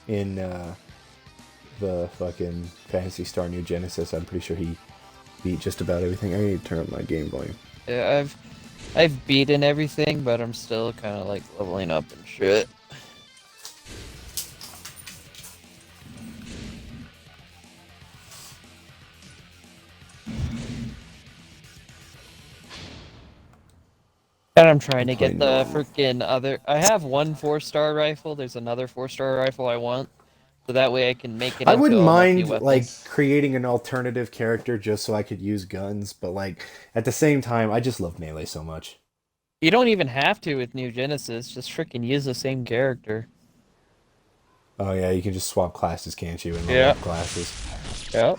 in the fucking Phantasy Star New Genesis. I'm pretty sure he beat just about everything. I need to turn up my game volume. Yeah, I've beaten everything, but I'm still kind of like leveling up and shit. And I'm trying I'm to get playing the normal. freaking other. I have one 4-star rifle. There's another 4-star rifle I want, so that way I can make it I into wouldn't a mind multi-weapon. like creating an alternative character just so I could use guns, but like at the same time, I just love melee so much. You don't even have to with New Genesis. Just freaking use the same character. Oh yeah, you can just swap classes, can't you, and level Yeah. up classes. Yep.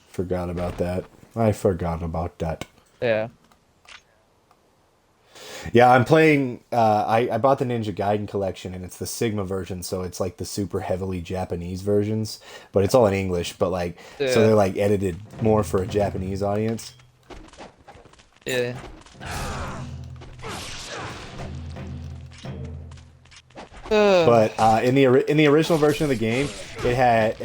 Forgot about that. I forgot about that. Yeah. Yeah, I'm playing. I bought the Ninja Gaiden collection, and it's the Sigma version, so it's like the super heavily Japanese versions, but it's all in English. But like, so Yeah. they're like edited more for a Japanese audience. Yeah. But in the original version of the game, it had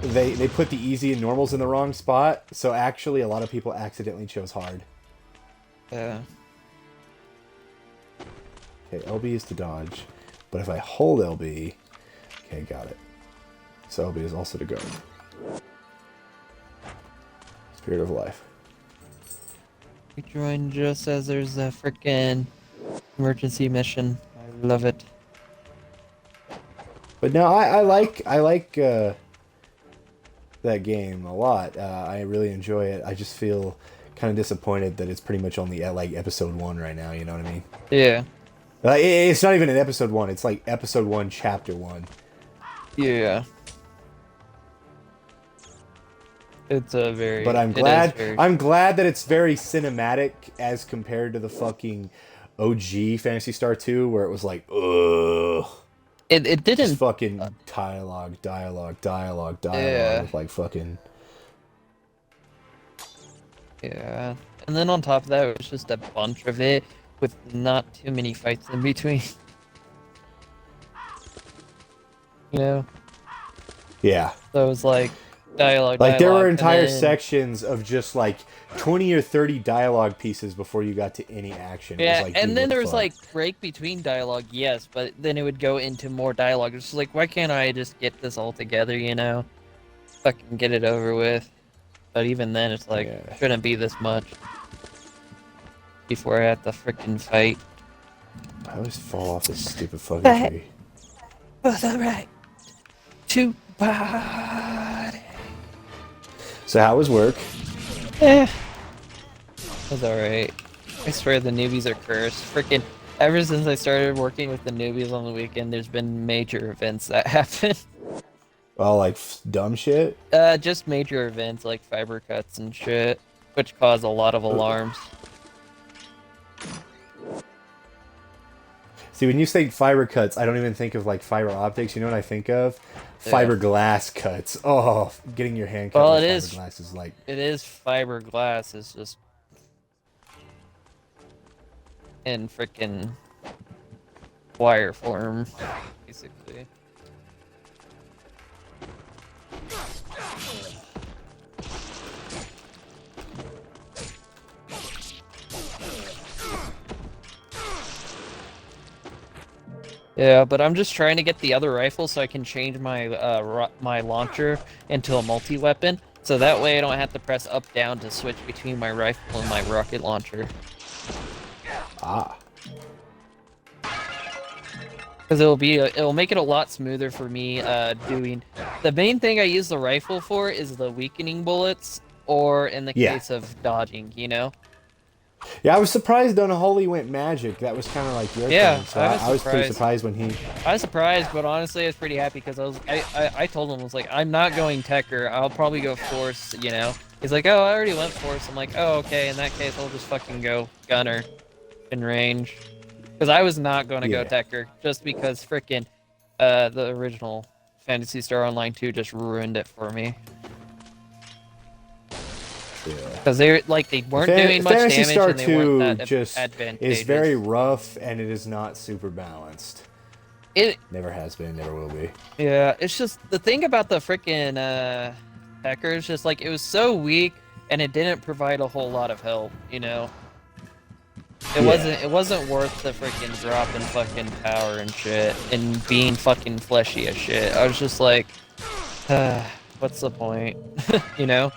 they put the easy and normals in the wrong spot, so actually a lot of people accidentally chose hard. Yeah. Okay, LB is to dodge, but if I hold LB, okay, got it. So LB is also to go. Spirit of life. You join just as there's a freaking emergency mission. I love it. But no, I like that game a lot. I really enjoy it. I just feel kind of disappointed that it's pretty much only at like episode 1 right now. You know what I mean? Yeah. It's not even in episode 1. It's like episode 1, chapter 1. Yeah. It's a But very. I'm It is glad. very. I'm glad that it's very cinematic as compared to the fucking OG Fantasy Star 2, where it was like, ugh, It just didn't. fucking dialogue, dialogue, dialogue, dialogue Yeah. with like fucking. Yeah. And then on top of that, it was just a bunch of it with not too many fights in between. You know. Yeah. So it was like dialogue, Like there were dialogue, and entire then sections of just like 20 or 30 dialogue pieces before you got to any action. It was yeah, like, and dude, then what the there was fuck? like break between dialogue, yes, but then it would go into more dialogue. It's just like, why can't I just get this all together, you know? Fucking get it over with. But even then, it's like, Yeah. shouldn't be this much before I have to freaking fight. I always fall off this stupid fucking But tree. for the right to body. So how was work? Eh, that's alright. I swear the newbies are cursed. Freaking, ever since I started working with the newbies on the weekend, there's been major events that happen. Well, like dumb shit. Just major events like fiber cuts and shit, which cause a lot of alarms. See, when you say fiber cuts, I don't even think of like fiber optics. You know what I think of? Yeah. Fiberglass cuts. Oh, getting your hand cut Well, by it is. fiberglass is like. It is fiberglass. It's just in freaking wire form, basically. Yeah, but I'm just trying to get the other rifle so I can change my my launcher into a multi-weapon, so that way I don't have to press up down to switch between my rifle and my rocket launcher. Ah. Because it'll make it a lot smoother for me doing. The main thing I use the rifle for is the weakening bullets, or in the Yeah. case of dodging, you know. Yeah, I was surprised Unholy went magic. That was kind of like your Yeah, thing. So I was I was pretty surprised. surprised when he. I was surprised, but honestly, I was pretty happy because I told him, I was like, I'm not going Tekker. I'll probably go Force, you know. He's like, oh, I already went Force. I'm like, oh, okay. In that case, I'll just fucking go Gunner in range. Because I was not going to go Yeah. Tekker just because freaking the original Fantasy Star Online 2 just ruined it for me. Yeah. Because they weren't doing much Fantasy damage Star and they weren't 2 that just is advantageous. very rough and it is not super balanced. It Never has been, never will be. Yeah, it's just the thing about the frickin' Pecker is just like it was so weak and it didn't provide a whole lot of help, you know. Yeah. It wasn't worth the frickin' drop in fucking power and shit and being fucking fleshy as shit. I was just like, what's the point? You know?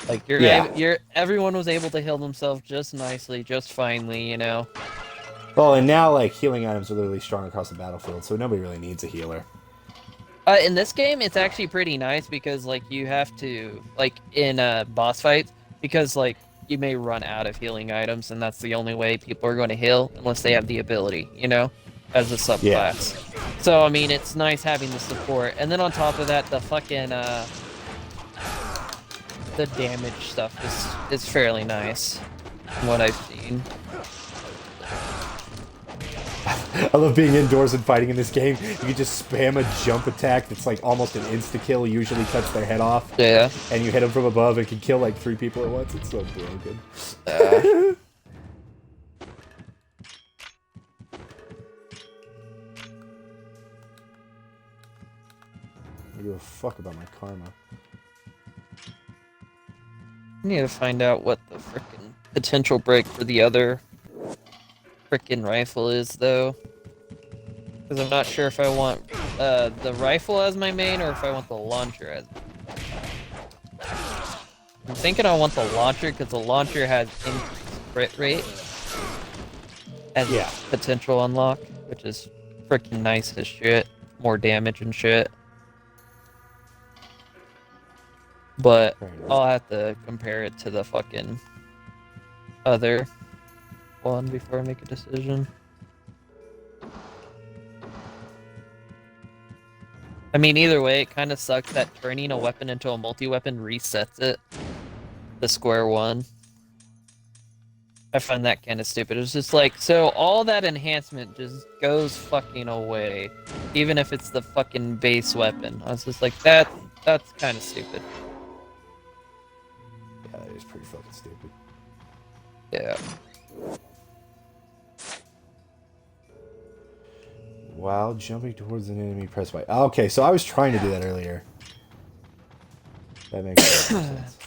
Like Yeah. you're everyone was able to heal themselves just nicely, just finely, you know. Well, and now, like, healing items are literally strong across the battlefield, so nobody really needs a healer. In this game, it's actually pretty nice because, like, you have to, like, in boss fights, because, like, you may run out of healing items, and that's the only way people are going to heal, unless they have the ability, you know, as a Yeah. subclass. So, I mean, it's nice having the support. And then on top of that, the fucking, the damage stuff is fairly nice, from what I've seen. I love being indoors and fighting in this game. You can just spam a jump attack that's like almost an insta-kill, usually cuts their head off. Yeah. And you hit them from above and can kill like 3 people at once. It's so broken. I give a fuck about my karma. I need to find out what the frickin' potential break for the other frickin' rifle is, though. Because I'm not sure if I want the rifle as my main or if I want the launcher as. I'm thinking I want the launcher because the launcher has increased crit rate as a potential unlock, which is freaking nice as shit. More damage and shit. But I'll have to compare it to the fucking other one before I make a decision. I mean, either way, it kind of sucks that turning a weapon into a multi-weapon resets it to square one. I find that kind of stupid. It's just like, so all that enhancement just goes fucking away, even if it's the fucking base weapon. I was just like, that's kind of stupid. Yeah, that is pretty fucking stupid. Yeah. While jumping towards an enemy, press Y. Okay, so I was trying to do that earlier. That makes sense.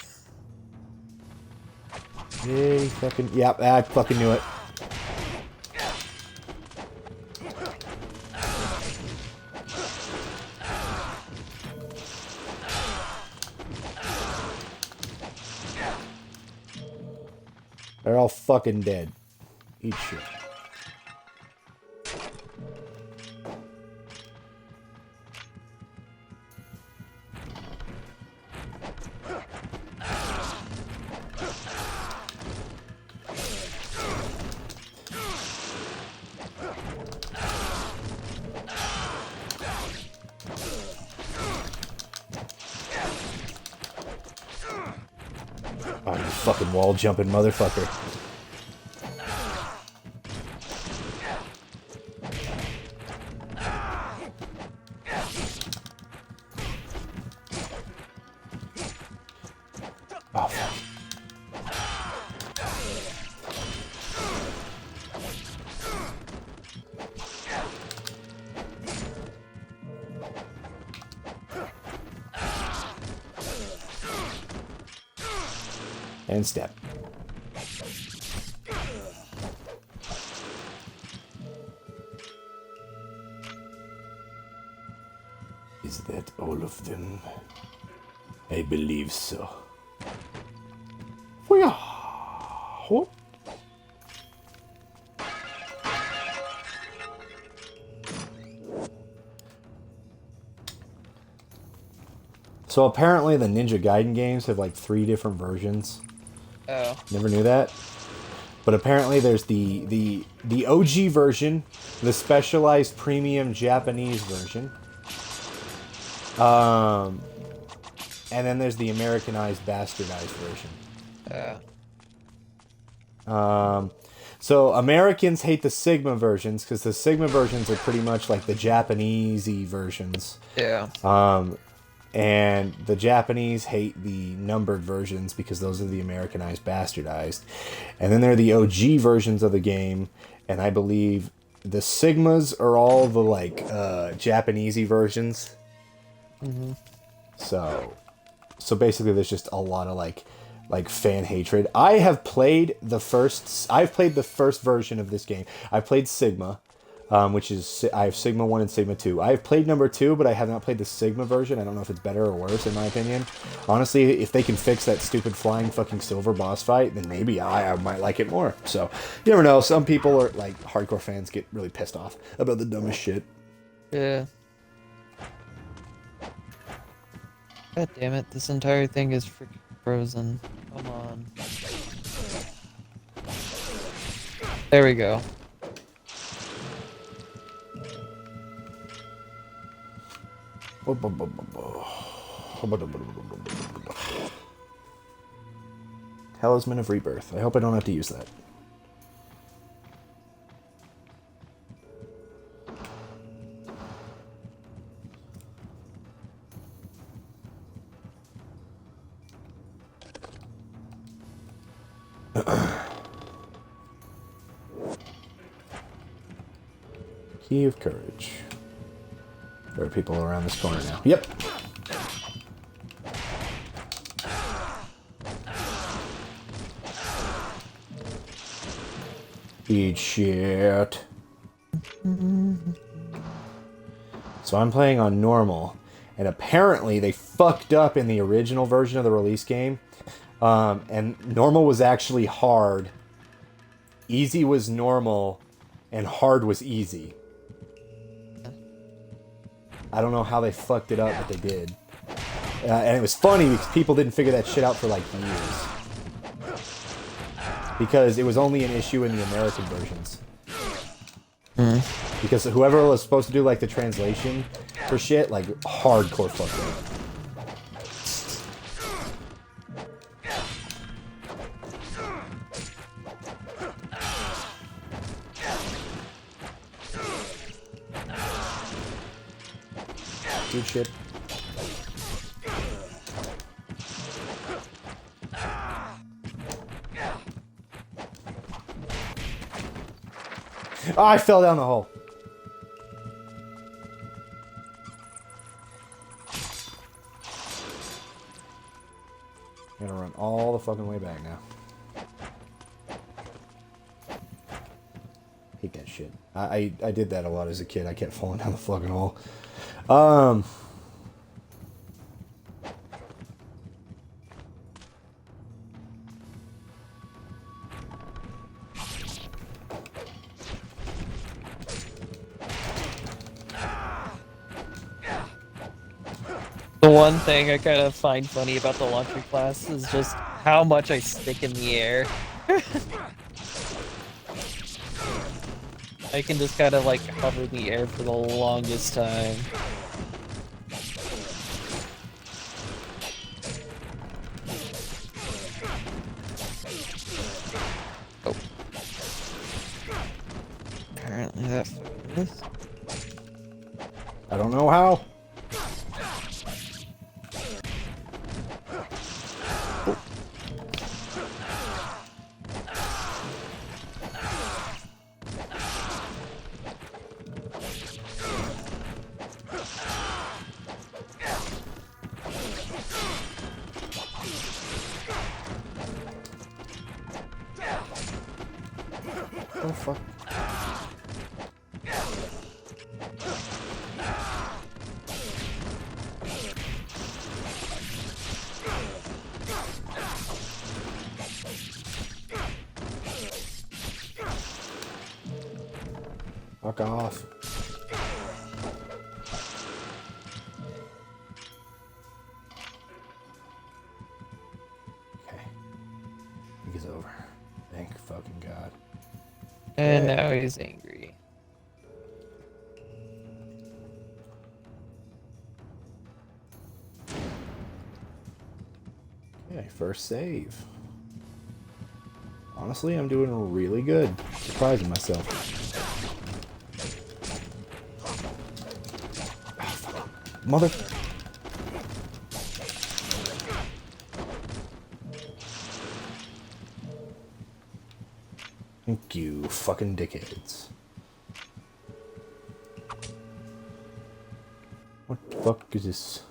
Hey, fucking... Yep, I fucking knew it. They're all fucking dead. Eat shit. Oh, you fucking wall jumping motherfucker. Oh, fuck. And step. Is that all of them? I believe so. What? So apparently the Ninja Gaiden games have like 3 different versions. Oh. Never knew that. But apparently there's the OG version, the specialized premium Japanese version. And then there's the Americanized bastardized version. So Americans hate the Sigma versions because the Sigma versions are pretty much like the Japanese-y versions. Yeah. And the Japanese hate the numbered versions because those are the Americanized bastardized. And then there are the OG versions of the game, and I believe the Sigmas are all the like Japanesey versions. Mm-hmm. So basically, there's just a lot of like fan hatred. I've played the first version of this game. I played Sigma, which is I have Sigma 1 and Sigma 2. I have played number 2, but I have not played the Sigma version. I don't know if it's better or worse in my opinion. Honestly, if they can fix that stupid flying fucking silver boss fight, then maybe I might like it more. So you never know. Some people are like hardcore fans get really pissed off about the dumbest shit. Yeah. God damn it, this entire thing is freaking frozen. Come on. There we go. Talisman of Rebirth. I hope I don't have to use that. Key of Courage. There are people around this corner now. Yep. Eat shit. So I'm playing on normal, and apparently they fucked up in the original version of the release game. And normal was actually hard. Easy was normal, and hard was easy. I don't know how they fucked it up, but they did. And it was funny because people didn't figure that shit out for like years. Because it was only an issue in the American versions. Because whoever was supposed to do like the translation for shit, like hardcore fucked up. Good shit. Oh, I fell down the hole. I'm gonna run all the fucking way back now. Hate that shit. I did that a lot as a kid. I kept falling down the fucking hole. The one thing I kind of find funny about the launcher class is just how much I stick in the air. I can just kind of like hover in the air for the longest time. Oh. Apparently that is. I don't know how. Oh fuck. Fuck off. Okay. I think it's over. Thank fucking God. And now he's angry. Okay, first save. Honestly, I'm doing really good. Surprising myself. Ah, fuck. Mother... Thank you, fucking dickheads. What the fuck is this?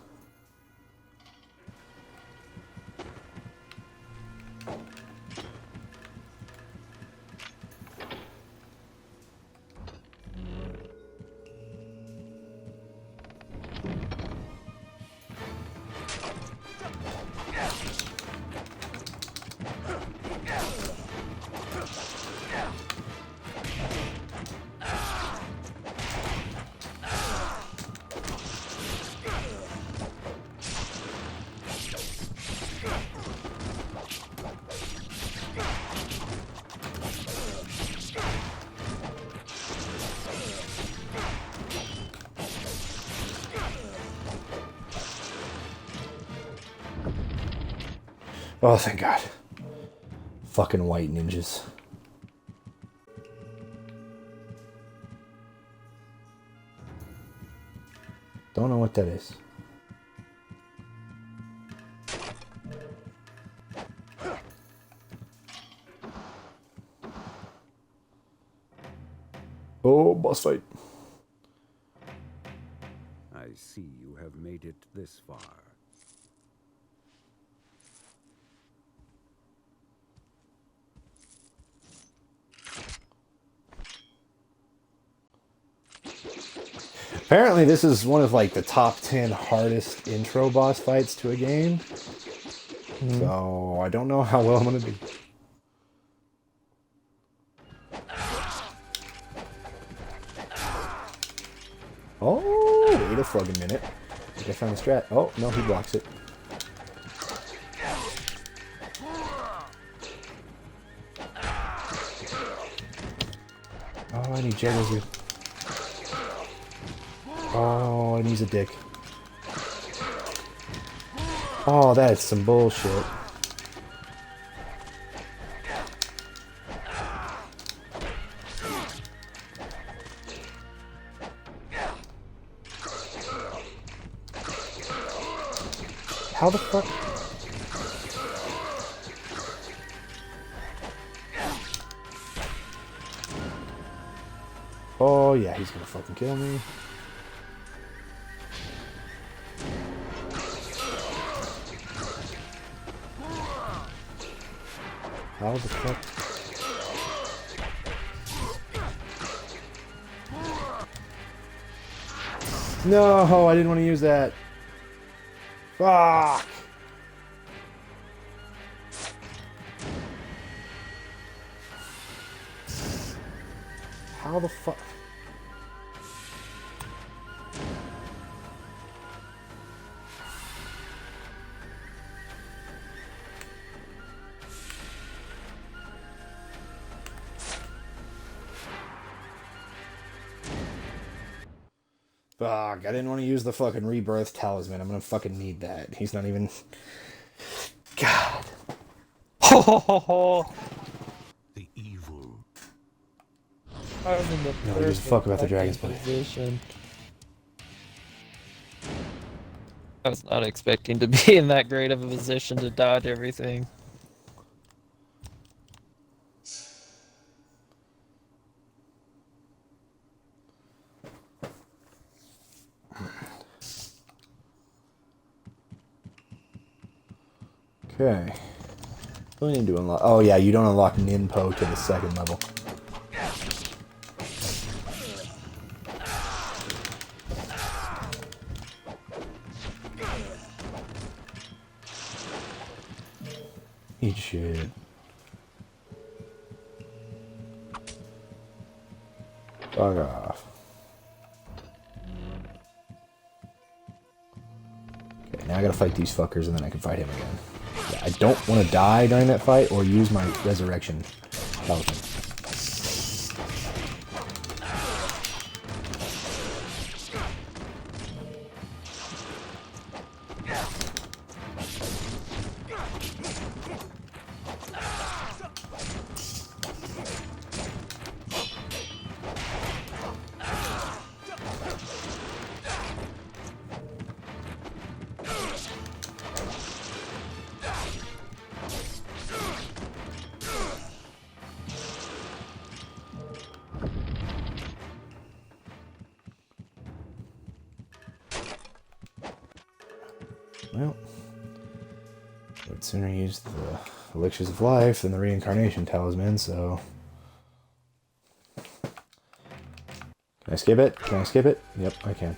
Oh, thank God. Fucking white ninjas. Don't know what that is. Oh, boss fight. I see you have made it this far. Apparently this is one of like the top 10 hardest intro boss fights to a game. So I don't know how well I'm gonna do. Oh, wait a fucking minute. I think I found the strat. Oh, no, he blocks it. Oh, I need juggles here. Oh, and he's a dick. Oh, that's some bullshit. How the fuck? Oh, yeah, he's gonna fucking kill me. How the fuck? No, I didn't want to use that. Fuck! How the fuck? Fuck, I didn't want to use the fucking rebirth talisman. I'm gonna fucking need that. He's not even... God. The evil. I was in the No, he gives a fuck about the dragon's blade. position. I was not expecting to be in that great of a position to dodge everything. Okay. What do we need to unlock? Oh yeah, you don't unlock Ninpo to the second level. Eat shit. Fuck off. Okay, now I gotta fight these fuckers and then I can fight him again. Yeah, I don't want to die during that fight or use my resurrection talisman. Well, I'd sooner use the elixirs of life than the reincarnation talisman, so... Can I skip it? Can I skip it? Yep, I can.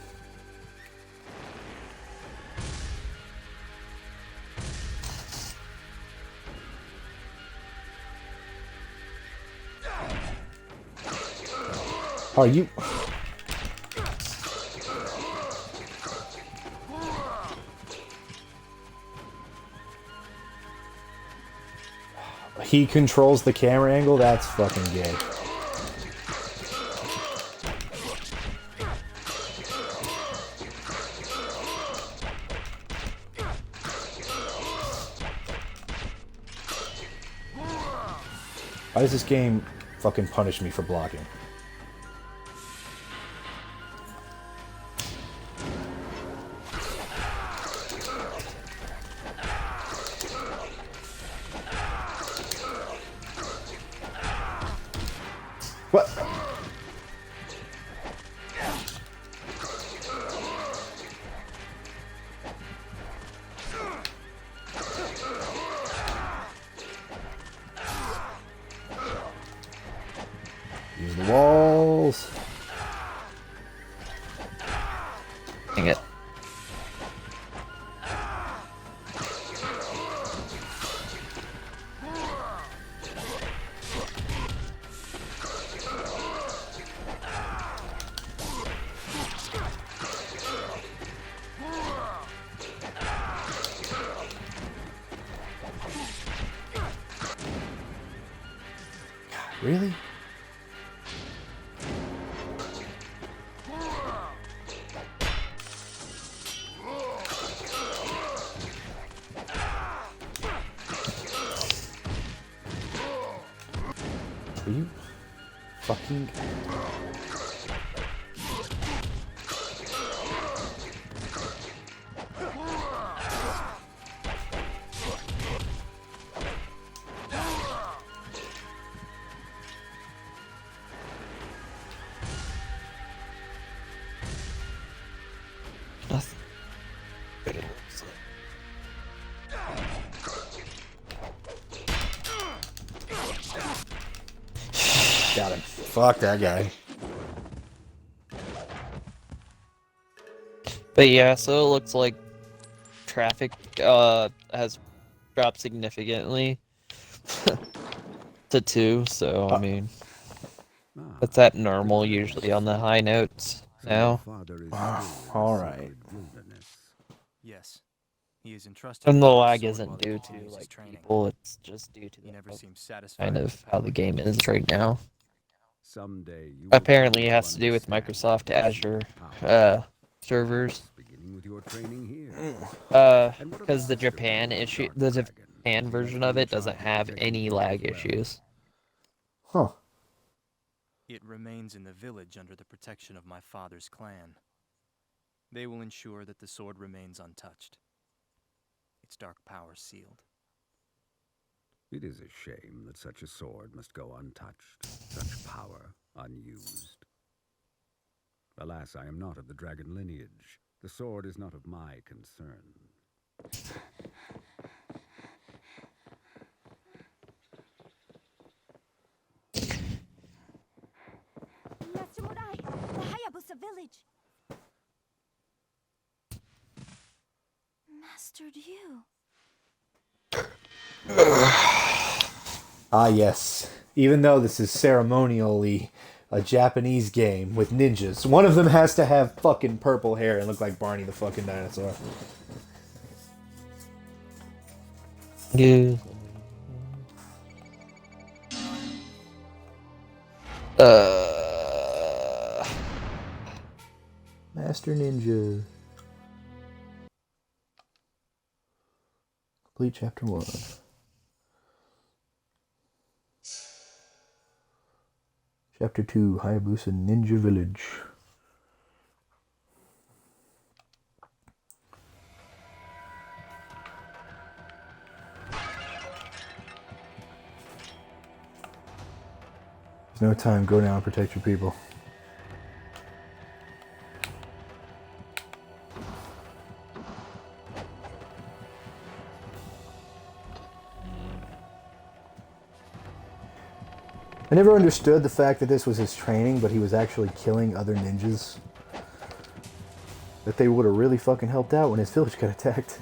Are you... He controls the camera angle? That's fucking gay. Why does this game fucking punish me for blocking? What? Use the walls. Dang it. Really? Are you fucking... Nothing. Got him. Fuck that guy. But yeah, so it looks like traffic has dropped significantly to 2, so I mean that's at normal usually on the high notes now. Alright. Yes. He is entrusted And the with our lag sword isn't while due he to continues his like training. people, it's just due to He never the seems satisfied kind with of the how the power game he is wields. right now. Someday you will Apparently come it has to do with understand Microsoft the Azure power. servers. Beginning with your training here. And what Because the about Japan the issue, Dark the Dragon? Japan He version has of been it doesn't charged with have protecting any you lag as well. issues. Huh. It remains in the village under the protection of my father's clan. They will ensure that the sword remains untouched. Its dark power sealed. It is a shame that such a sword must go untouched, such power unused. Alas, I am not of the dragon lineage. The sword is not of my concern. Matsumorai, the Hayabusa village. Mastered you. Ah, yes. Even though this is ceremonially a Japanese game with ninjas, one of them has to have fucking purple hair and look like Barney the fucking dinosaur. Yeah. Master Ninja. Complete chapter 1. Chapter 2, Hayabusa Ninja Village. There's no time, go now and protect your people. I never understood the fact that this was his training, but he was actually killing other ninjas. That they would have really fucking helped out when his village got attacked.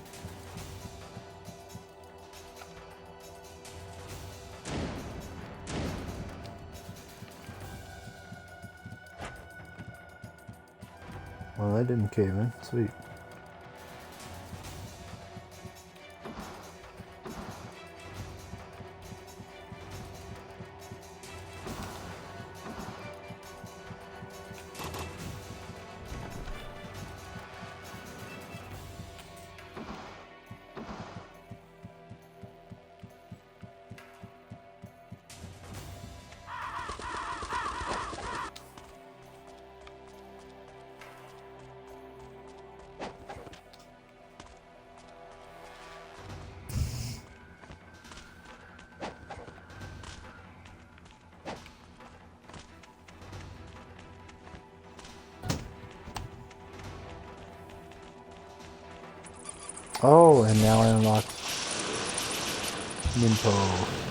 Well, that didn't cave in. Sweet. Oh, and now I unlocked Ninpo.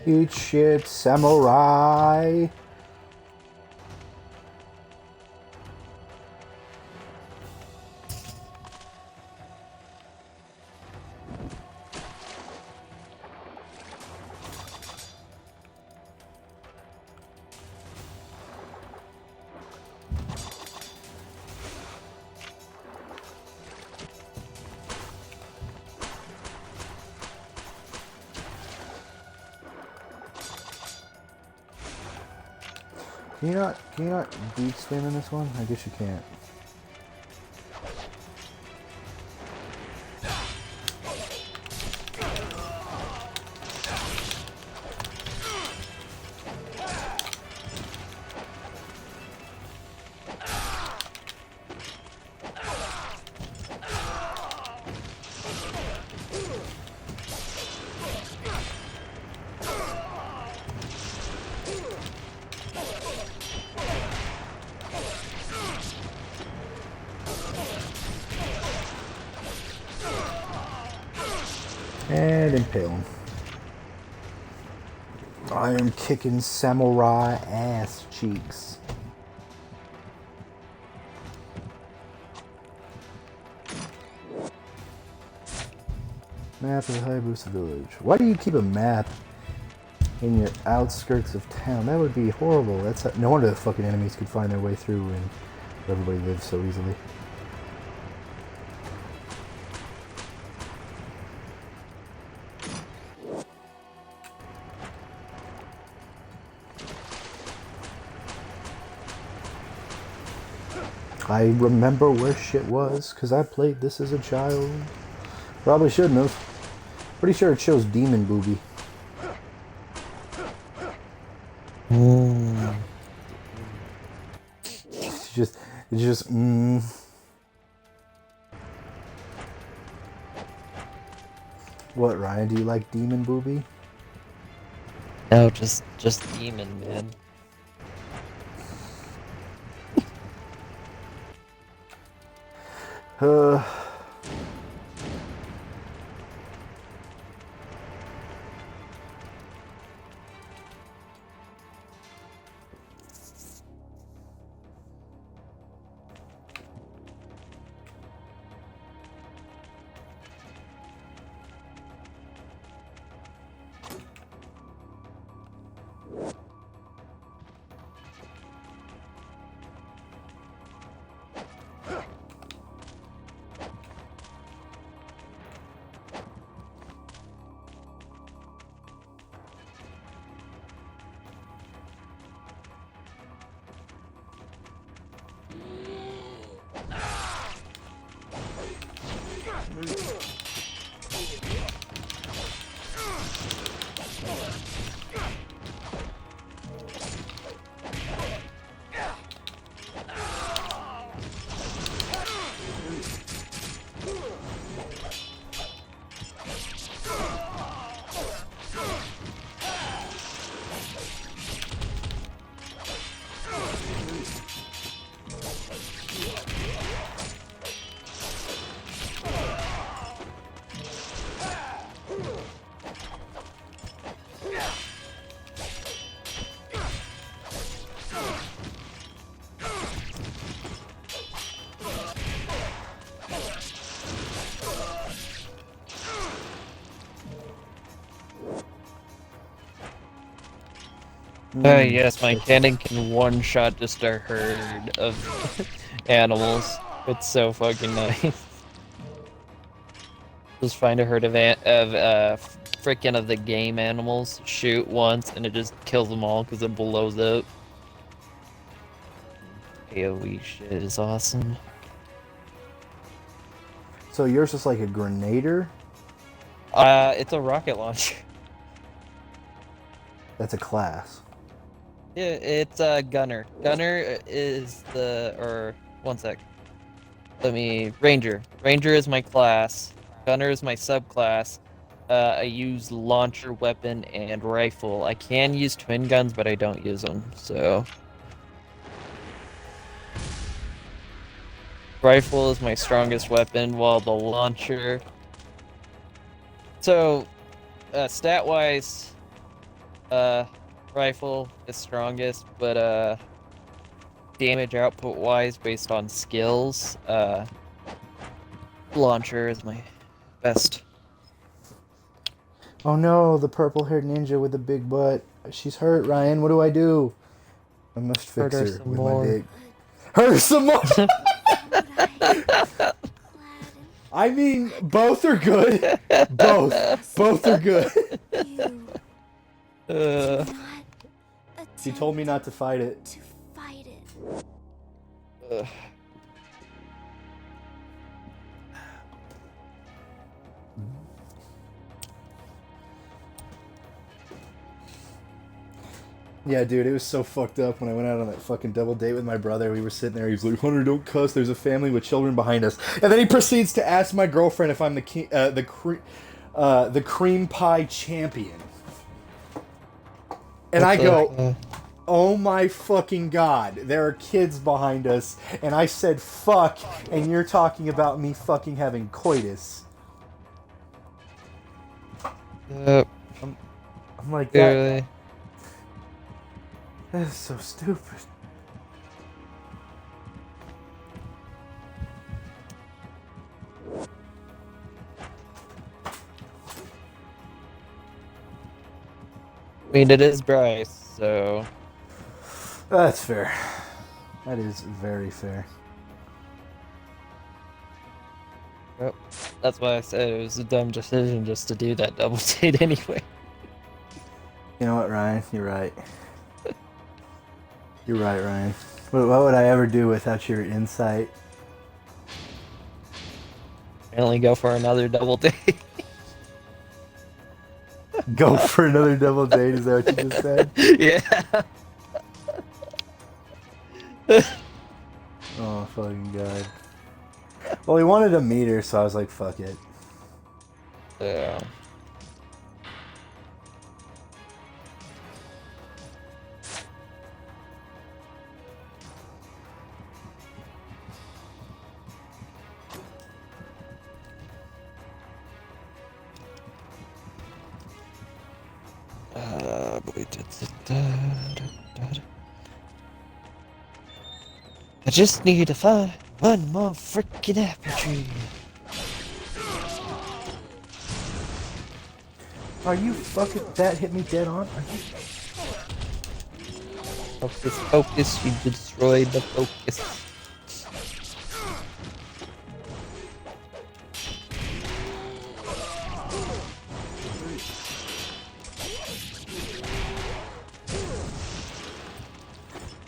Eat shit, samurai! Can you not beat spin in this one? I guess you can't. And impale him. I am kicking samurai ass cheeks. Map of the Hayabusa village. Why do you keep a map in your outskirts of town? That would be horrible. That's no wonder the fucking enemies could find their way through and everybody lives so easily. I remember where shit was, because I played this as a child. Probably shouldn't have. Pretty sure it shows Demon Booby. It's just, What, Ryan, do you like Demon Booby? No, just demon, man. Uh, Yes, my cannon can one-shot just a herd of animals. It's so fucking nice. Just find a herd of frickin' of the game animals, shoot once, and it just kills them all because it blows up. AoE shit is awesome. so yours is like a grenader? It's a rocket launcher. That's a class. Yeah, it's a gunner. Gunner is one sec. Ranger. Ranger is my class. Gunner is my subclass. I use launcher, weapon, and rifle. I can use twin guns, but I don't use them, so. Rifle is my strongest weapon, while the launcher. So, stat-wise, rifle is strongest, but damage output-wise, based on skills, launcher is my best. Oh no, the purple-haired ninja with the big butt. She's hurt, Ryan. What do I do? I must fix Hurt her her some with more. my dick. Hurt her some more! I mean, both are good. Both are good. You Uh, not She told me not to fight it. to fight it. uh, Yeah, dude, it was so fucked up when I went out on that fucking double date with my brother. We were sitting there. He was like, "Hunter, don't cuss. There's a family with children behind us." And then he proceeds to ask my girlfriend if I'm the cream pie champion. And I go, "Oh my fucking god, there are kids behind us." And I said, "Fuck," and you're talking about me fucking having coitus. uh, I'm like, that, really. that is so stupid. I mean, it is Bryce, so. That's fair. That is very fair. Yep. That's why I said it was a dumb decision just to do that double date anyway. You know what, Ryan? You're right. You're right, Ryan. What would I ever do without your insight? I only go for another double date. Go for another double date, is that what you just said? Yeah. Oh, fucking god. Well, he wanted to meet her, so I was like, fuck it. Yeah. I just need to find one more freaking apple tree. Are you fucking... That hit me dead on? Are you... Focus, focus, you destroyed the focus.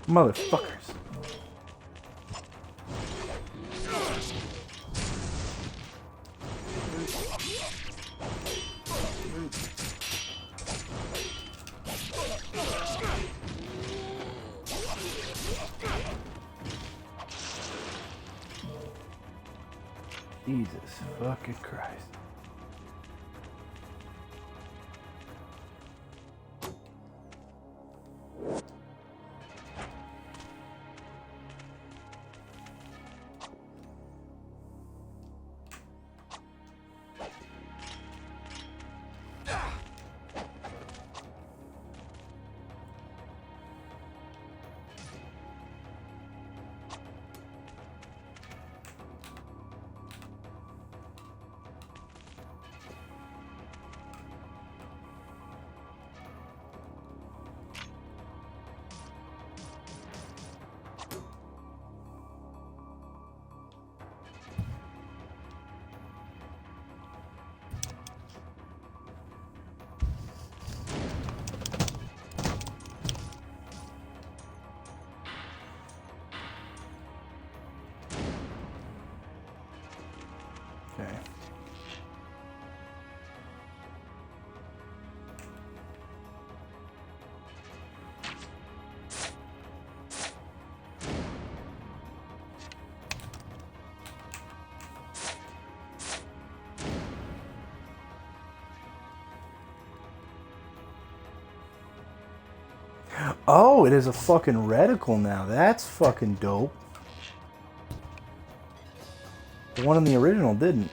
Motherfuckers. Jesus fucking Christ. Okay. Oh, it is a fucking reticle now. That's fucking dope. The one in the original didn't.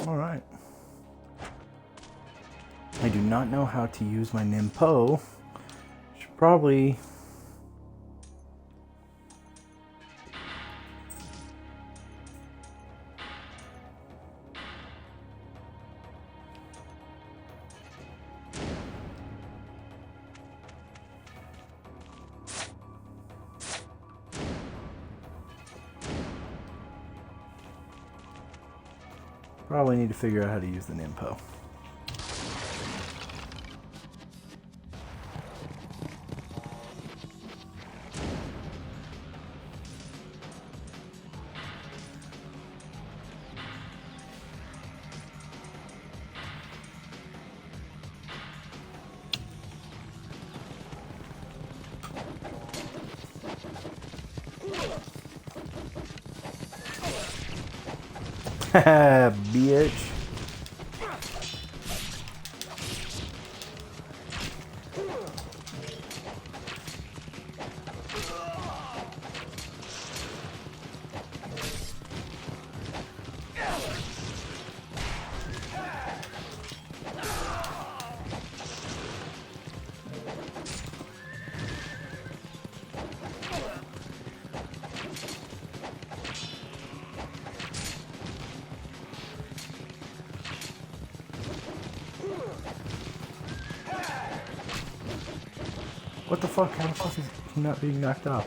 Alright. I do not know how to use my Nimpo. Should probably... Probably need to figure out how to use the Nimpo. Bitch. What the fuck? How the fuck is he not being knocked off?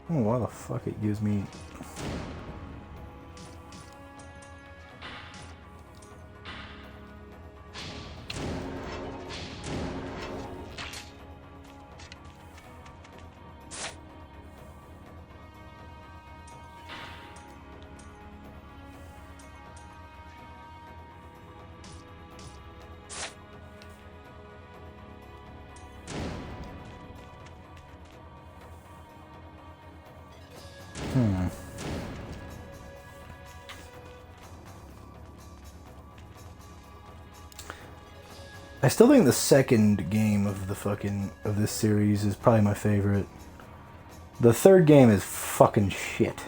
Oh, why the fuck it gives me... I still think the second game of of this series is probably my favorite. The third game is fucking shit.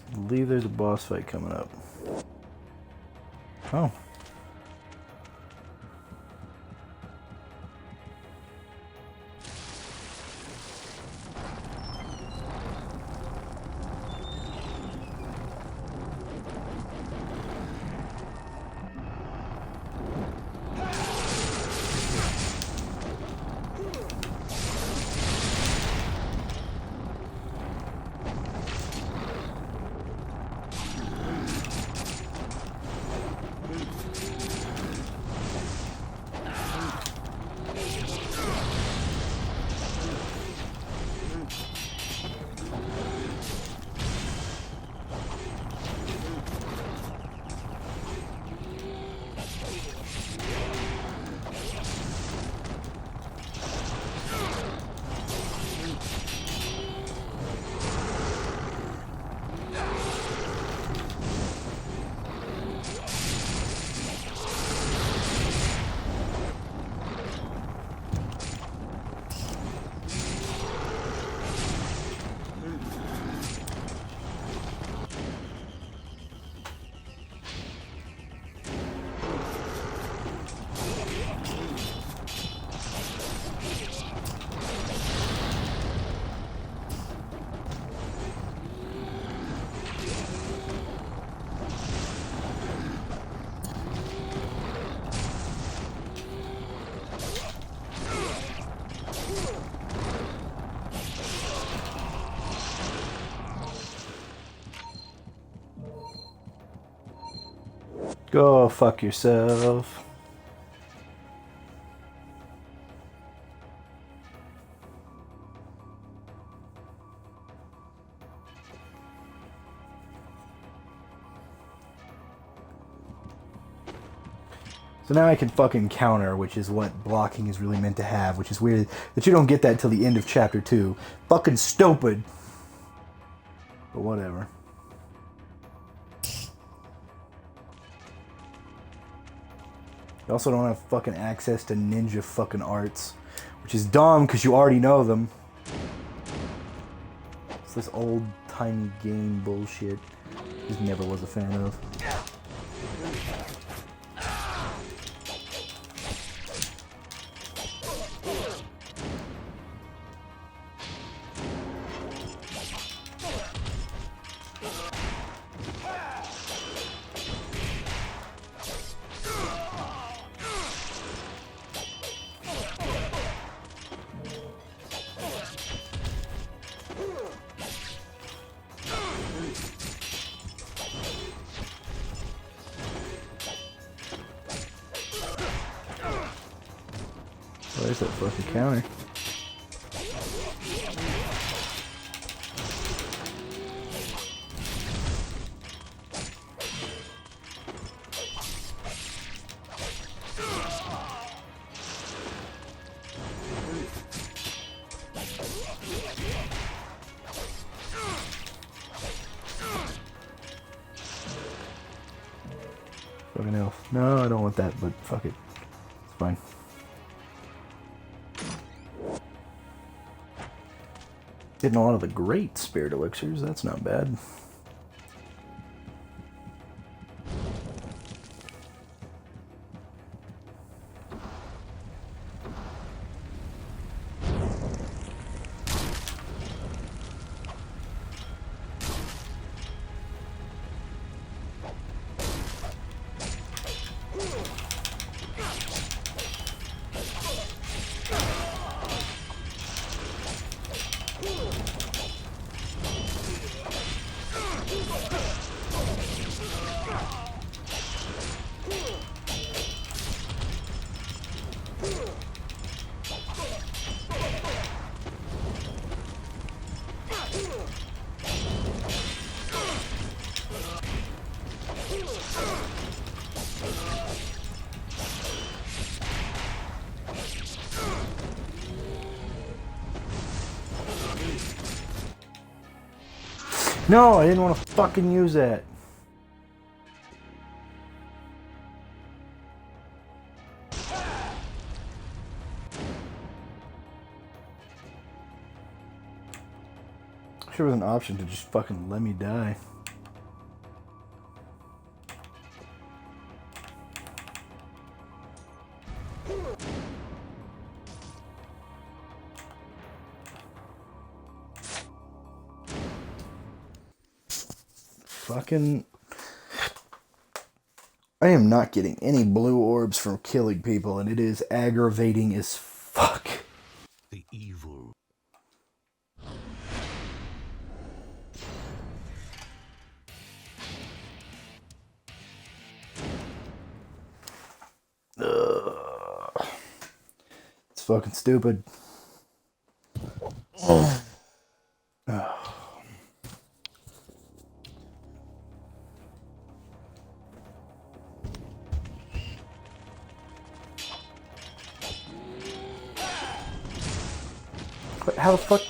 I believe there's a boss fight coming up. Oh. Go fuck yourself. So now I can fucking counter, which is what blocking is really meant to have, which is weird that you don't get that till the end of chapter 2. Fucking stupid. But whatever. You also don't have fucking access to ninja fucking arts, which is dumb because you already know them. It's this old timey game bullshit. Just never was a fan of. Where's that fucking counter? Fucking hell. No, I don't want that, but fuck it. It's fine. Getting a lot of the great spirit elixirs, that's not bad. No, I didn't want to fucking use that. Sure was an option to just fucking let me die. Fucking... I am not getting any blue orbs from killing people, and it is aggravating as fuck. The evil. Ugh. It's fucking stupid. What, how the fuck?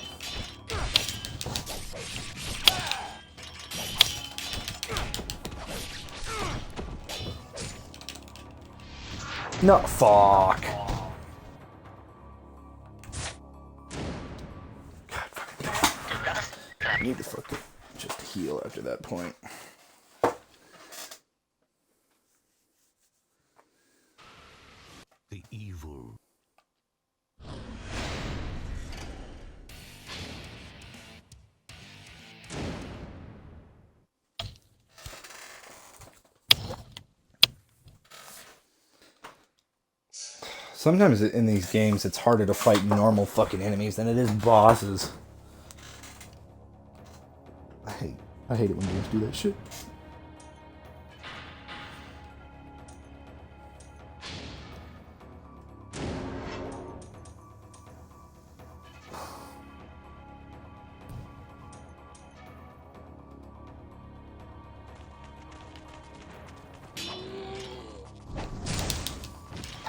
No, fuck. God fucking damn. I need to fucking just heal after that point. The evil. Sometimes in these games, it's harder to fight normal fucking enemies than it is bosses. I hate it when games do that shit.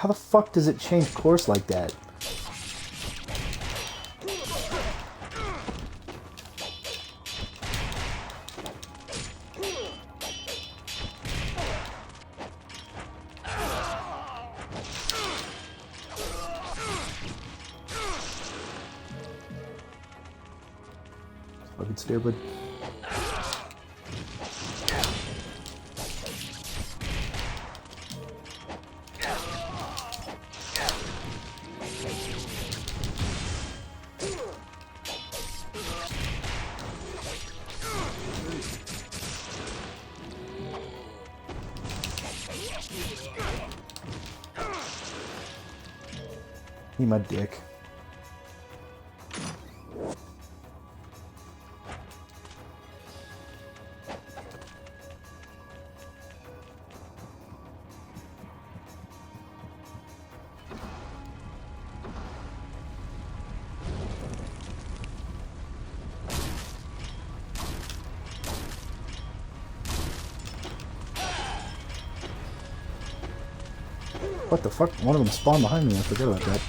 How the fuck does it change course like that? Fucking stupid. Eat my dick. What the fuck? One of them spawned behind me. I forgot about that.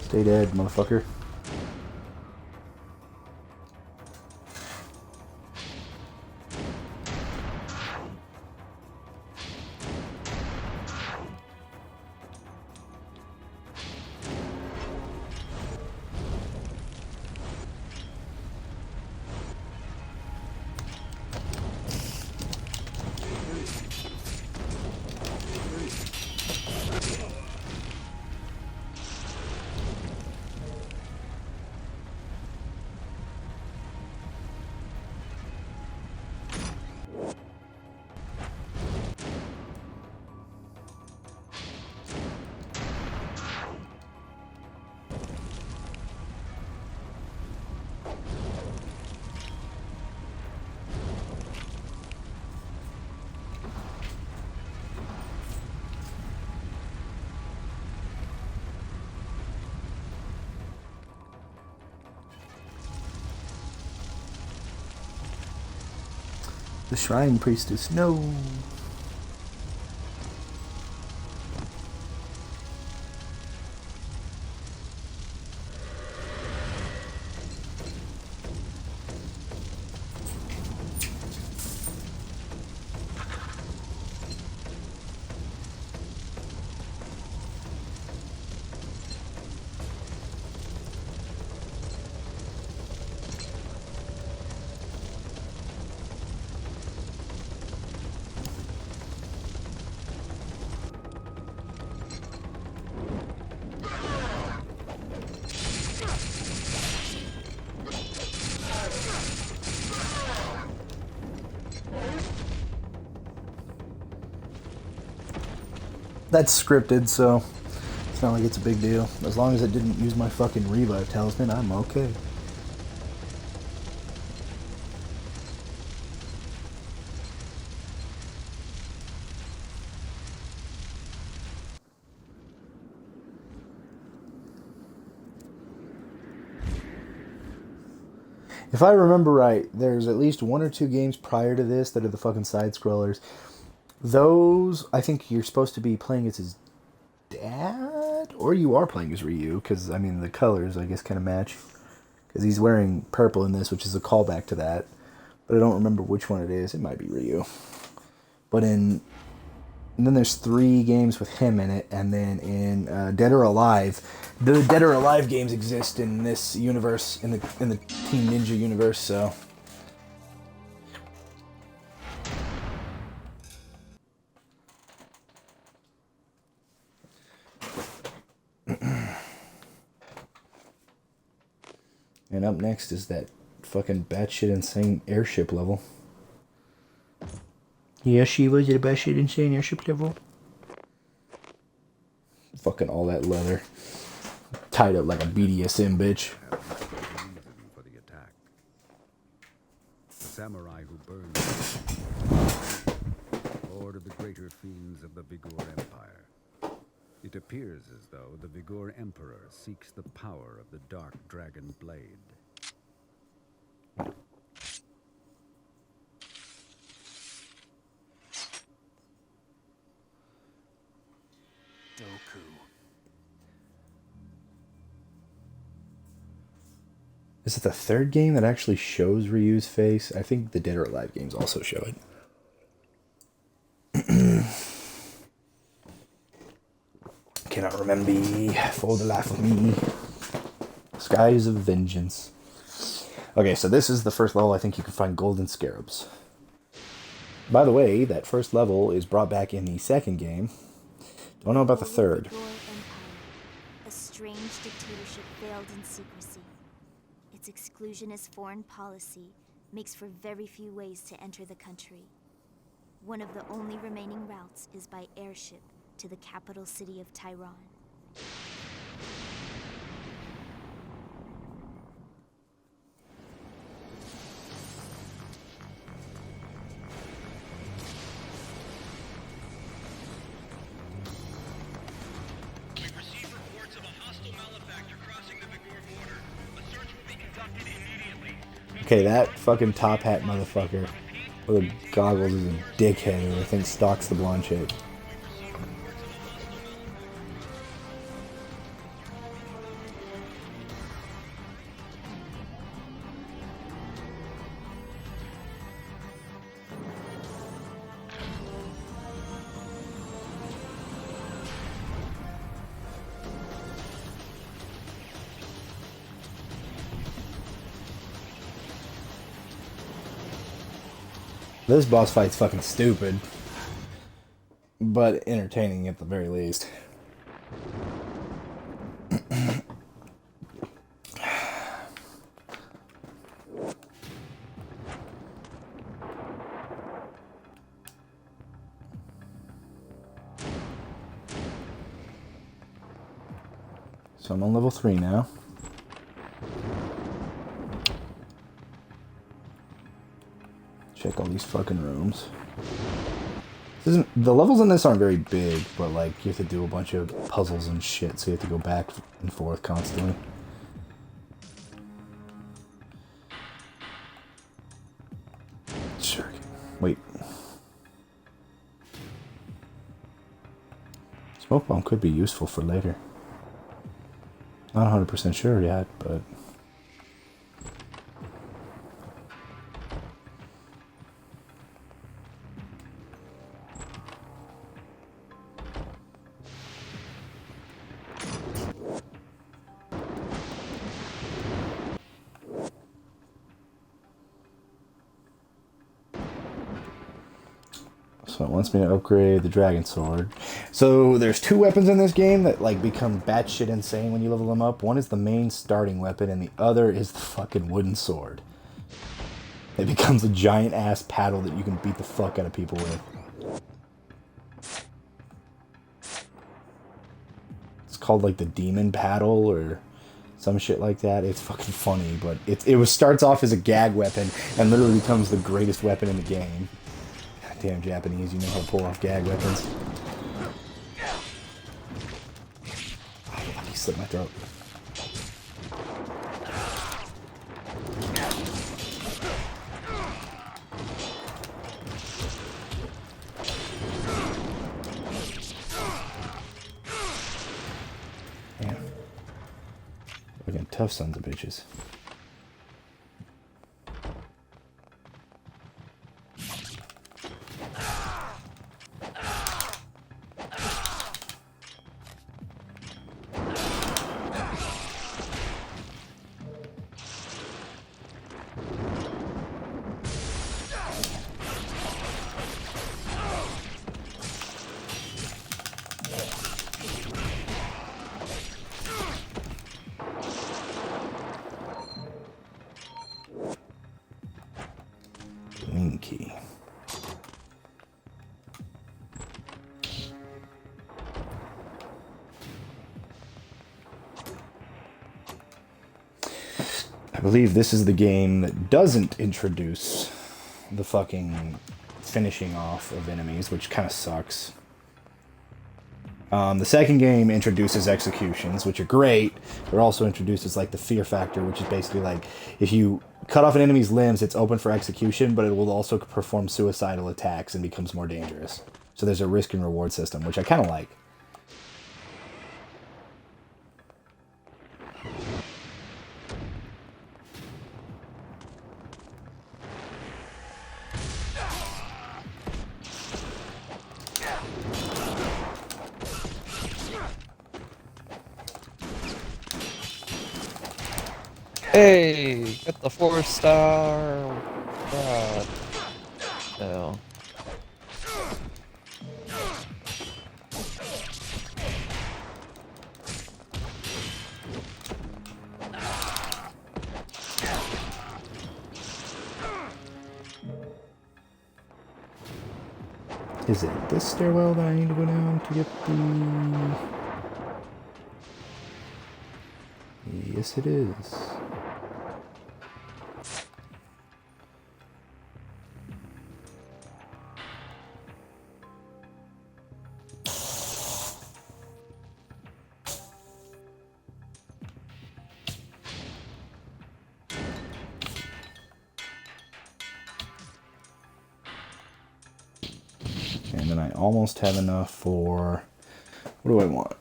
Stay dead, motherfucker. The Shrine Priestess, no. That's scripted, so it's not like it's a big deal. As long as it didn't use my fucking revive talisman, I'm okay. If I remember right, there's at least 1 or 2 games prior to this that are the fucking side-scrollers. Those, I think you're supposed to be playing as his dad? Or you are playing as Ryu, because, I mean, the colors, I guess, kind of match. Because he's wearing purple in this, which is a callback to that. But I don't remember which one it is. It might be Ryu. But in... And then there's 3 games with him in it, and then in Dead or Alive, the Dead or Alive games exist in this universe, in the Team Ninja universe. So And up next is that fucking batshit insane airship level. Yeah, she was at a batshit insane airship level. Fucking all that leather. Tied up like a BDSM bitch. Have much reason for the attack. The samurai who burned Lord of the greater fiends of the Vigor Empire. It appears as though the Vigor Emperor seeks the power of the Dark Dragon Blade. Doku. Is it the third game that actually shows Ryu's face? I think the Dead or Alive games also show it. Cannot remember for the life of me. Skies of Vengeance. Okay, so this is the first level I think you can find golden scarabs. By the way, that first level is brought back in the second game. Don't know about the third. Vigor Empire. A strange dictatorship veiled in secrecy. Its exclusionist foreign policy makes for very few ways to enter the country. One of the only remaining routes is by airship to the capital city of Tehran. We've received reports of a hostile malefactor crossing the Vigor border. A search will be conducted immediately. Okay, that fucking top hat motherfucker with the goggles is a dickhead who I think stalks the blonde chick. This boss fight's fucking stupid, but entertaining at the very least. So I'm on level 3 now. Check all these fucking rooms. The levels in this aren't very big, but like you have to do a bunch of puzzles and shit, so you have to go back and forth constantly. Sure. Wait. Smoke bomb could be useful for later. Not 100% sure yet, but... So it wants me to upgrade the dragon sword. So there's 2 weapons in this game that like become batshit insane when you level them up. One is the main starting weapon, and the other is the fucking wooden sword. It becomes a giant ass paddle that you can beat the fuck out of people with. It's called like the demon paddle or some shit like that. It's fucking funny, but it starts off as a gag weapon and literally becomes the greatest weapon in the game. Damn Japanese, you know how to pull off gag weapons. Oh, fuck, he slit my throat. Damn. Fucking tough sons of bitches. I believe this is the game that doesn't introduce the fucking finishing off of enemies, which kind of sucks. The second game introduces executions, which are great. They're also introduces like the fear factor, which is basically like if you cut off an enemy's limbs, it's open for execution, but it will also perform suicidal attacks and becomes more dangerous. So there's a risk and reward system, which I kind of like. Hey, get the 4-star. God. No. Is it this stairwell that I need to go down to get the... Yes, it is. And then I almost have enough for... What do I want?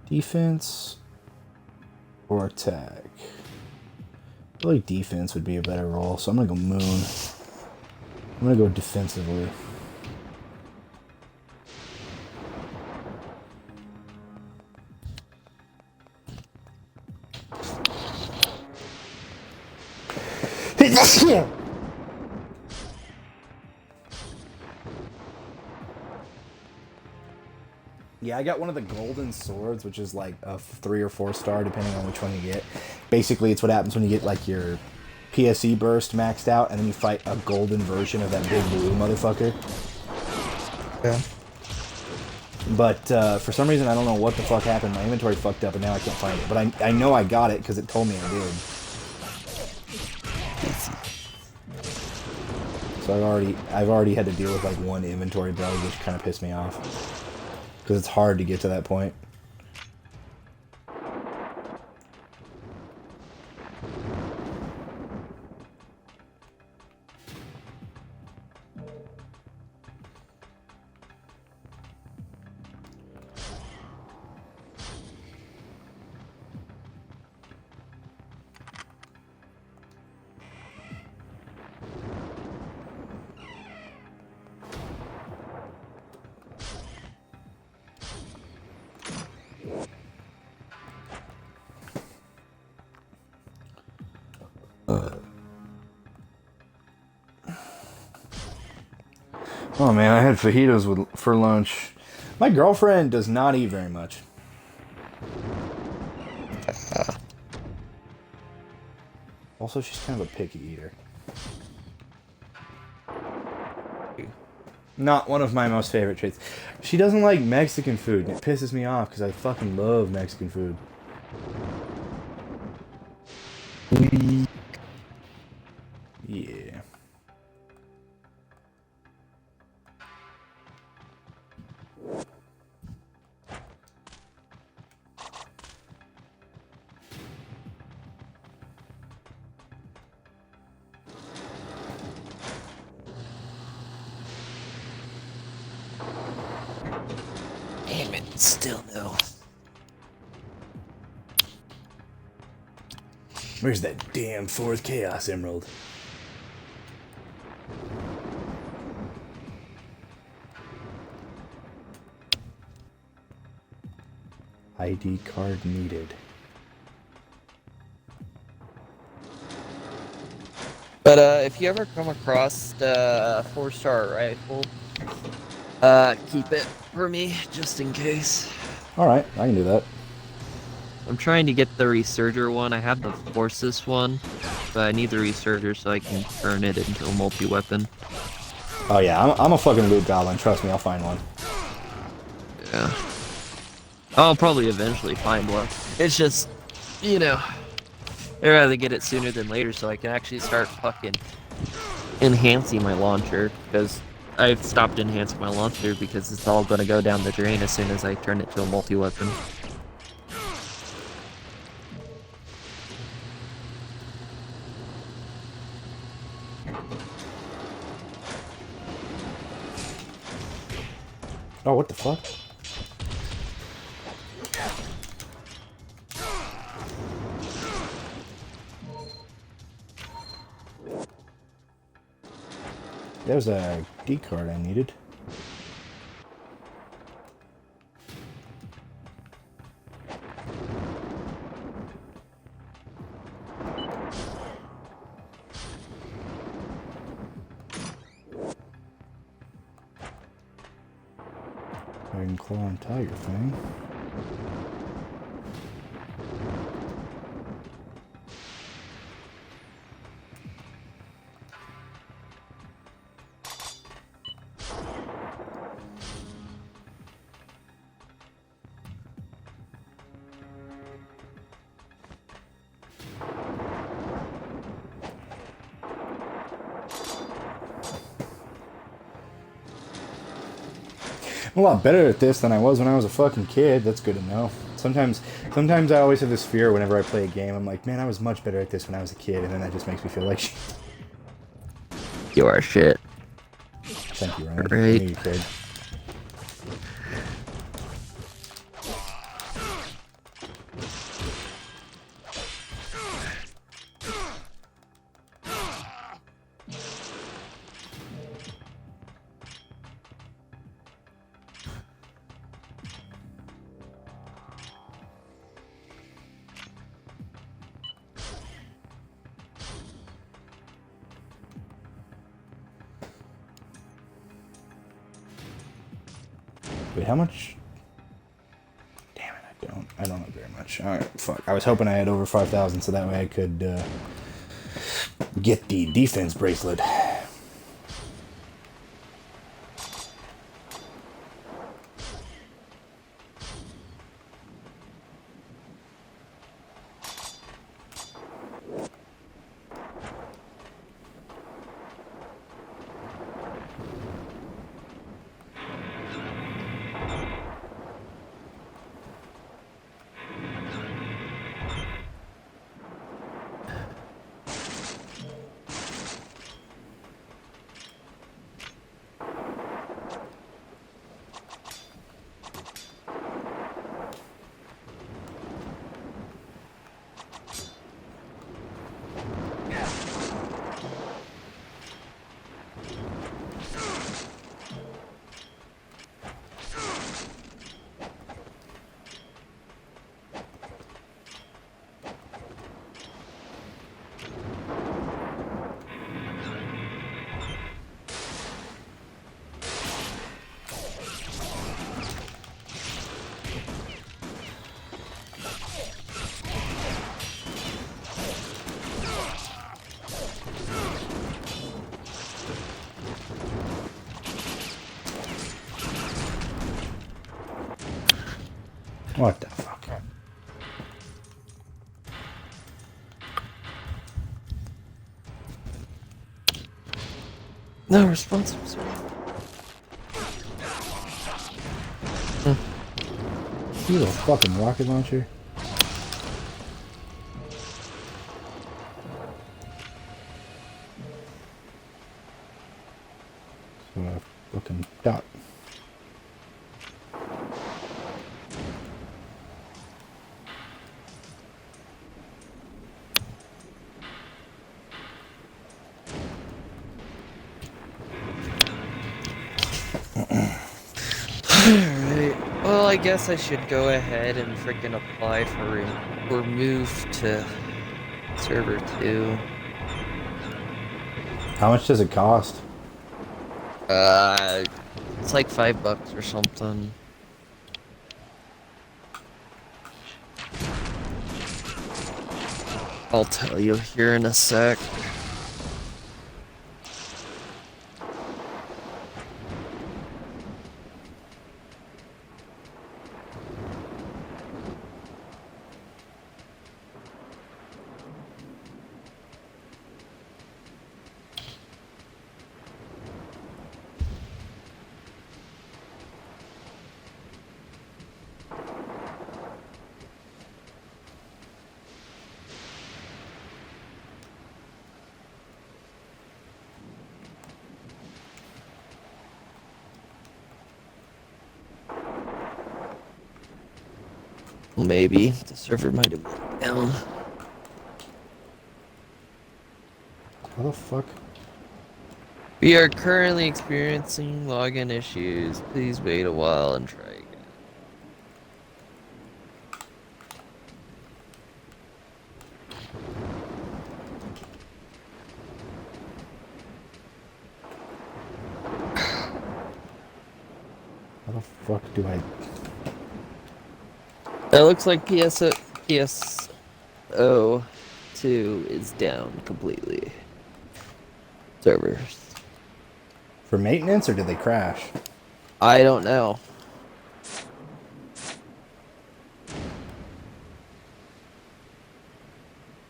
Defense or attack? I feel like defense would be a better roll, so I'm gonna go moon. I'm gonna go defensively. Yeah, I got one of the golden swords, which is like a 3 or 4 star, depending on which one you get. Basically, it's what happens when you get like your PSE burst maxed out, and then you fight a golden version of that big blue motherfucker. Yeah. But for some reason, I don't know what the fuck happened. My inventory fucked up, and now I can't find it. But I know I got it because it told me I did. So I've already had to deal with like one inventory bug, which kind of pissed me off. Because it's hard to get to that point. Oh man, I had fajitas for lunch. My girlfriend does not eat very much. Also, she's kind of a picky eater. Not one of my most favorite traits. She doesn't like Mexican food, and it pisses me off because I fucking love Mexican food. Yeah. Damn it, still no. Where's that damn 4th Chaos Emerald? ID card needed. But if you ever come across the 4-star rifle, keep it for me, just in case. Alright, I can do that. I'm trying to get the Resurger one. I have the Forces one. but I need the resurger so I can turn it into a multi-weapon. Oh yeah, I'm a fucking loot goblin. Trust me, I'll find one. Yeah. I'll probably eventually find one. It's just, you know, I'd rather get it sooner than later so I can actually start fucking enhancing my launcher, because I've stopped enhancing my launcher because it's all going to go down the drain as soon as I turn it to a multi-weapon. Oh, what the fuck? There's a D card I needed. Dragon Claw and Tiger Fang. I'm a lot better at this than I was when I was a fucking kid. That's good to know. Sometimes I always have this fear whenever I play a game. I'm like, man, I was much better at this when I was a kid, and then that just makes me feel like shit. You are shit. Thank you, Ryan. Right. I knew you could. Wait, how much? Damn it, I don't know very much. Alright, fuck. I was hoping I had over 5,000 so that way I could get the defense bracelet. What the fuck? No response. You little fucking rocket launcher. So fucking dot. Alright. Well, I guess I should go ahead and freaking apply for remove to server 2. How much does it cost? It's like $5 or something. I'll tell you here in a sec. Maybe the server might have went down. How the fuck? We are currently experiencing login issues. Please wait a while and try again. How the fuck do I? It looks like PSO 2 is down completely. Servers. For maintenance, or did they crash? I don't know.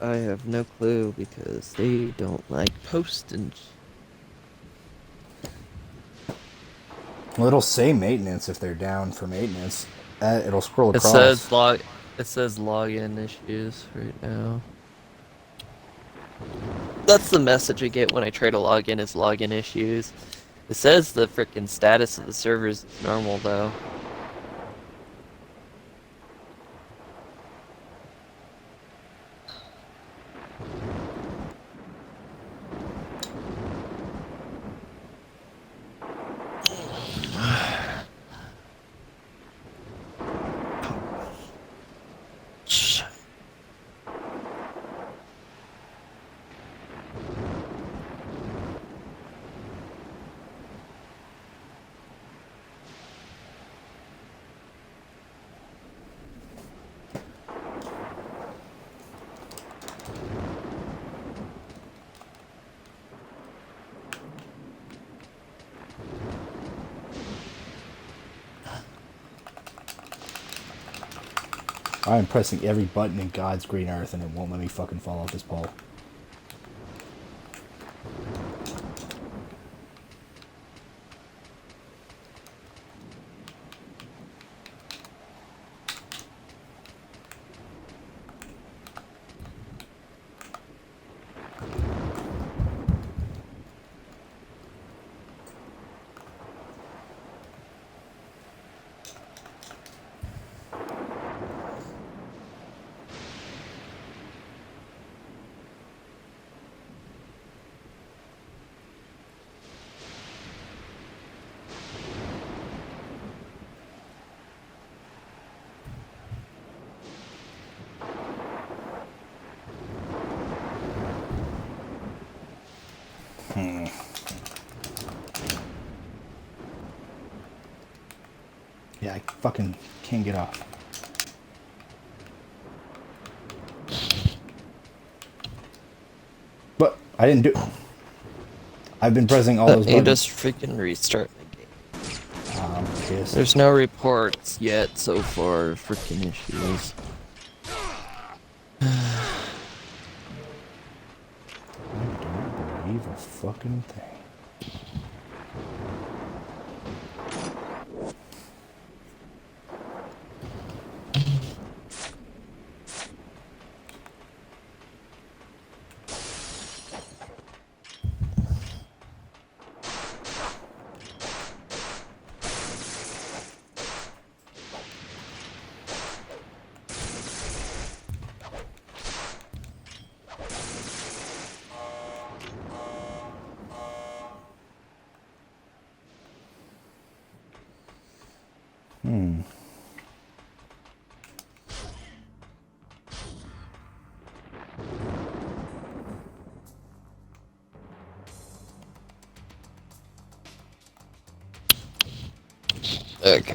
I have no clue because they don't like posting. Well, it'll say maintenance if they're down for maintenance. It'll scroll It across. says login issues right now. That's the message I get when I try to log in, is login issues. It says the frickin' status of the servers is normal though. I'm pressing every button in God's green earth and it won't let me fucking fall off this pole. Yeah, I fucking can't get off. But I didn't do. I've been pressing all those Let me buttons. just freaking restart the game. I'm pissed. There's no reports yet so far, freaking issues. I don't believe a fucking thing. Okay.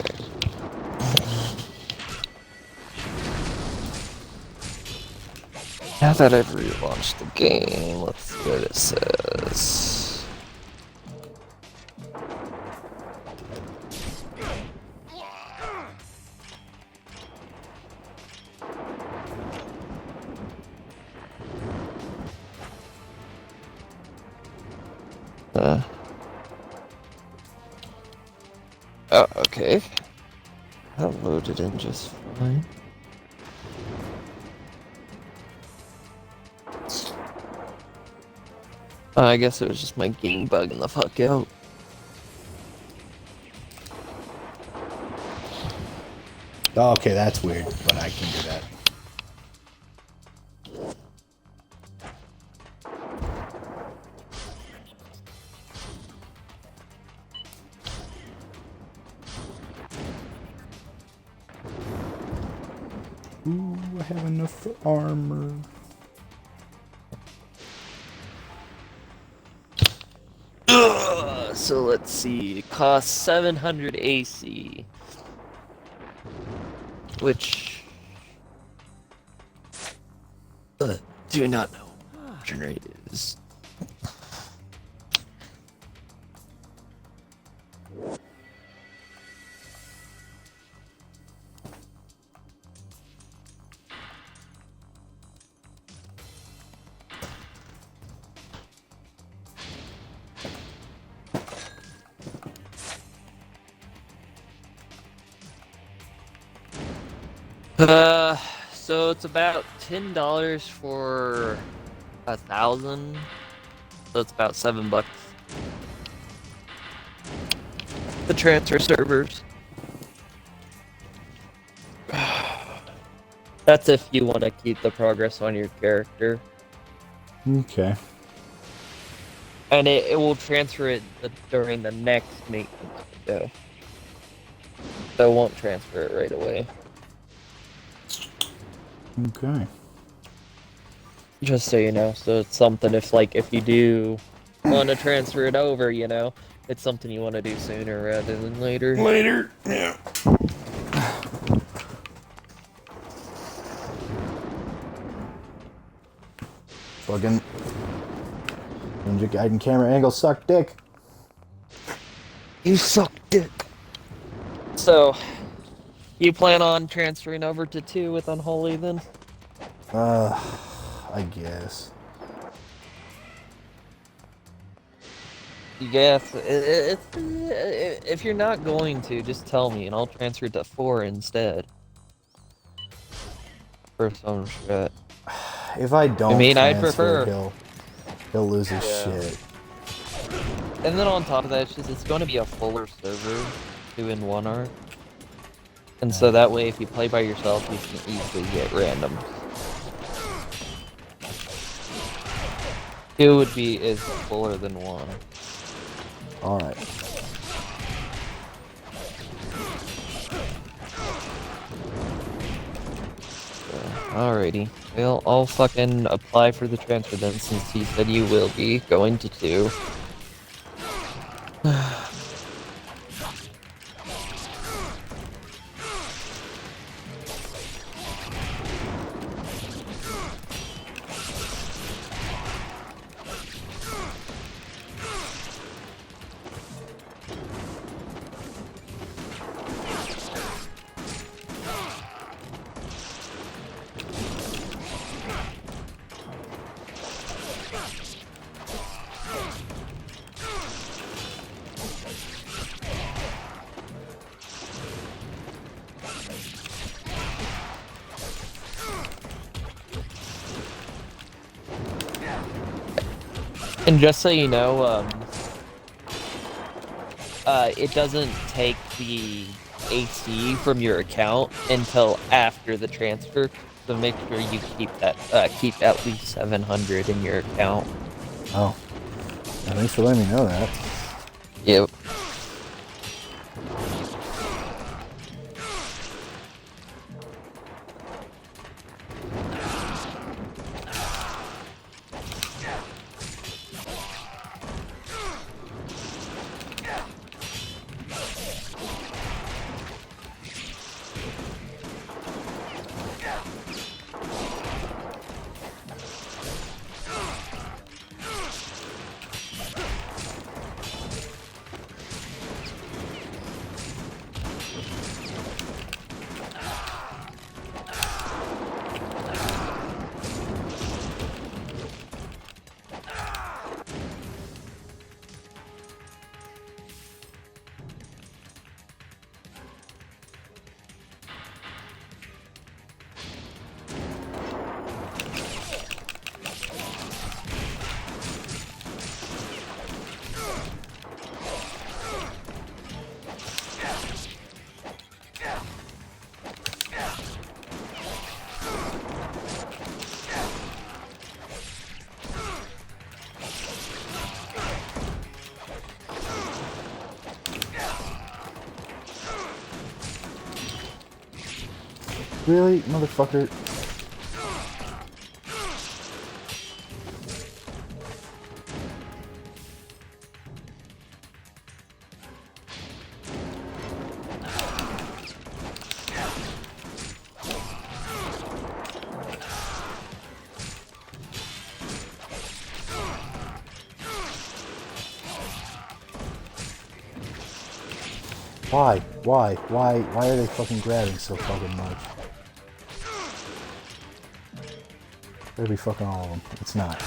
Now that I've relaunched the game, let's see what it says. Oh, okay. That loaded in just fine. I guess it was just my game bugging the fuck out. Oh, okay, that's weird, but I can do that. Ooh, I have enough armor. So let's see. It costs 700 AC. Which... do not know what generate is. So it's about $10 for 1,000. So it's about $7. The transfer servers. That's if you want to keep the progress on your character. Okay. And it will transfer it during the next maintenance window. So it won't transfer it right away. Okay. Just so you know, so it's something if you do want to transfer it over, you know, it's something you want to do sooner rather than later. Later. Yeah. Fucking Ninja Gaiden camera angle suck dick. You suck dick. So, you plan on transferring over to 2 with Unholy then? I guess. Yes. If you're not going to, just tell me and I'll transfer it to 4 instead. For some shit. If I don't I mean, I'd transfer, prefer. he'll lose his Yeah. shit. And then on top of that, it's going to be a fuller server, 2-in-1 art. And so that way, if you play by yourself, you can easily get random. 2 is fuller than 1. Alright. Alrighty. Well, I'll fucking apply for the transfer then, since he said you will be going to 2. And just so you know, it doesn't take the AC from your account until after the transfer, so make sure you keep that keep at least 700 in your account. Oh. Thanks for letting me know that. Yep. Really, motherfucker? Why? Why? Why are they fucking grabbing so fucking much? Better be fucking all of them. It's not.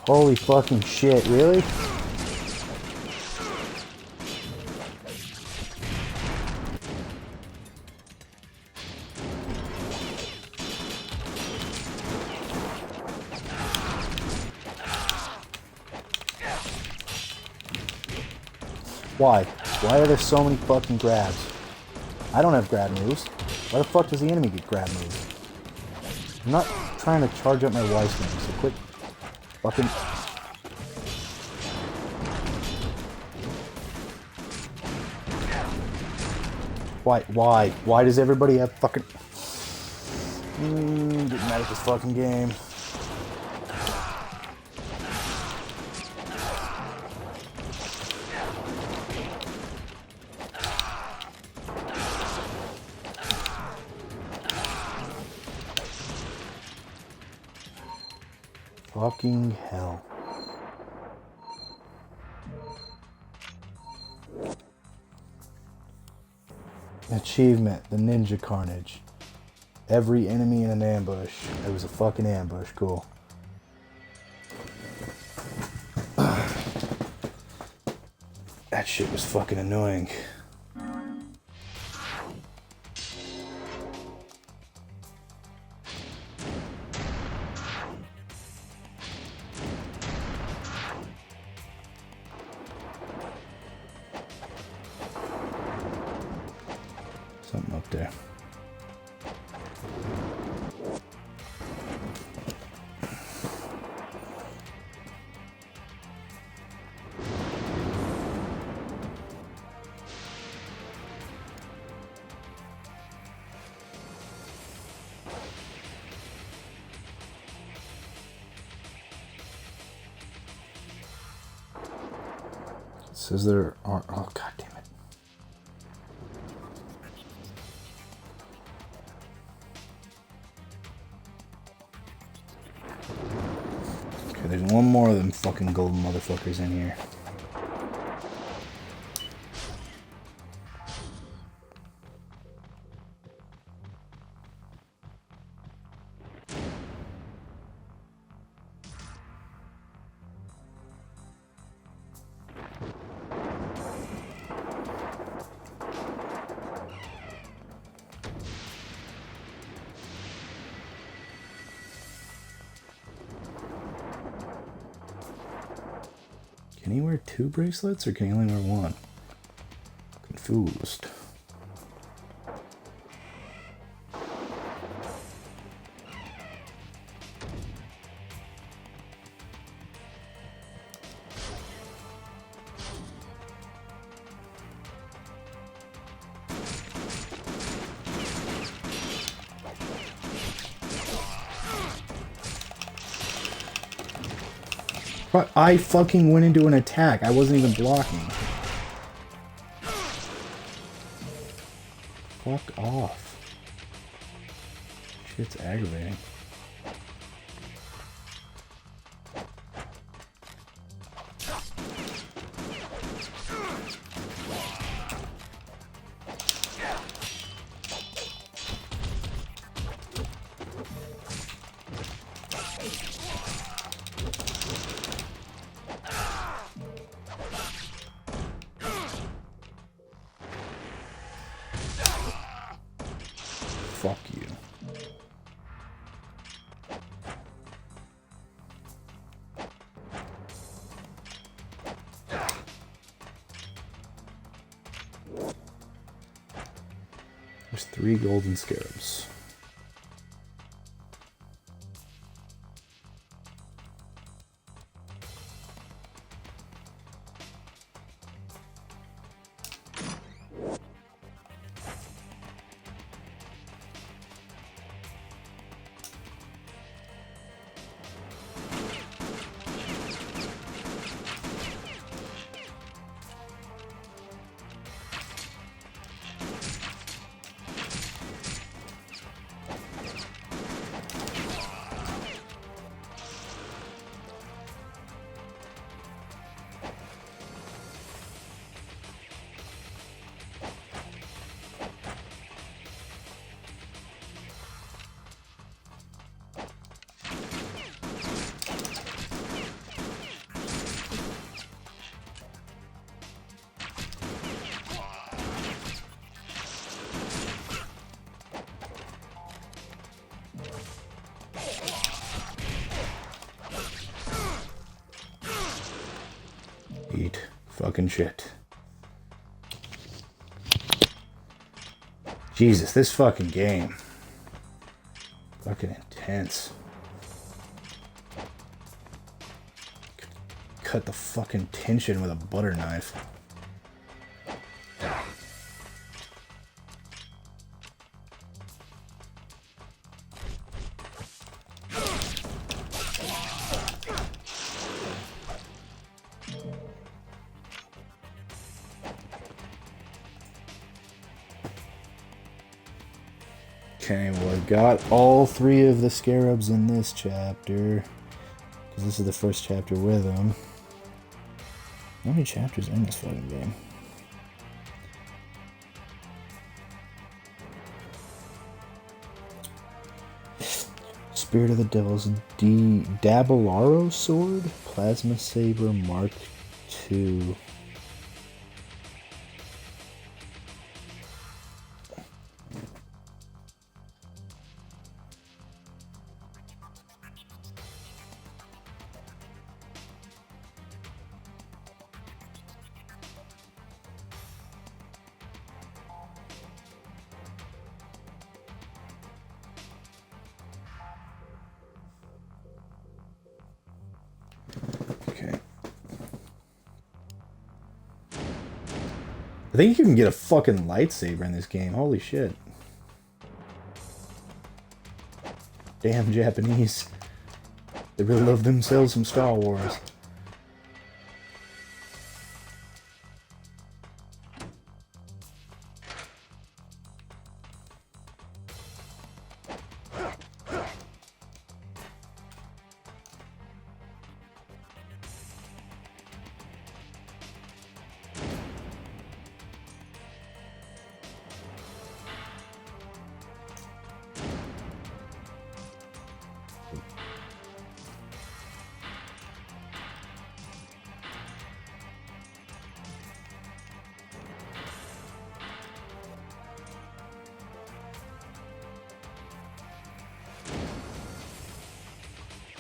Holy fucking shit, really? Why? Why are there so many fucking grabs? I don't have grab moves. Why the fuck does the enemy get grab moves? I'm not trying to charge up my wife's name, so quit fucking... Why? Why does everybody have fucking... Getting mad at this fucking game. Fucking hell. Achievement, the Ninja Carnage. Every enemy in an ambush. It was a fucking ambush, cool. That shit was fucking annoying. Something up there. It says there are... Oh, god damn it. Okay, there's one more of them fucking golden motherfuckers in here. Can he wear 2 bracelets or can he only wear 1? Confused. But I fucking went into an attack. I wasn't even blocking. Fuck off. Shit's aggravating. Fuck you. There's 3 golden scarabs. Eat fucking shit. Jesus, this fucking game. Fucking intense. Cut the fucking tension with a butter knife. Okay, well, I got all 3 of the scarabs in this chapter. Because this is the first chapter with them. How many chapters in this fucking game? Spirit of the Devil's Dabalaro Sword? Plasma Saber Mark II. I think you can get a fucking lightsaber in this game. Holy shit. Damn Japanese. They really love themselves some Star Wars.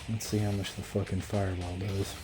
Let's see how much the fucking fireball does.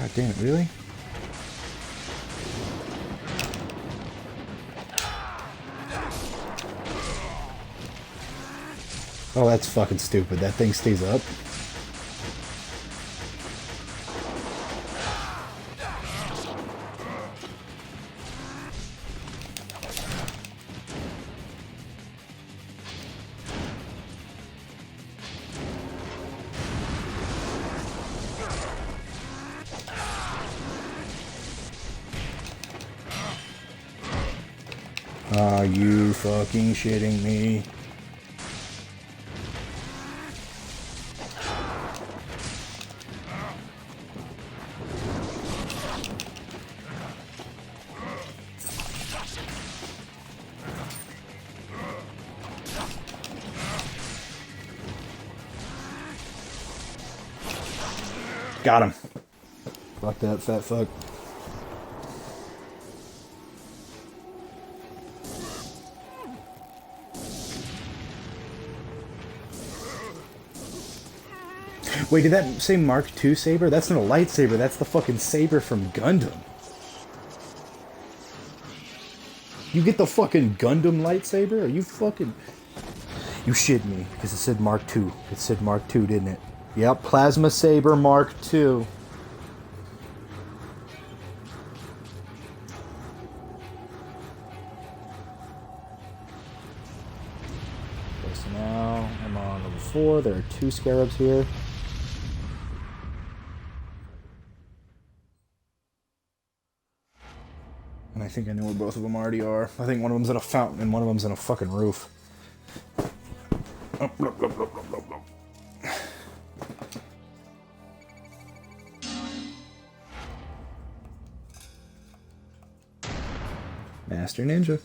God damn it, really? Oh, that's fucking stupid. That thing stays up. Are you fucking shitting me? Got him. Fuck that fat fuck. Wait, did that say Mark II saber? That's not a lightsaber, that's the fucking saber from Gundam. You get the fucking Gundam lightsaber? Are you fucking... You shit me, because it said Mark II. It said Mark II, didn't it? Yep, Plasma Saber Mark II. Okay, so now I'm on level 4. There are 2 scarabs here. And I think I know where both of them already are. I think one of them's in a fountain and one of them's in a fucking roof. Oh, blah, blah, blah, blah, blah, blah. Master Ninja.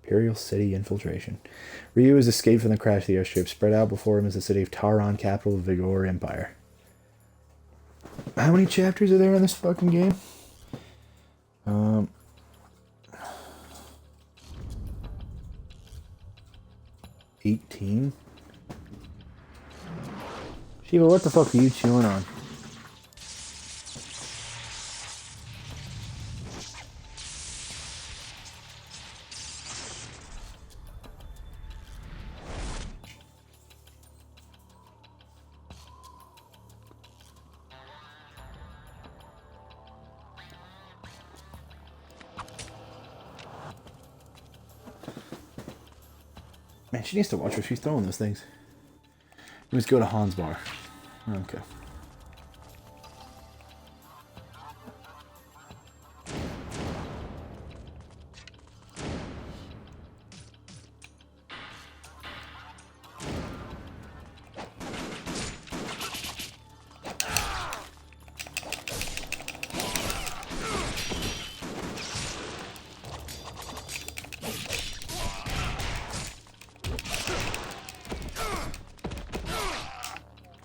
Imperial City infiltration. Ryu has escaped from the crash of the airstrip. Spread out before him is the city of Taran, capital of the Vigor Empire. How many chapters are there in this fucking game? 18? Shiva, what the fuck are you chewing on? Man, she needs to watch where she's throwing those things. Let's go to Han's bar. Okay.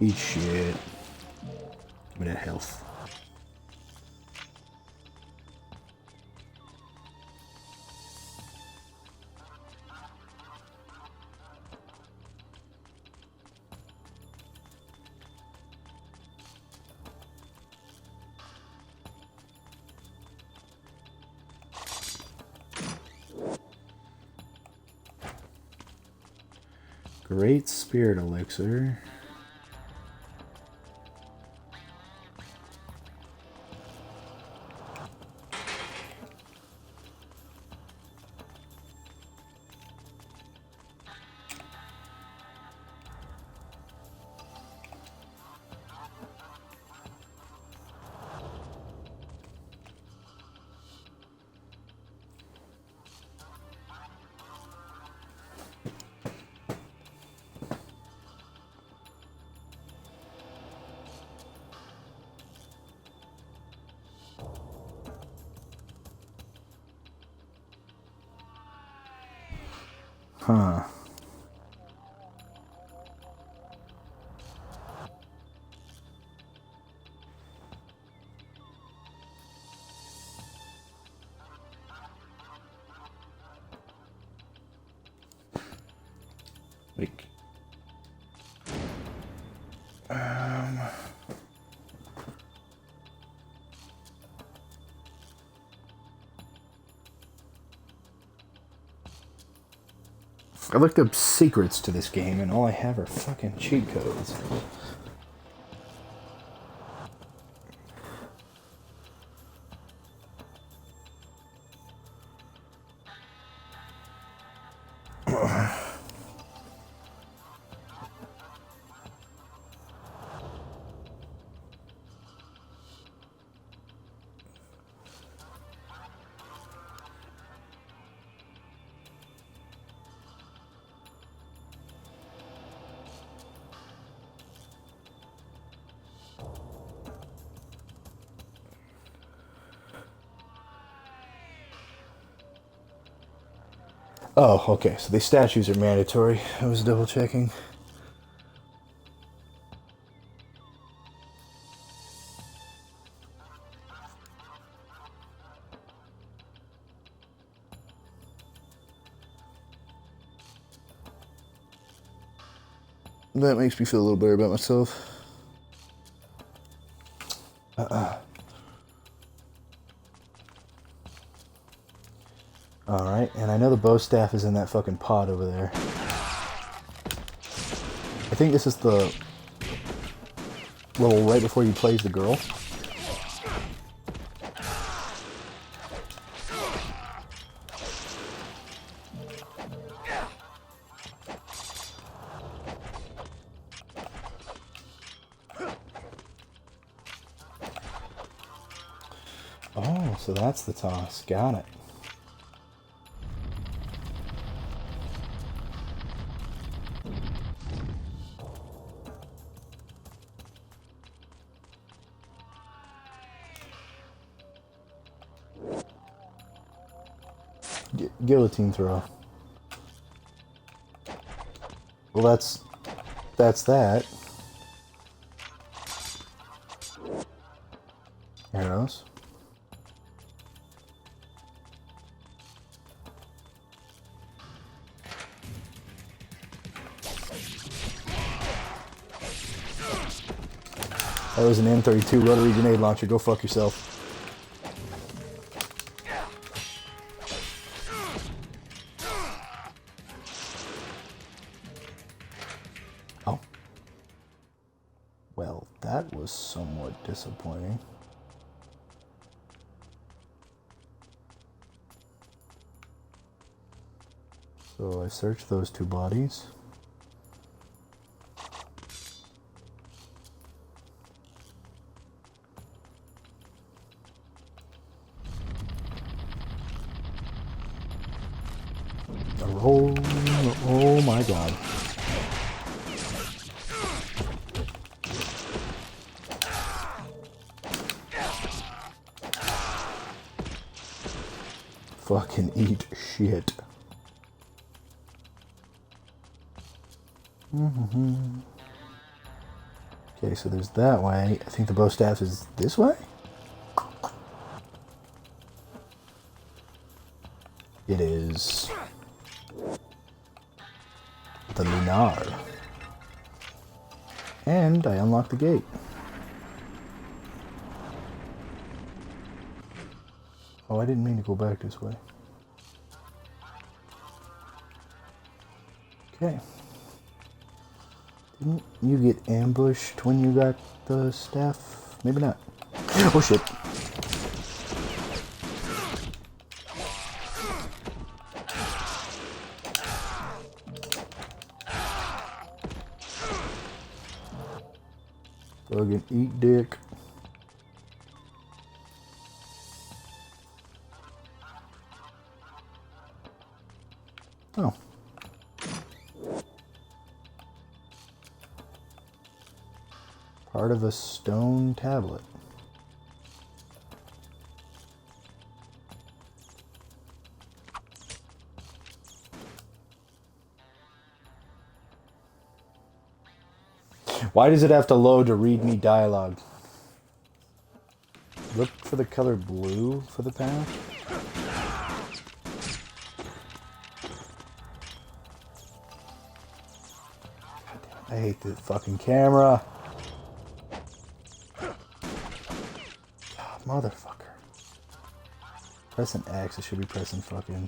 Eat shit. Give me that health. Great Spirit Elixir. Huh. Like, I looked up secrets to this game, and all I have are fucking cheat codes. Oh, okay. So these statues are mandatory. I was double checking. That makes me feel a little better about myself. Alright, and I know the bow staff is in that fucking pot over there. I think this is the level right before you play as the girl. Oh, so that's the toss. Got it. Guillotine throw. Well, that's that. Arrows. That was an M32 rotary grenade launcher. Go fuck yourself. Oh. Well, that was somewhat disappointing. So I searched those two bodies. Oh my god. Fucking eat shit. Okay, so there's that way. I think the bow staff is this way? It is the Lunar. And I unlocked the gate. Oh, I didn't mean to go back this way. Okay. Didn't you get ambushed when you got the staff? Maybe not. Oh shit. Fucking eat dick. Oh. Part of a stone tablet. Why does it have to load to read me dialogue? Look for the color blue for the path. I hate this fucking camera. Motherfucker. Pressing X, I should be pressing fucking...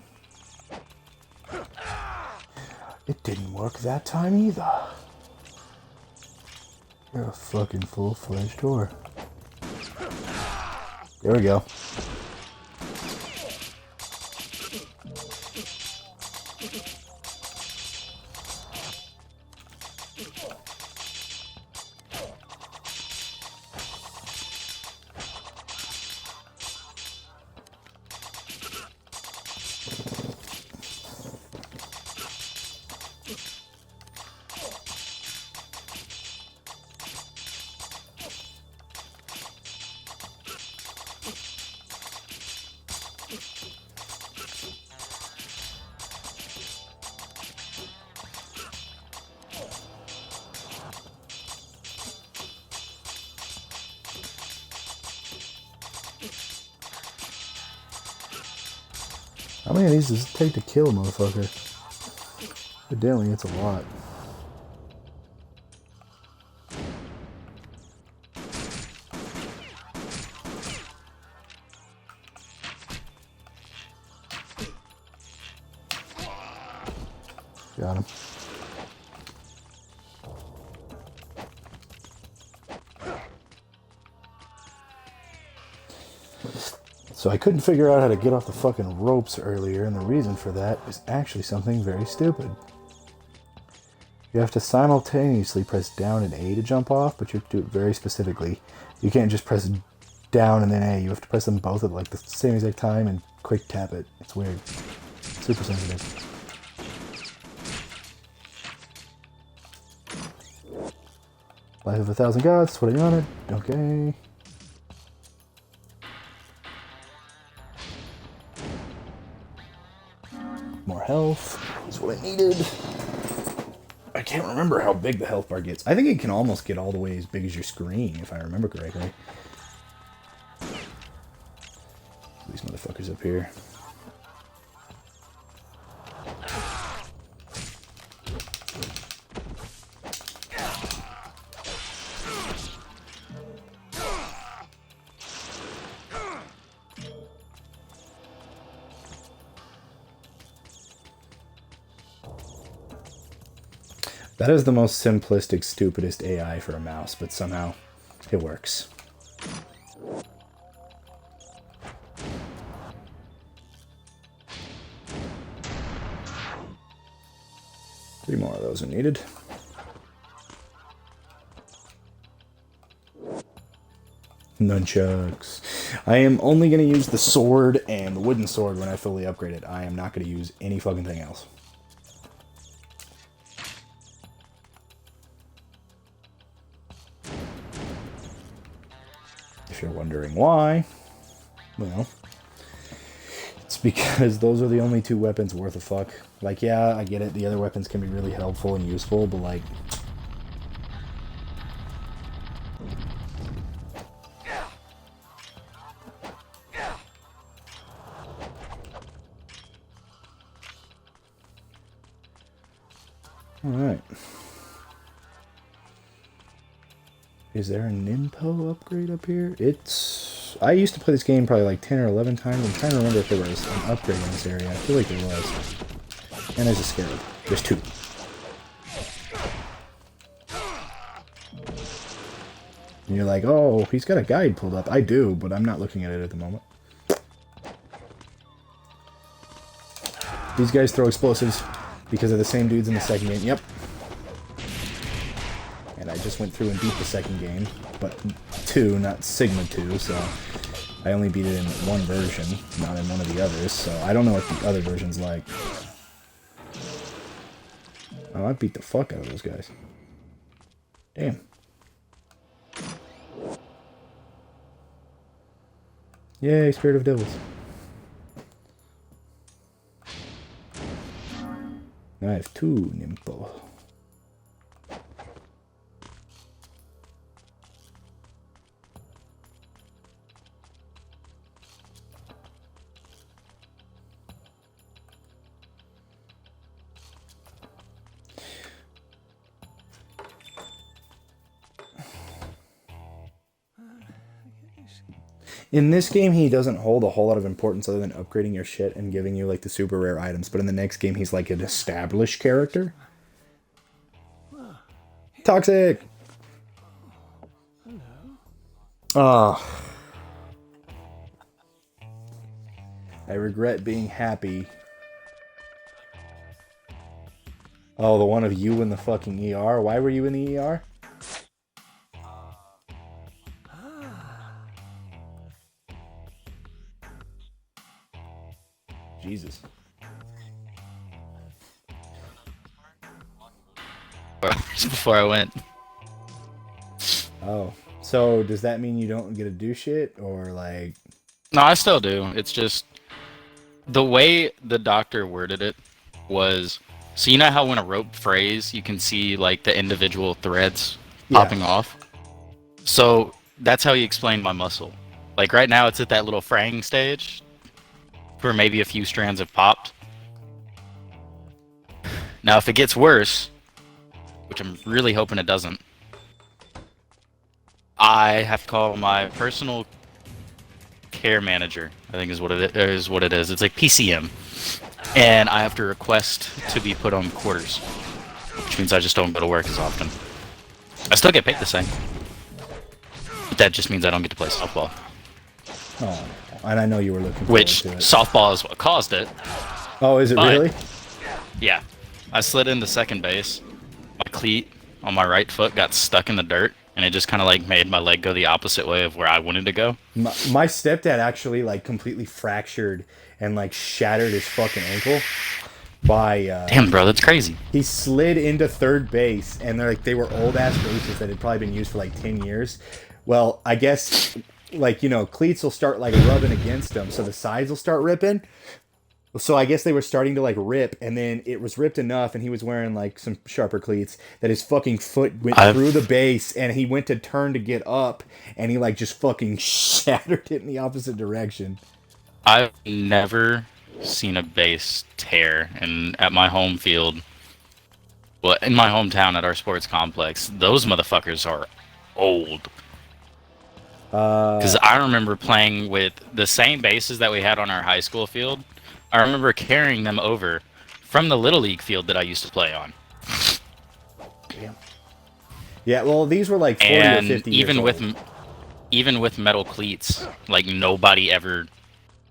It didn't work that time either. You're a fucking full-fledged whore. There we go. How many of these does it take to kill a motherfucker? Evidently, it's a lot. Got him. So I couldn't figure out how to get off the fucking ropes earlier, and the reason for that is actually something very stupid. You have to simultaneously press down and A to jump off, but you have to do it very specifically. You can't just press down and then A. You have to press them both at like the same exact time and quick tap it. It's weird. Super sensitive. Life of 1,000 gods, that's what I wanted. Okay. More health. That's what I needed. I can't remember how big the health bar gets. I think it can almost get all the way as big as your screen, if I remember correctly. These motherfuckers up here. That is the most simplistic, stupidest AI for a mouse, but somehow it works. Three more of those are needed. Nunchucks. I am only going to use the sword and the wooden sword when I fully upgrade it. I am not going to use any fucking thing else. If you're wondering why, well, it's because those are the only two weapons worth a fuck. Like, yeah, I get it, the other weapons can be really helpful and useful, but like... Alright. Is there a Ninpo upgrade up here? It's... I used to play this game probably like 10 or 11 times. I'm trying to remember if there was an upgrade in this area. I feel like there was. And there's a scarab. There's two. And you're like, oh, he's got a guide pulled up. I do, but I'm not looking at it at the moment. These guys throw explosives because they're the same dudes in the second game. Yep. And I just went through and beat the second game, but 2, not Sigma 2, so I only beat it in one version, not in one of the others, so I don't know what the other version's like. Oh, I beat the fuck out of those guys. Damn. Yay, Spirit of Devils. I have 2 Nympho. In this game, he doesn't hold a whole lot of importance other than upgrading your shit and giving you, like, the super rare items. But in the next game, he's, like, an established character. Toxic! Oh. I regret being happy. Oh, the one of you in the fucking ER? Why were you in the ER? Jesus. Before I went. Oh. So, does that mean you don't get to do shit? Or, like... No, I still do. It's just... The way the doctor worded it was... So you know how when a rope frays, you can see, like, the individual threads popping off? So, that's how he explained my muscle. Like, right now, it's at that little fraying stage. where maybe a few strands have popped. Now, if it gets worse, which I'm really hoping it doesn't, I have to call my personal care manager, I think is what it is. It's like PCM. And I have to request to be put on quarters, which means I just don't go to work as often. I still get paid the same. But that just means I don't get to play softball. Oh, and I know you were looking forward Which, to it. softball is what caused it. Oh, is it but- really? Yeah. I slid into second base. My cleat on my right foot got stuck in the dirt, and it just kind of like made my leg go the opposite way of where I wanted to go. My stepdad actually like completely fractured and like shattered his fucking ankle by Damn, bro, that's crazy. he slid into third base, and they were old ass bases that had probably been used for like 10 years. Well, I guess like, you know, cleats will start like rubbing against them, so the sides will start ripping. So I guess they were starting to like rip, and then it was ripped enough, and he was wearing like some sharper cleats that his fucking foot went through the base, and he went to turn to get up, and he like just fucking shattered it in the opposite direction. I've never seen a base tear, and at my home field, well, in my hometown at our sports complex, those motherfuckers are old. Because I remember playing with the same bases that we had on our high school field. I remember carrying them over from the Little League field that I used to play on. Damn. Yeah, well, these were like 40 And or 50 even years with old. even with metal cleats, like nobody ever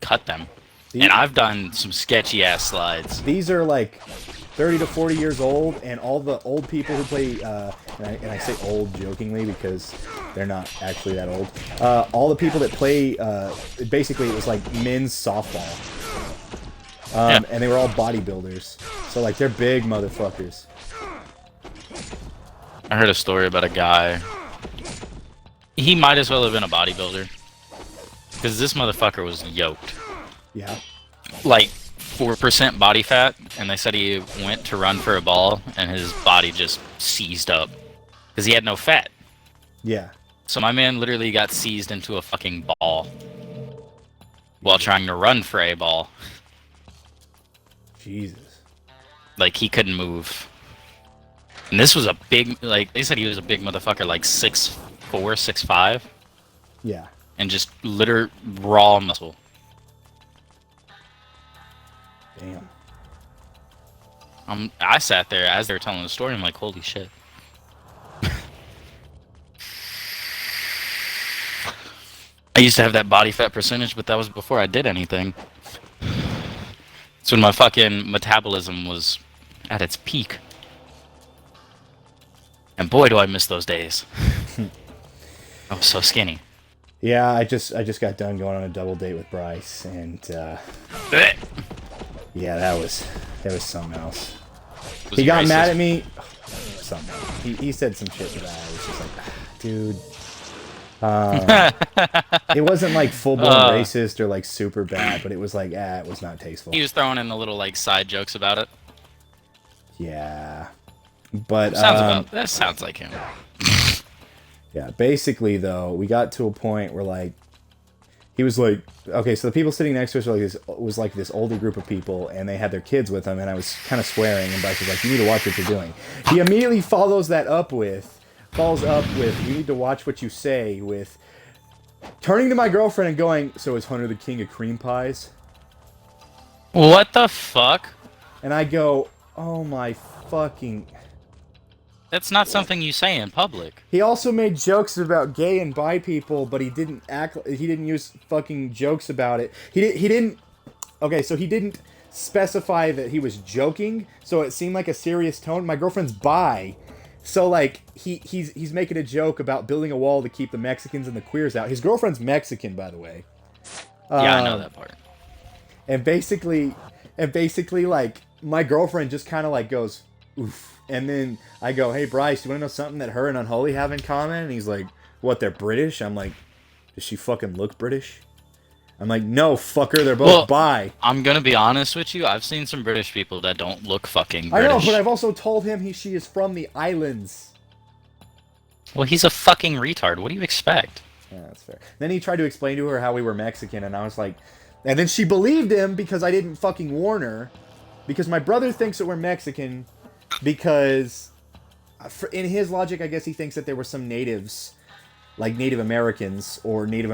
cut them. These- And I've done some sketchy ass slides. These are like 30 to 40 years old, and all the old people who play, and I say old jokingly because they're not actually that old, all the people that play, basically it was like men's softball. Yeah. And they were all bodybuilders. So like they're big motherfuckers. I heard a story about a guy. He might as well have been a bodybuilder. Because this motherfucker was yoked. Yeah. Like 4% body fat, and they said he went to run for a ball, and his body just seized up. Because he had no fat. Yeah. So my man literally got seized into a fucking ball. While trying to run for a ball. Jesus. Like, he couldn't move. And this was a big, like, they said he was a big motherfucker, like 6'4", 6'5", Yeah. and just raw muscle. Damn. I sat there as they were telling the story, I'm like, holy shit. I used to have that body fat percentage, but that was before I did anything. It's when my fucking metabolism was at its peak. And boy, do I miss those days. I was so skinny. Yeah, I just got done going on a double date with Bryce, and yeah, that was something else. He got mad at me. Something. He said some shit that I was just like, dude. It wasn't like full blown racist or like super bad, but it was like, it was not tasteful. He was throwing in the little like side jokes about it. Yeah, but That sounds like him. yeah. Basically, though, we got to a point where like he was like, okay, so the people sitting next to us was like this older group of people, and they had their kids with them, and I was kind of swearing, and Bryce was like, you need to watch what you're doing. He immediately follows up with, you need to watch what you say, with turning to my girlfriend and going, so is Hunter the king of cream pies? What the fuck? And I go, oh my fucking... That's not something you say in public. He also made jokes about gay and bi people, but he didn't use fucking jokes about it. He didn't specify that he was joking, so it seemed like a serious tone. My girlfriend's bi, so like he's making a joke about building a wall to keep the Mexicans and the queers out. His girlfriend's Mexican, by the way. Yeah, I know that part. And basically like my girlfriend just kind of like goes, oof. And then I go, hey, Bryce, you want to know something that her and Unholy have in common? And he's like, what, they're British? I'm like, does she fucking look British? I'm like, no, fucker, they're both bi. I'm gonna be honest with you, I've seen some British people that don't look fucking British. I know, but I've also told him she is from the islands. Well, he's a fucking retard. What do you expect? Yeah, that's fair. Then he tried to explain to her how we were Mexican, and I was like, And then she believed him because I didn't fucking warn her. Because my brother thinks that we're Mexican because, in his logic, I guess he thinks that there were some natives, like Native Americans or Native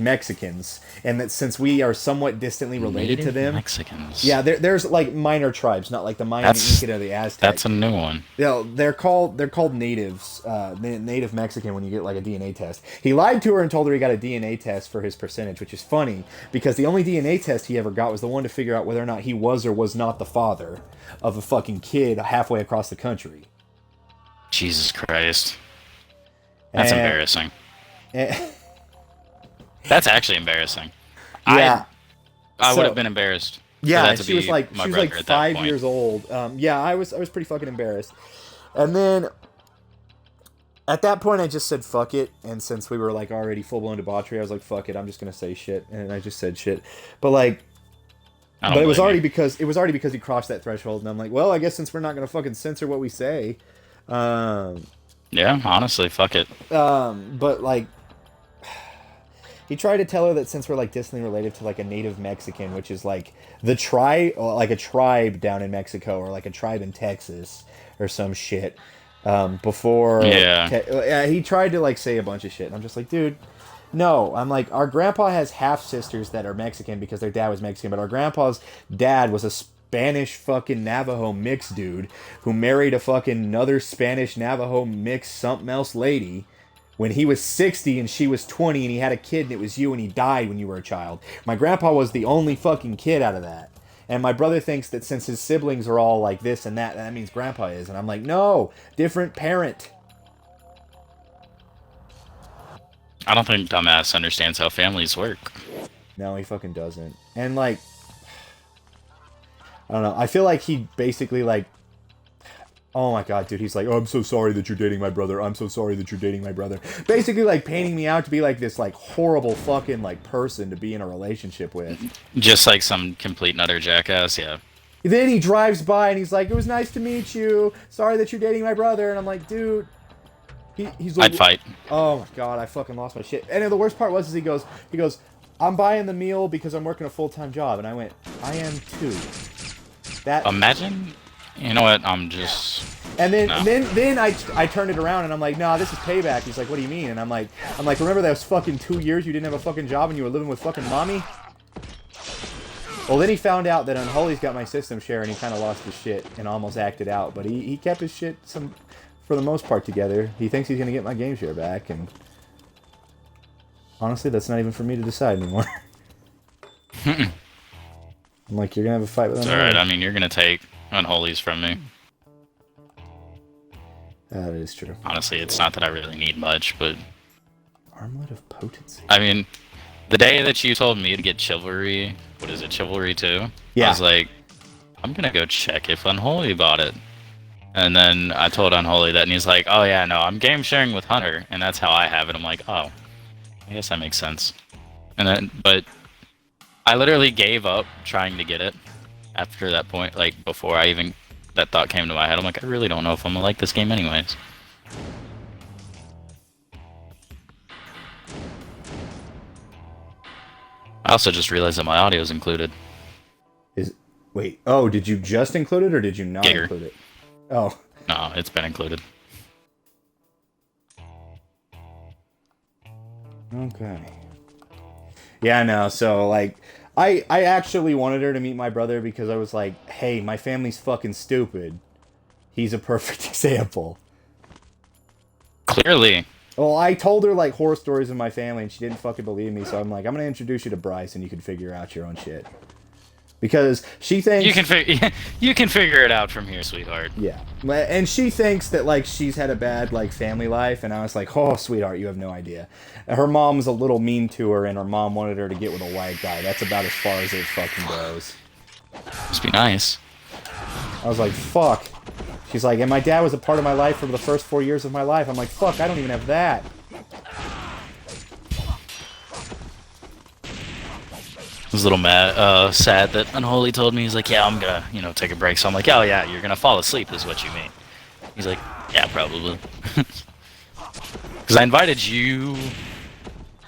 Mexicans, and that since we are somewhat distantly related to them, Mexicans. Yeah, there's like minor tribes, not like the Mayan, the Inca, or the Aztec. That's a new one. Yeah, they're called natives, native Mexican when you get like a DNA test. He lied to her and told her he got a DNA test for his percentage, which is funny because the only DNA test he ever got was the one to figure out whether or not he was or was not the father of a fucking kid halfway across the country. Jesus Christ. That's embarrassing. And, That's actually embarrassing. yeah. I would have been embarrassed. Yeah, for that to she was be like my she was brother like at that 5 point. years old. Yeah, I was pretty fucking embarrassed. And then at that point, I just said fuck it. And since we were like already full blown debauchery, I was like fuck it. I'm just gonna say shit, and I just said shit. But like, it was already because he crossed that threshold, and I'm like, well, I guess since we're not gonna fucking censor what we say, Yeah, honestly, fuck it. but like. He tried to tell her that since we're like distantly related to like a native Mexican, which is like the tribe, like a tribe down in Mexico or like a tribe in Texas or some shit. Before, he tried to like say a bunch of shit. And I'm just like, dude, no. I'm like, our grandpa has half sisters that are Mexican because their dad was Mexican, but our grandpa's dad was a Spanish fucking Navajo mix dude who married a fucking another Spanish Navajo mix something else lady. When he was 60 and she was 20 and he had a kid and it was you and he died when you were a child. My grandpa was the only fucking kid out of that. And my brother thinks that since his siblings are all like this and that means grandpa is. And I'm like, no, different parent. I don't think dumbass understands how families work. No, he fucking doesn't. And like, I don't know. I feel like he basically like, oh my god, dude, he's like, oh, I'm so sorry that you're dating my brother. I'm so sorry that you're dating my brother. Basically, like, painting me out to be, like, this, like, horrible fucking, like, person to be in a relationship with. Just like some complete and utter jackass, yeah. Then he drives by and he's like, it was nice to meet you. Sorry that you're dating my brother. And I'm like, dude. He's like, I'd fight. Oh my god, I fucking lost my shit. And the worst part was he goes, I'm buying the meal because I'm working a full-time job. And I went, I am too. That... Imagine... You know what? I'm just. And then I turned it around and I'm like, nah, this is payback. He's like, what do you mean? And I'm like, remember those fucking 2 years you didn't have a fucking job and you were living with fucking mommy? Well, then he found out that Unholy's got my system share and he kind of lost his shit and almost acted out. But he kept his shit for the most part together. He thinks he's gonna get my game share back, and honestly, that's not even for me to decide anymore. I'm like, you're gonna have a fight with him. It's alright. I mean, you're gonna take Unholies from me. That is true. Honestly, it's not that I really need much, but... Armlet of Potency. I mean, the day that you told me to get Chivalry... What is it, Chivalry 2? Yeah. I was like, I'm gonna go check if Unholy bought it. And then I told Unholy that, and he's like, oh yeah, no, I'm game sharing with Hunter, and that's how I have it. I'm like, oh, I guess that makes sense. And then, but... I literally gave up trying to get it. After that point, like, before I even, that thought came to my head, I'm like, I really don't know if I'm gonna like this game anyways. I also just realized that my audio is included. Wait, oh, did you just include it, or did you not include it? Oh. No, it's been included. Okay. Yeah, no, so, like... I actually wanted her to meet my brother because I was like, hey, my family's fucking stupid. He's a perfect example. Clearly. Well, I told her, like, horror stories of my family, and she didn't fucking believe me, so I'm like, I'm gonna introduce you to Bryce, and you can figure out your own shit. Because she thinks... You can figure it out from here, sweetheart. Yeah. And she thinks that, like, she's had a bad, like, family life, and I was like, oh, sweetheart, you have no idea. Her mom's a little mean to her, and her mom wanted her to get with a white guy. That's about as far as it fucking goes. Must be nice. I was like, fuck. She's like, and my dad was a part of my life for the first 4 years of my life. I'm like, fuck, I don't even have that. I was a little mad, sad that Unholy told me, he's like, yeah, I'm gonna, take a break. So I'm like, oh yeah, you're gonna fall asleep is what you mean. He's like, yeah, probably. Because I invited you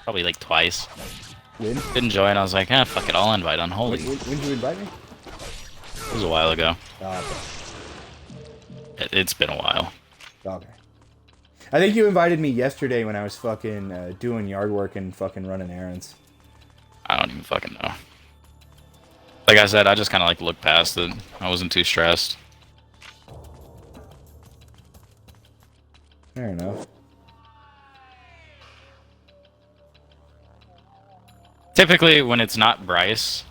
probably like twice. When? Didn't join. I was like, fuck it, I'll invite Unholy. When did you invite me? It was a while ago. Oh, It's been a while. okay. Okay. I think you invited me yesterday when I was fucking doing yard work and fucking running errands. I don't even fucking know. Like I said, I just kind of like looked past it. I wasn't too stressed. Fair enough. Typically, when it's not Bryce,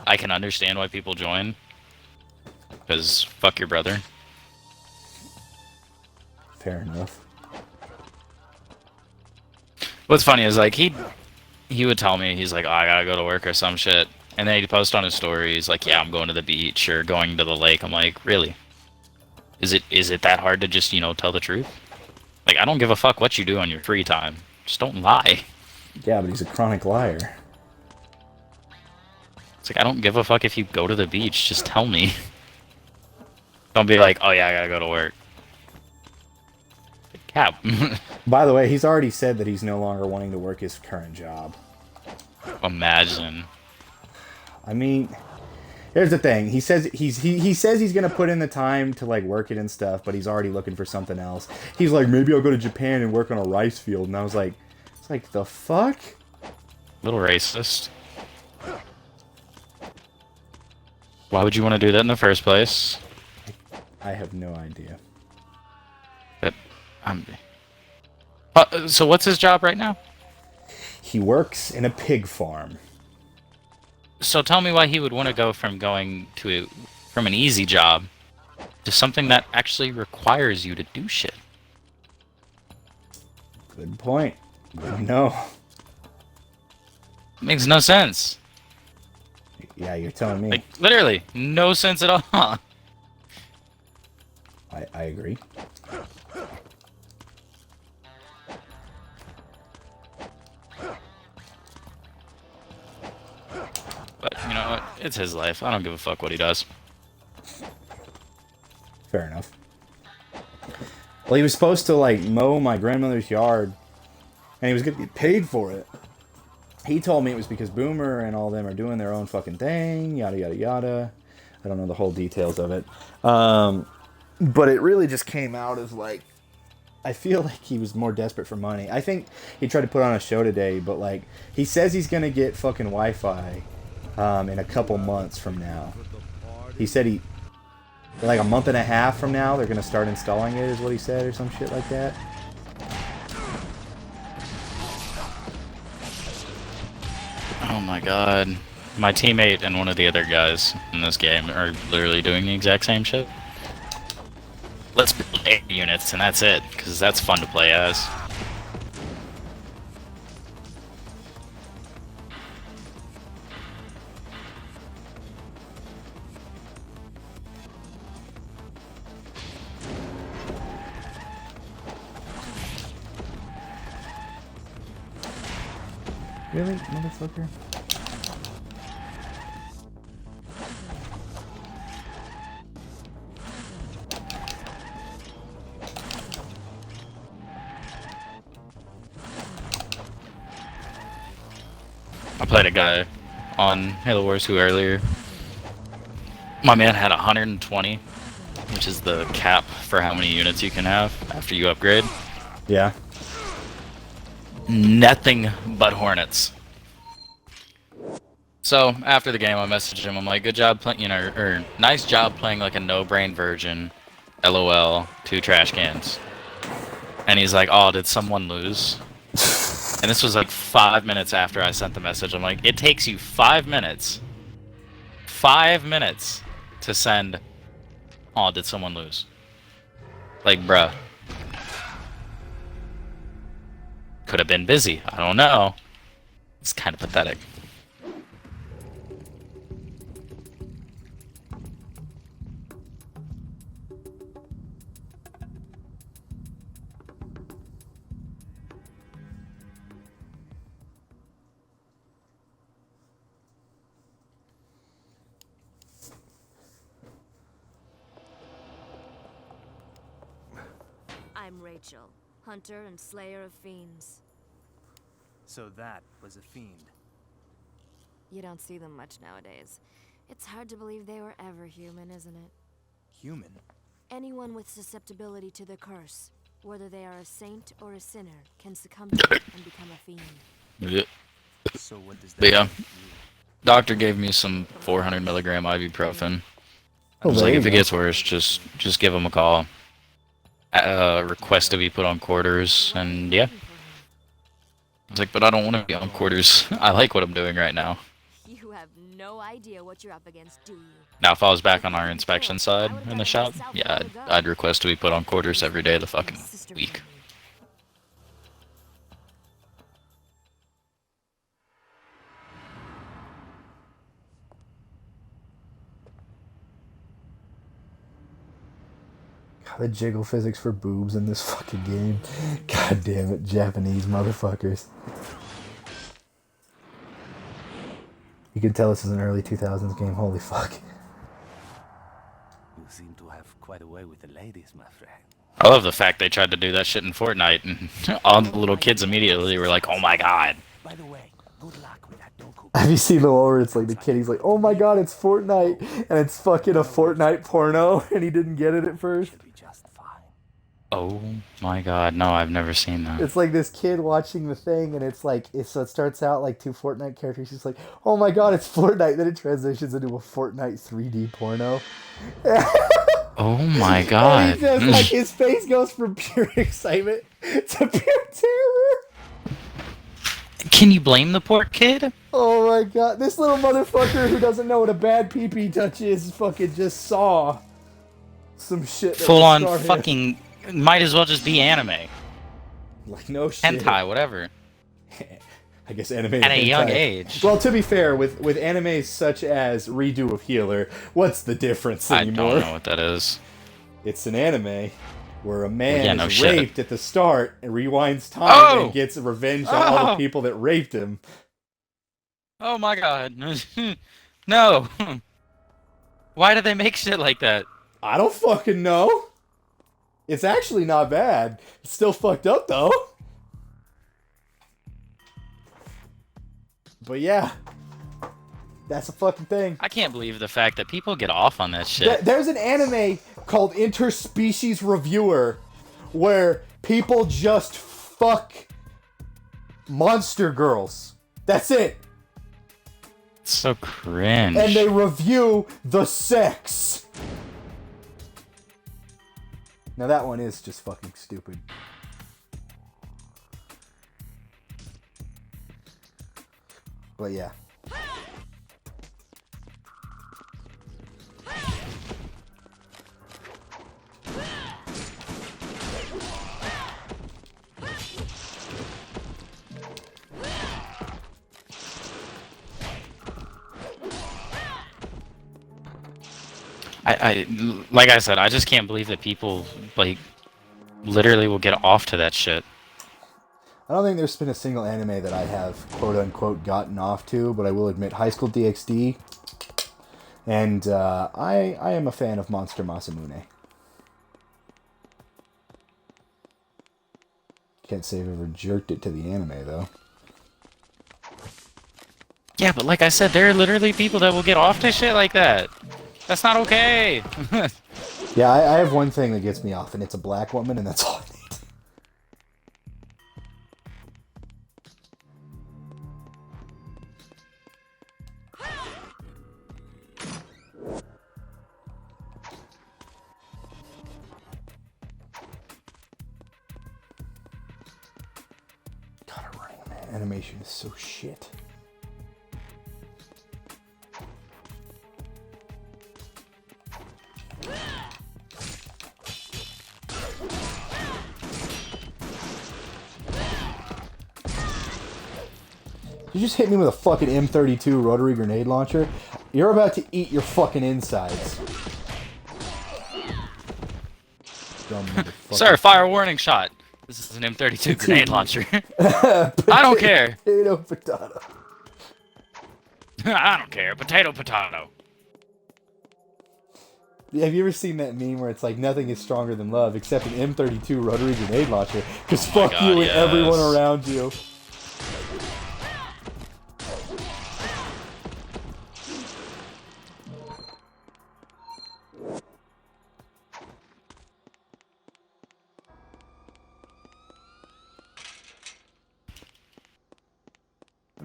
I can understand why people join. Because fuck your brother. Fair enough. What's funny is like he would tell me, he's like, oh, I gotta go to work or some shit, and then he'd post on his stories like, yeah, I'm going to the beach or going to the lake. I'm like, really? Is it that hard to just, you know, tell the truth? Like, I don't give a fuck what you do on your free time. Just don't lie. Yeah, but he's a chronic liar. It's like, I don't give a fuck if you go to the beach. Just tell me. Don't be like, oh yeah, I gotta go to work. Cap. By the way, he's already said that he's no longer wanting to work his current job. Imagine. I mean, here's the thing. He says he's gonna put in the time to like work it and stuff, but he's already looking for something else. He's like, maybe I'll go to Japan and work on a rice field, and I was like, it's like the fuck? Little racist. Why would you want to do that in the first place? I have no idea. But so what's his job right now? He works in a pig farm. So tell me why he would want to go from from an easy job to something that actually requires you to do shit. Good point. No. Makes no sense. Yeah, you're telling me. Like, literally, no sense at all. I agree. But, you know what? It's his life. I don't give a fuck what he does. Fair enough. Well, he was supposed to, like, mow my grandmother's yard, and he was going to get paid for it. He told me it was because Boomer and all them are doing their own fucking thing, yada, yada, yada. I don't know the whole details of it. But it really just came out as, like, I feel like he was more desperate for money. I think he tried to put on a show today, but, like, he says he's going to get fucking Wi-Fi in a couple months from now. He said like a month and a half from now, they're going to start installing it, is what he said, or some shit like that. Oh my god. My teammate and one of the other guys in this game are literally doing the exact same shit. Let's build 8 units and that's it, because that's fun to play as. Really, motherfucker? I played a guy on Halo Wars 2 earlier. My man had 120, which is the cap for how many units you can have after you upgrade. Yeah. Nothing but Hornets. So after the game, I messaged him. I'm like, "Good job playing, or nice job playing like a no-brain version." LOL. 2 trash cans. And he's like, "Oh, did someone lose?" And this was like 5 minutes after I sent the message. I'm like, "It takes you 5 minutes. 5 minutes to send. Oh, did someone lose?" Like, bruh. Could have been busy. I don't know. It's kind of pathetic. I'm Rachel, hunter and slayer of fiends. So that was a fiend. You don't see them much nowadays. It's hard to believe they were ever human, isn't it? Human? Anyone with susceptibility to the curse, whether they are a saint or a sinner, can succumb to it and become a fiend. Yeah. So what does that But yeah, mean to you? doctor gave me some 400 milligram ibuprofen. I Oh, was there like, you if it go. gets worse, just give him a call. Request to be put on quarters, and yeah. I was like, but I don't want to be on quarters. I like what I'm doing right now. You have no idea what you're up against, do you? Now, if I was back on our inspection side in the shop, yeah, I'd request to be put on quarters every day of the fucking week. God, the jiggle physics for boobs in this fucking game. God damn it, Japanese motherfuckers. You can tell this is an early 2000s game. Holy fuck. You seem to have quite a way with the ladies, my friend. I love the fact they tried to do that shit in Fortnite, and all the little kids immediately were like, oh my god. By the way, good luck with that Doku. Have you seen the one where it's like the kid, he's like, oh my god, it's Fortnite, and it's fucking a Fortnite porno, and he didn't get it at first? Should be just fine. Oh my god, no, I've never seen that. It's like this kid watching the thing, and it's like, so it starts out like two Fortnite characters, he's like, oh my god, it's Fortnite, then it transitions into a Fortnite 3D porno. Oh my And god. he just, like, his face goes from pure excitement to pure terror. Can you blame the poor kid? Oh my god, this little motherfucker who doesn't know what a bad pee-pee touch is fucking just saw some shit that Full on would scar him. fucking, might as well just be anime. Like, no shit. Hentai, whatever. I guess anime At a hentai. young age. Well, to be fair, with animes such as Redo of Healer, what's the difference I anymore? don't know what that is. It's an anime where a man Yeah, no is shit. raped at the start and rewinds time Oh! and gets revenge on all the Oh! people that raped him. Oh my god. No. Why do they make shit like that? I don't fucking know. It's actually not bad. It's still fucked up, though. But yeah. That's a fucking thing. I can't believe the fact that people get off on that shit. There's an anime called Interspecies Reviewer where people just fuck monster girls. That's it. It's so cringe. And they review the sex. Now that one is just fucking stupid. But yeah. I like I said, I just can't believe that people like literally will get off to that shit. I don't think there's been a single anime that I have quote unquote gotten off to, but I will admit High School DxD, and I am a fan of Monster Masamune. Can't say I've ever jerked it to the anime though. Yeah, but like I said, there are literally people that will get off to shit like that. That's not okay. Yeah, I have one thing that gets me off, and it's a black woman, and that's all I need. God, running man, animation is so shit. You just hit me with a fucking M32 rotary grenade launcher. You're about to eat your fucking insides. Dumb motherfucker. Sir, fire warning shot. This is an M32 grenade launcher. I don't care. Potato, potato. I don't care. Potato, potato. Have you ever seen that meme where it's like nothing is stronger than love except an M32 rotary grenade launcher? Because fuck God, you and yes. everyone around you.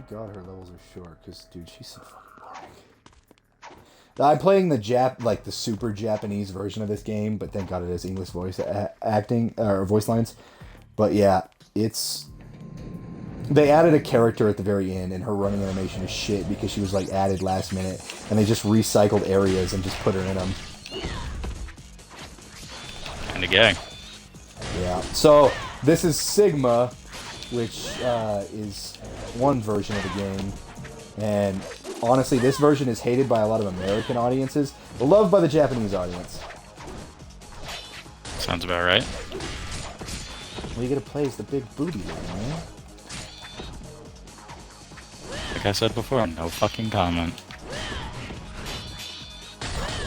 Thank God her levels are short, because, dude, she's so fucking boring. I'm playing the super Japanese version of this game, but thank God it has English voice acting, or voice lines. But yeah, they added a character at the very end, and her running animation is shit because she was, like, added last minute, and they just recycled areas and just put her in them. Kinda gay. Yeah. So this is Sigma, which is one version of the game, and honestly, this version is hated by a lot of American audiences, but loved by the Japanese audience. Sounds about right. What you gonna play is the big booty one, man. Like I said before, no fucking comment.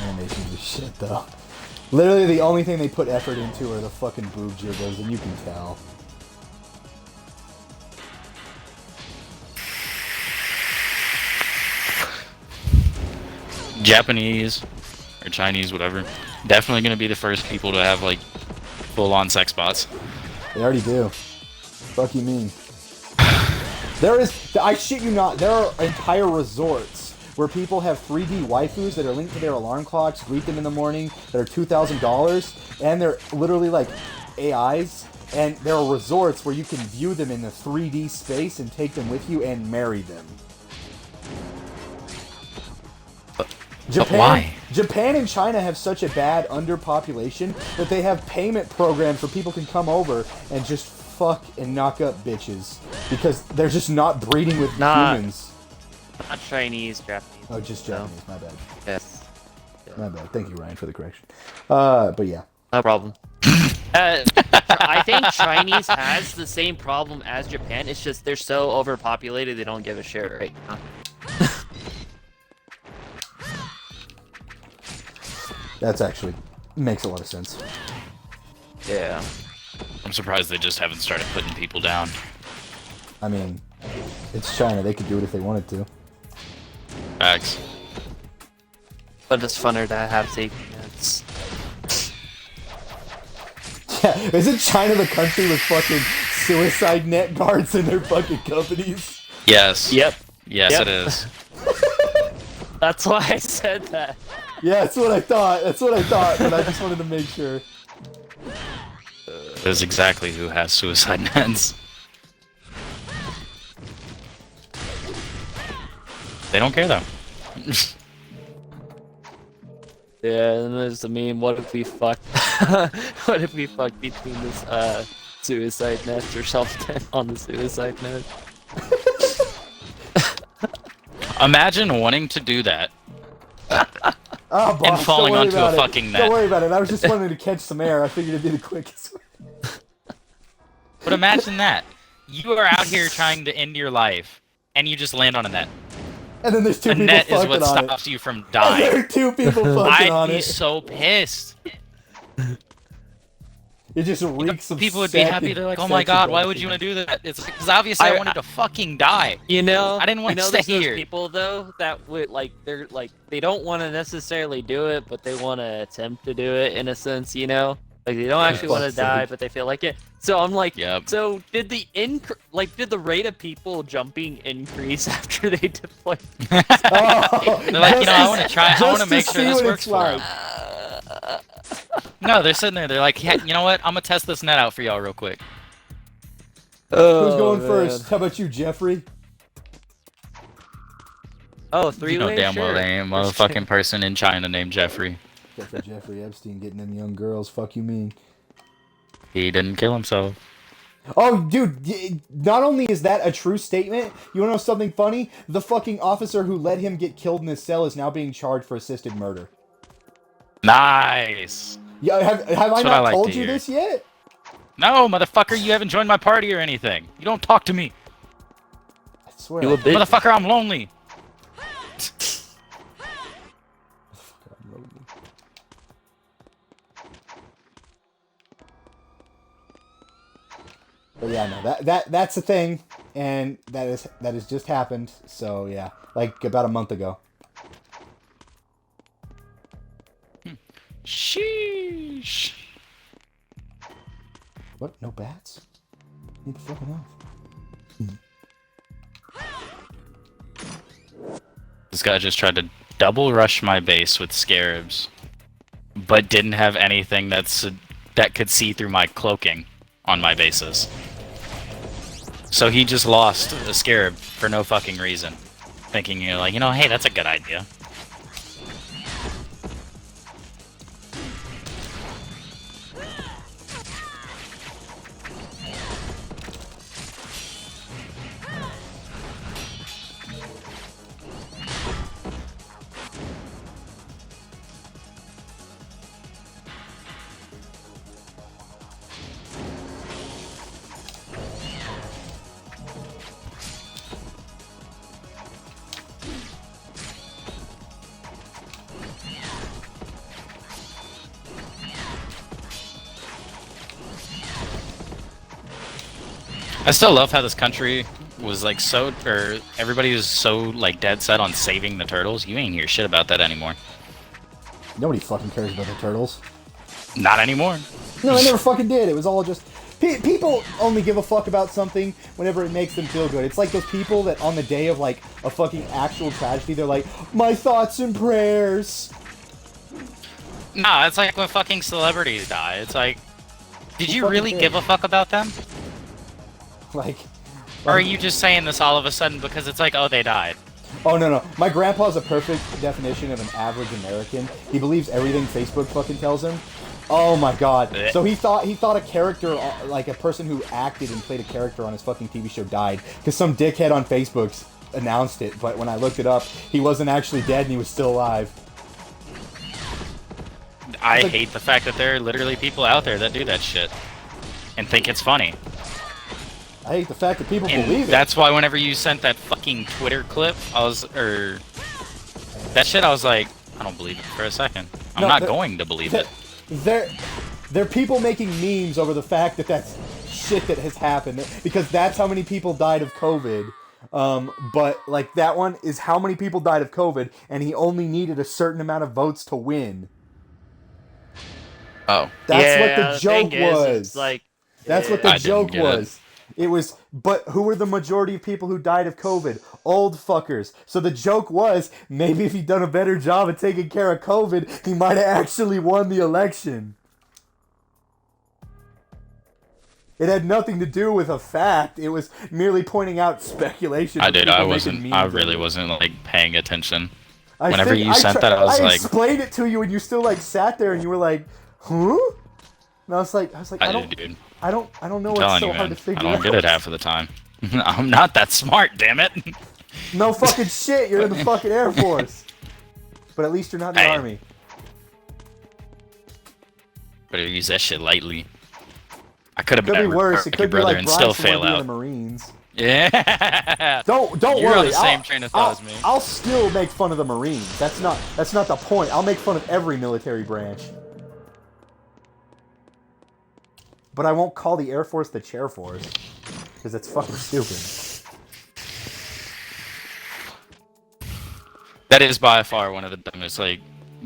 Animations are shit, though. Literally, the only thing they put effort into are the fucking boob jiggles, and you can tell. Japanese or Chinese, whatever, definitely gonna be the first people to have like full-on sex bots. They already do. Fuck you mean? I shit you not, there are entire resorts where people have 3D waifus that are linked to their alarm clocks, greet them in the morning, that are $2,000, and they're literally like AIs, and there are resorts where you can view them in the 3D space and take them with you and marry them. Why? Japan and China have such a bad underpopulation that they have payment programs where people can come over and just fuck and knock up bitches because they're just not breeding with humans. Not Chinese, Japanese. Oh, just Japanese. My bad. Yes. My bad. Thank you, Ryan, for the correction. But yeah. No problem. I think Chinese has the same problem as Japan. It's just they're so overpopulated they don't give a shit right now. That's actually makes a lot of sense. Yeah. I'm surprised they just haven't started putting people down. I mean, it's China. They could do it if they wanted to. Facts. But it's funner to have safety nets. Yeah, isn't China the country with fucking suicide net guards in their fucking companies? Yes. Yep. Yes, Yep. it is. That's why I said that. Yeah, that's what I thought. That's what I thought, but I just wanted to make sure. That is exactly who has suicide nets. They don't care though. Yeah, and there's the meme, what if we fucked what if we fucked between this suicide nets or self-10 on the suicide net? Imagine wanting to do that. Oh, boss, and falling don't worry onto about a it. fucking net. Don't worry about it. I was just wanting to catch some air. I figured it'd be the quickest way. But imagine that. You are out here trying to end your life, and you just land on a net. And then there's two A people net is fucking what on stops it. you from And dying. there are two people fucking on I'd be it. so pissed. It just reeks of People would be happy. They're like, "Oh my god, why would you want to do that?" It's because obviously I wanted to fucking die. You know, I didn't want to stay there's those here. people though that would they're like they don't want to necessarily do it, but they want to attempt to do it in a sense. You know, like they don't actually want to die, but they feel like it. So I'm like, Yep. so did the did the rate of people jumping increase after they deployed? Oh, They're like, I want to try. I want to just make to sure see this what works it's for like. them. No, they're sitting there. They're like, yeah, you know what? I'm gonna test this net out for y'all real quick. Who's going first? How about you, Jeffrey? Oh, three-way. You know damn well they ain't a motherfucking person in China named Jeffrey. Jeffrey Epstein getting them young girls. Fuck you mean? He didn't kill himself. Oh, dude, not only is that a true statement, you wanna know something funny? The fucking officer who let him get killed in his cell is now being charged for assisted murder. Nice. Yeah, have I not told you this yet? No, motherfucker, you haven't joined my party or anything. You don't talk to me. I swear. You a bitch. Motherfucker, I'm lonely. But yeah, no, that's the thing, and that has just happened. So yeah, like about a month ago. Sheesh. What? No bats? Need to fucking off. This guy just tried to double rush my base with scarabs, but didn't have anything that could see through my cloaking on my bases. So he just lost a scarab for no fucking reason, thinking hey, that's a good idea. I still love how this country was like everybody was so like dead set on saving the turtles. You ain't hear shit about that anymore. Nobody fucking cares about the turtles. Not anymore. No, I never fucking did. It was all just... People only give a fuck about something whenever it makes them feel good. It's like those people that on the day of like a fucking actual tragedy, they're like, my thoughts and prayers. Nah, it's like when fucking celebrities die. It's like, did you really give a fuck about them? Like, or are you just saying this all of a sudden because it's like, oh, they died? Oh, no. My grandpa's a perfect definition of an average American. He believes everything Facebook fucking tells him. Oh my god. So he thought a character, like a person who acted and played a character on his fucking TV show died. Because some dickhead on Facebook announced it. But when I looked it up, he wasn't actually dead and he was still alive. I hate the fact that there are literally people out there that do that shit. And think it's funny. I hate the fact that people believe it. That's why whenever you sent that fucking Twitter clip, I was like, I don't believe it for a second. I'm not going to believe it. There are people making memes over the fact that that's shit that has happened. Because that's how many people died of COVID. But, like, that one is how many people died of COVID, and he only needed a certain amount of votes to win. Oh. That's what the joke was. That's what the joke was. It was, but who were the majority of people who died of COVID? Old fuckers. So the joke was, maybe if he'd done a better job of taking care of COVID, he might have actually won the election. It had nothing to do with a fact. It was merely pointing out speculation. I really wasn't, like, paying attention. Whenever you sent that, I was like... I explained it to you and you still, like, sat there and you were like, huh? And I was like, I don't know what's so hard to figure out. I don't get it half of the time. I'm not that smart, damn it. No fucking shit, you're in the fucking Air Force. But at least you're not in the Army. Better use that shit lightly. I could have been a worse. It could be like and still fail out. In the Marines. Yeah. Don't worry. You're on the same train of thought as me. I'll still make fun of the Marines. That's not the point. I'll make fun of every military branch. But I won't call the Air Force the Chair Force. Because it's fucking stupid. That is by far one of the dumbest, like,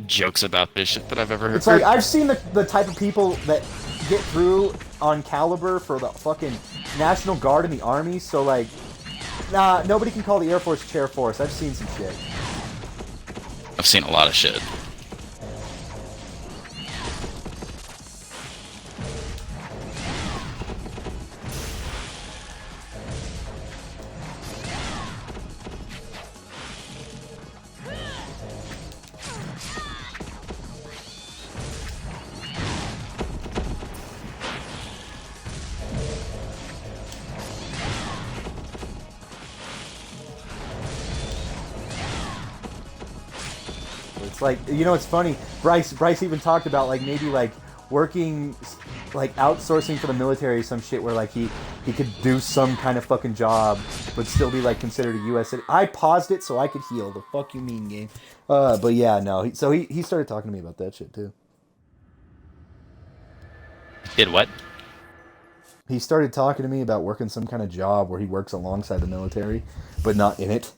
jokes about this shit that I've ever heard. It's like, I've seen the type of people that get through on caliber for the fucking National Guard and the Army, so like, nah, nobody can call the Air Force Chair Force. I've seen some shit. I've seen a lot of shit. Like, you know, it's funny. Bryce even talked about like maybe like working, like outsourcing for the military, some shit where like he could do some kind of fucking job, but still be like considered a U.S. citizen. I paused it so I could heal. The fuck you mean, game? But yeah, no. So he started talking to me about that shit too. Did what? He started talking to me about working some kind of job where he works alongside the military, but not in it.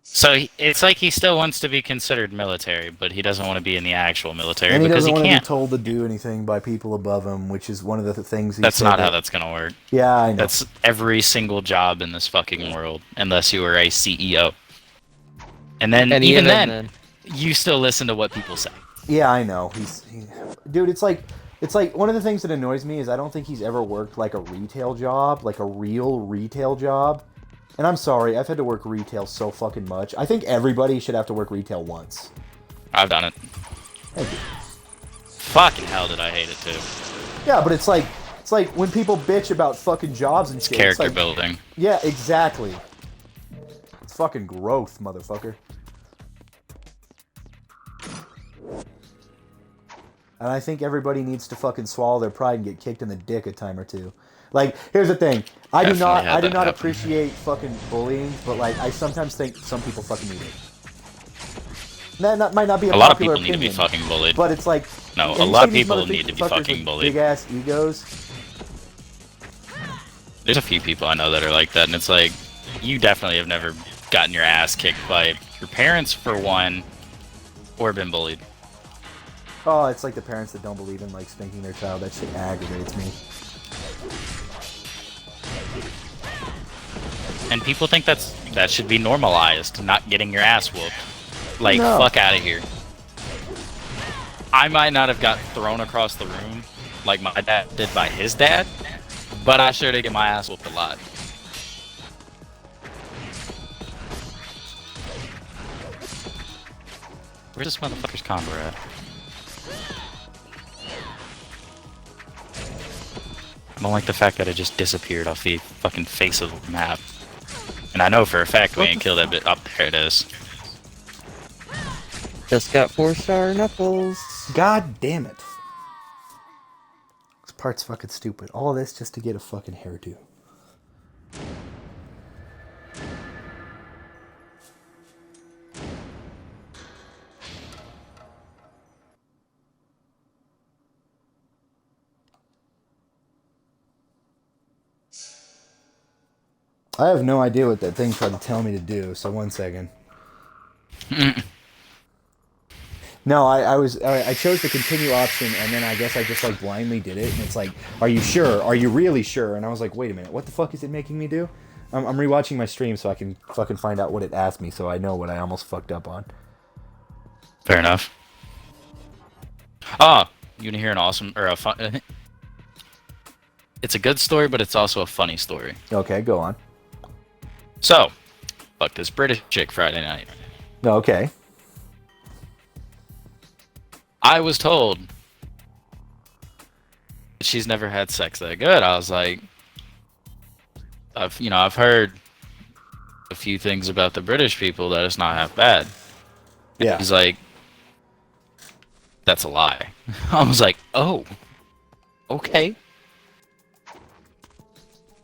So it's like he still wants to be considered military, but he doesn't want to be in the actual military and he because doesn't want can't. to be told to do anything by people above him, which is one of the things. That's not how that's gonna work. Yeah, I know. That's every single job in this fucking world, unless you are a CEO. And then And even even then, you still listen to what people say. Yeah, I know. Dude, it's like one of the things that annoys me is I don't think he's ever worked like a retail job, like a real retail job. And I'm sorry, I've had to work retail so fucking much. I think everybody should have to work retail once. I've done it. Thank you. Fucking hell did I hate it too. Yeah, but it's like when people bitch about fucking jobs and It's shit. character it's like, building. Yeah, exactly. It's fucking growth, motherfucker. And I think everybody needs to fucking swallow their pride and get kicked in the dick a time or two. Like, here's the thing. I do not appreciate fucking bullying, but like I sometimes think some people fucking need it. That might not be a lot of popular people need to be opinion, fucking bullied. but it's like No, and a you lot see of these people need to be motherfuckers fucking with bullied. big ass egos. There's a few people I know that are like that, and it's like, you definitely have never gotten your ass kicked by your parents, for one, or been bullied. Oh, it's like the parents that don't believe in like spanking their child. That shit aggravates me. And people think that should be normalized, not getting your ass whooped. Like, No. fuck out of here. I might not have got thrown across the room like my dad did by his dad, but I sure did get my ass whooped a lot. Where's this motherfucker's combo at? I don't like the fact that it just disappeared off the fucking face of the map. And I know for a fact we ain't killed that bit. Up there it is. Just got 4-star Knuckles. God damn it. This part's fucking stupid. All this just to get a fucking hairdo. I have no idea what that thing tried to tell me to do, so one second. No, I chose the continue option, and then I guess I just like blindly did it, and it's like, are you sure? Are you really sure? And I was like, wait a minute, what the fuck is it making me do? I'm rewatching my stream so I can fucking find out what it asked me, so I know what I almost fucked up on. Fair enough. Ah, you wanna hear an awesome, or a fun... It's a good story, but it's also a funny story. Okay, go on. So, fuck this British chick Friday night. Okay. I was told she's never had sex that good. I was like, I've heard a few things about the British people that it's not half bad. Yeah. He's like, that's a lie. I was like, oh, okay.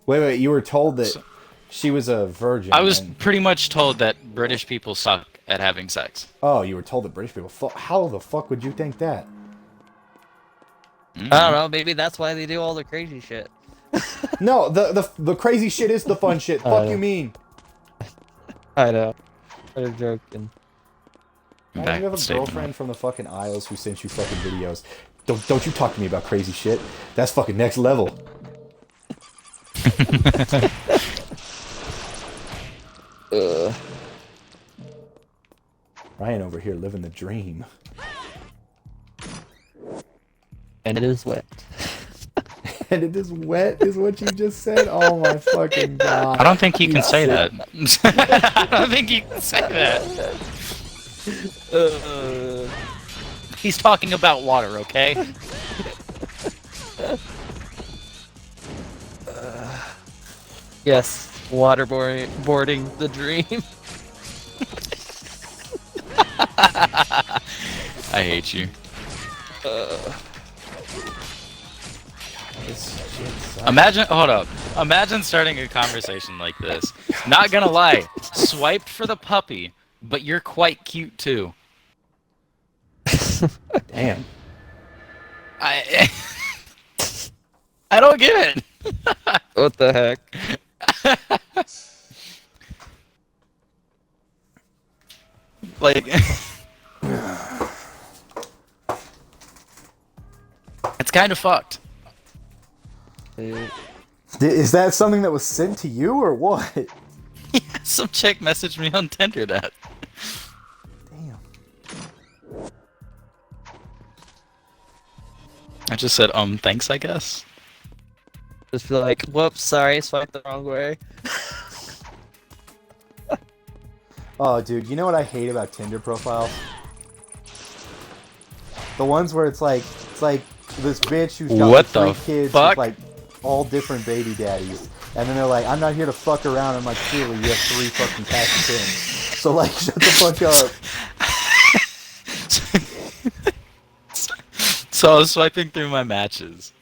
Wait, you were told that she was a virgin. I was pretty much told that British people suck at having sex. Oh, you were told that British people... How the fuck would you think that? I don't know, maybe that's why they do all the crazy shit. No, the crazy shit is the fun shit. Fuck you mean? I know. I'm joking. Why do you have a girlfriend from the fucking Isles who sends you fucking videos? Don't you talk to me about crazy shit. That's fucking next level. Ryan over here living the dream. And it is wet. And it is wet, is what you just said? Oh my fucking god. I don't think you can say that. I don't think you can say that. He's talking about water, okay? Yes, waterboarding the dream. I hate you. Imagine, hold up. Imagine starting a conversation like this. Not gonna lie, swiped for the puppy, but you're quite cute too. Damn. I don't get it. What the heck? Like, it's kind of fucked. Is that something that was sent to you or what? Some chick messaged me on Tinder that. I just said, thanks, I guess. Just be like, whoops, sorry, swiped the wrong way. Oh, dude, you know what I hate about Tinder profiles? The ones where it's like this bitch who's got What like, the 3 kids fuck? with like all different baby daddies, and then they're like, I'm not here to fuck around. I'm like, clearly you have 3 fucking packs of pins. So like, shut the fuck up. So I was swiping through my matches,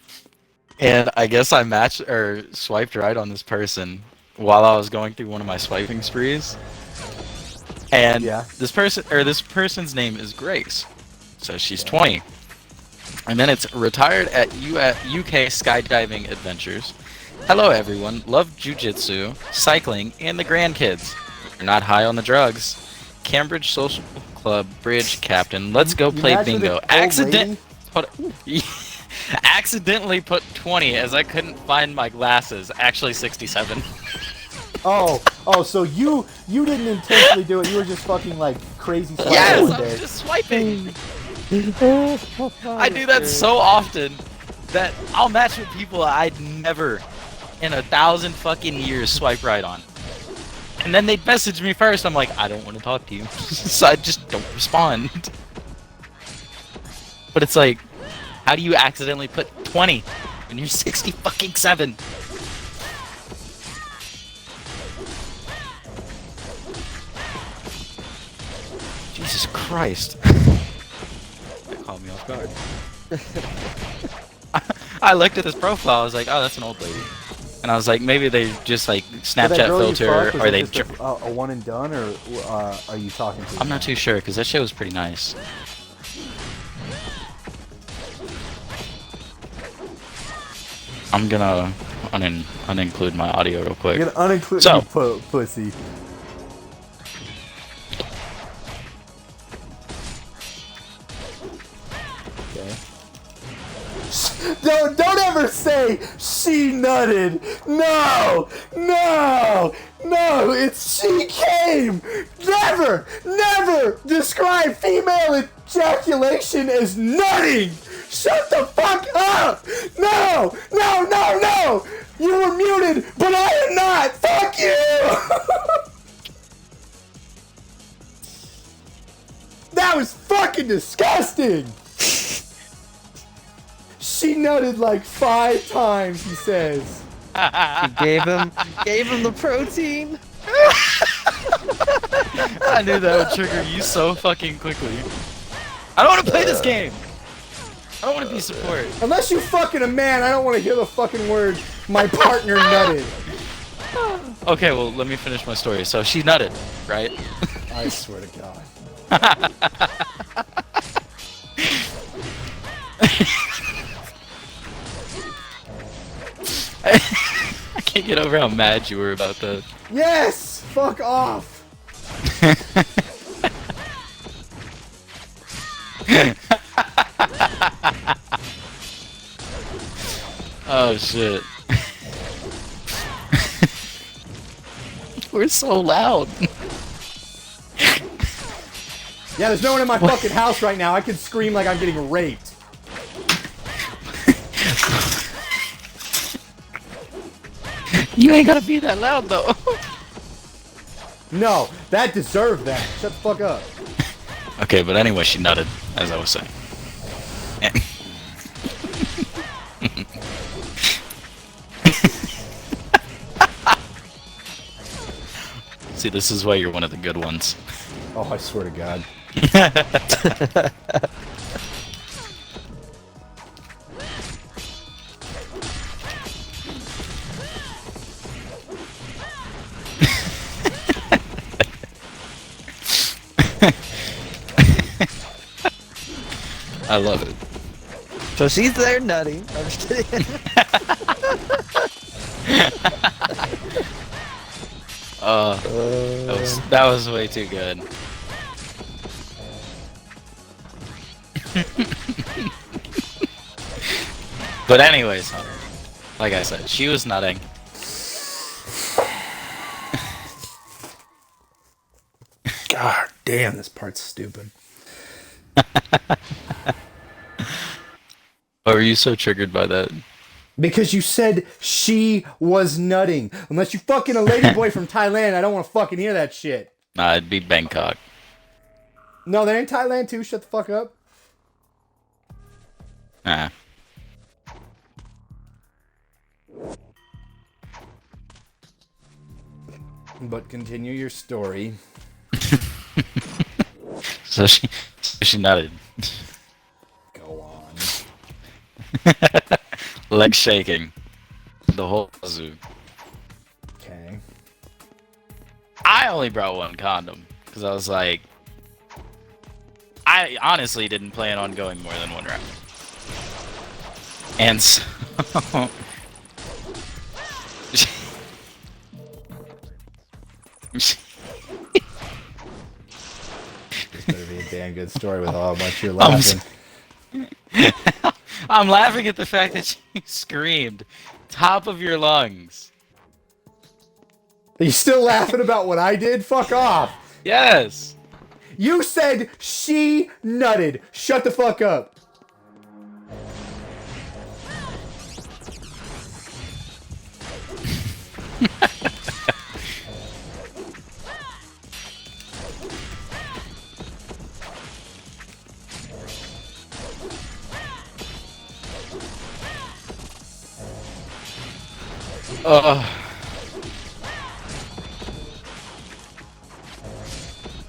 and I guess I matched or swiped right on this person while I was going through one of my swiping sprees. And Yeah. this person's name is Grace, so she's 20, and then it's retired at UK skydiving adventures. Hello everyone, love jujitsu, cycling, and the grandkids. You're not high on the drugs. Cambridge Social Club bridge captain. Let's go play Imagine bingo. the old lady- Accidentally put 20 as I couldn't find my glasses. Actually 67. Oh, so you didn't intentionally do it. You were just fucking like crazy swiping Yes, one I day. was just swiping. I do that so often that I'll match with people I'd never in 1,000 fucking years swipe right on. And then they'd message me first. I'm like, I don't want to talk to you. So I just don't respond. But it's like, how do you accidentally put 20 when you're 60 fucking 7? Jesus Christ. That caught me off guard. I looked at this profile, I was like, oh, that's an old lady. And I was like, maybe they just like Did that Snapchat girl you filter, fucked, was or it they. just a one and done, or are you talking to? I'm not too sure because that shit was pretty nice. I'm gonna uninclude my audio real quick. You're gonna uninclude So- you pussy. Okay. Don't ever say she nutted. No, it's she came. Never describe female ejaculation as nutting. Shut the fuck up. No. You were muted, but I am not. Fuck you. That was fucking disgusting. She nutted like 5 times, he says. Gave him the protein. I knew that would trigger you so fucking quickly. I don't want to play this game. I don't want to be support. Unless you fucking a man, I don't want to hear the fucking word, my partner nutted. Okay, well, let me finish my story. So she nutted, right? I swear to God. I can't get over how mad you were about that. Yes! Fuck off! Oh shit. We're so loud. Yeah, there's no one in my fucking house right now. I could scream like I'm getting raped. You ain't gotta be that loud though. No, that deserved that. Shut the fuck up. Okay, but anyway, she nutted, as I was saying. See, this is why you're one of the good ones. Oh, I swear to God. I love it. So she's there nutting. I'm just kidding. That was way too good. But anyways, like I said, she was nutting. God damn, this part's stupid. are you so triggered by that? Because you said she was nutting. Unless you fucking a ladyboy from Thailand, I don't want to fucking hear that shit. Nah, it'd be Bangkok. No, they're in Thailand too. Shut the fuck up. Ah. But continue your story. So she nutted. Go on. Leg shaking. The whole zoo. Okay. I only brought one condom because I was like, I honestly didn't plan on going more than one round. And so This better be a damn good story with how much you're laughing. I'm laughing at the fact that you screamed top of your lungs. Are you still laughing about what I did? Fuck off. Yes. You said she nutted. Shut the fuck up.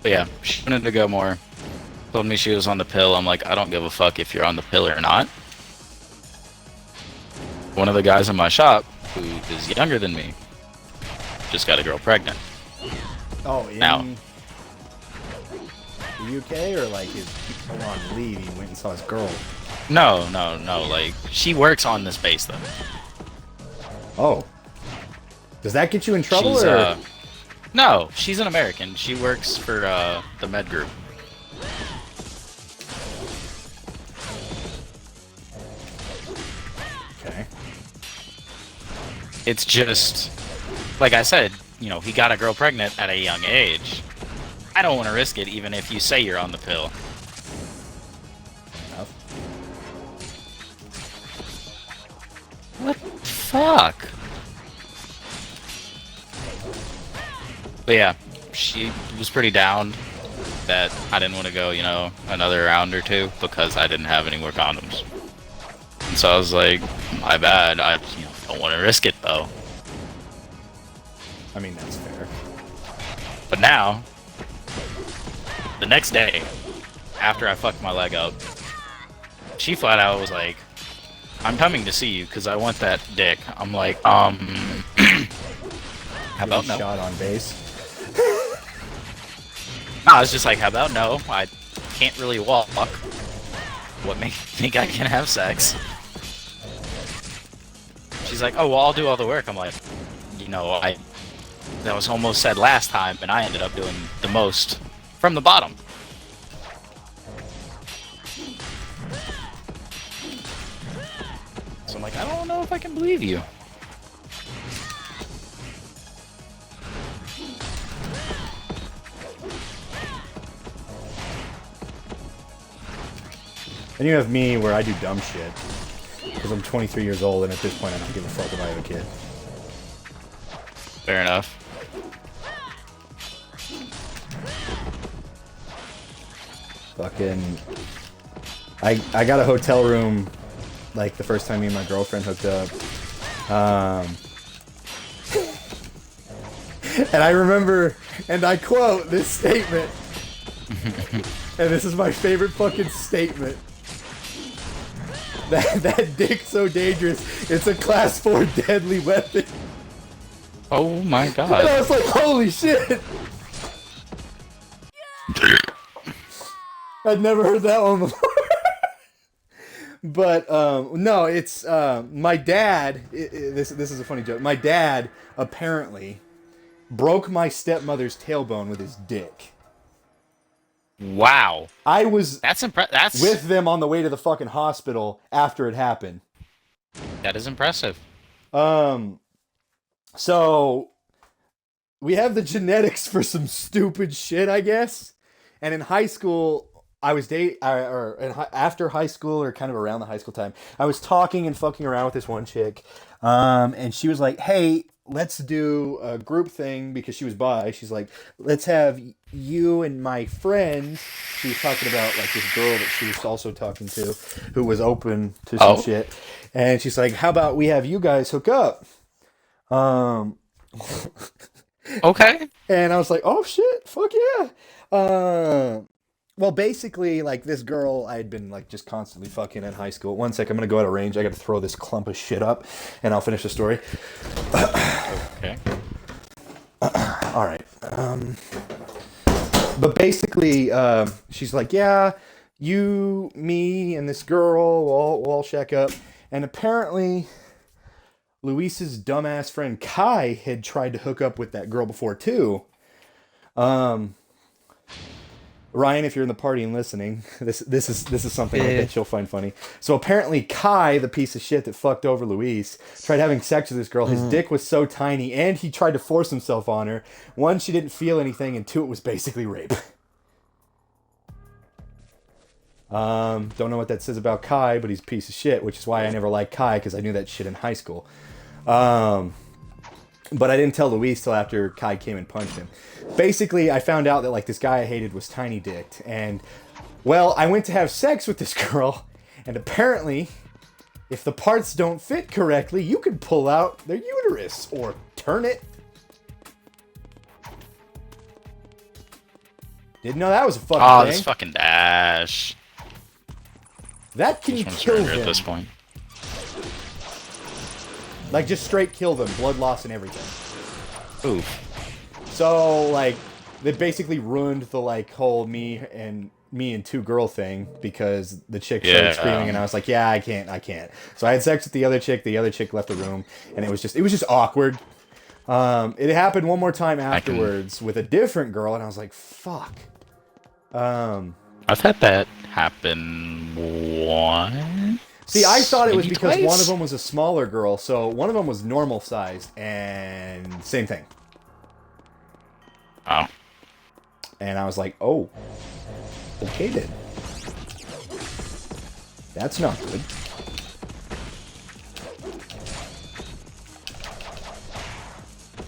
But yeah, she wanted to go more. Told me she was on the pill. I'm like, I don't give a fuck if you're on the pill or not. One of the guys in my shop, who is younger than me, just got a girl pregnant. Oh, in Now. the UK or like his people on leave? He went and saw his girl. No. Like, she works on this base though. Oh. Does that get you in trouble She's, or? No, she's an American. She works for the med group. Okay. It's just, like I said, you know, he got a girl pregnant at a young age. I don't want to risk it, even if you say you're on the pill. Enough. What the fuck? But yeah, she was pretty down that I didn't want to go, you know, another round or two because I didn't have any more condoms. And so I was like, my bad. I don't want to risk it though. I mean, that's fair. But now, the next day, after I fucked my leg up, she flat out was like, I'm coming to see you because I want that dick. I'm like, how about no? Shot on base. No, I was just like, how about no? I can't really walk. What makes you think I can have sex? She's like, oh, well, I'll do all the work. I'm like, you know, that was almost said last time, and I ended up doing the most from the bottom. So I'm like, I don't know if I can believe you. Then you have me where I do dumb shit. Because I'm 23 years old and at this point I don't give a fuck if I have a kid. Fair enough. Fucking... I got a hotel room like the first time me and my girlfriend hooked up. And I remember, and I quote this statement. And this is my favorite fucking statement. That dick's so dangerous, it's a class 4 deadly weapon. Oh my And god. I was like, holy shit! I'd never heard that one before. But, no, it's, my dad, this is a funny joke. My dad, apparently, broke my stepmother's tailbone with his dick. Wow. I was That's that's with them on the way to the fucking hospital after it happened. That is impressive. So we have the genetics for some stupid shit, I guess. And in high school, I was after high school or kind of around the high school time. I was talking and fucking around with this one chick, and she was like, "Hey, let's do a group thing," because she was bi. She's like, "Let's have you and my friends." She was talking about like this girl that she was also talking to, who was open to some shit, and she's like, "How about we have you guys hook up?" Okay. And I was like, "Oh shit, fuck yeah!" Well, basically, like this girl I had been like just constantly fucking in high school. One sec, I'm gonna go out of range. I got to throw this clump of shit up, and I'll finish the story. Okay. All right. But basically, she's like, "Yeah, you, me, and this girl, we'll all check up." And apparently, Luis's dumbass friend Kai had tried to hook up with that girl before too. Ryan, if you're in the party and listening, this is something I bet you'll find funny. So apparently Kai, the piece of shit that fucked over Luis, tried having sex with this girl. His dick was so tiny, and he tried to force himself on her. One, she didn't feel anything, and two, it was basically rape. Don't know what that says about Kai, but he's a piece of shit, which is why I never liked Kai, because I knew that shit in high school. But I didn't tell Luis till after Kai came and punched him. Basically, I found out that like this guy I hated was tiny dicked, and well, I went to have sex with this girl, and apparently, if the parts don't fit correctly, you can pull out their uterus or turn it. Didn't know that was a fucking thing. This fucking Dash. That can kill them. At this point. Like, just straight kill them. Blood loss and everything. Oof. So, like, they basically ruined the, like, whole me and two girl thing because the chick started screaming and I was like, yeah, I can't. So I had sex with the other chick left the room, and it was just awkward. It happened one more time afterwards with a different girl, and I was like, fuck. I've had that happen once. See, I thought it was maybe because twice? one of them was a smaller girl, so one of them was normal sized, and same thing. Oh. And I was like, oh, okay then. That's not good.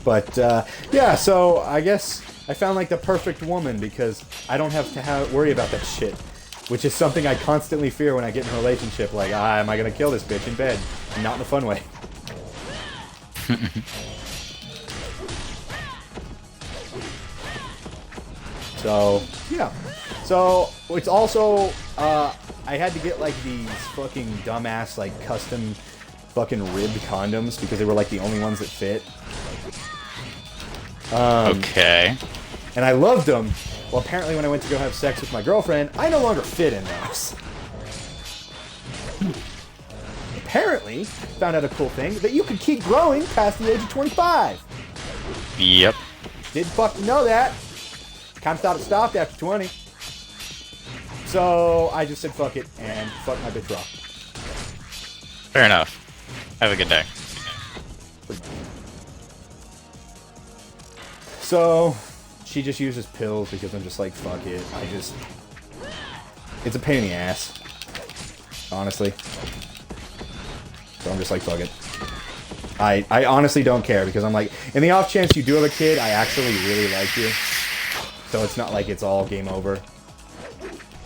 But, yeah, so I guess I found, like, the perfect woman because I don't have to worry about that shit. Which is something I constantly fear when I get in a relationship. Like, am I gonna kill this bitch in bed? Not in a fun way. So, yeah. So, it's also, I had to get, like, these fucking dumbass, like, custom fucking ribbed condoms because they were, like, the only ones that fit. Okay. And I loved them. Well, apparently when I went to go have sex with my girlfriend, I no longer fit in those. Apparently, found out a cool thing, that you could keep growing past the age of 25. Yep. Didn't fucking know that. Kind of thought it stopped after 20. So, I just said fuck it, and fuck my bitch raw. Fair enough. Have a good day. So, she just uses pills because I'm just like, fuck it. It's a pain in the ass. Honestly. So I'm just like, fuck it. I honestly don't care because I'm like, in the off chance you do have a kid, I actually really like you. So it's not like it's all game over.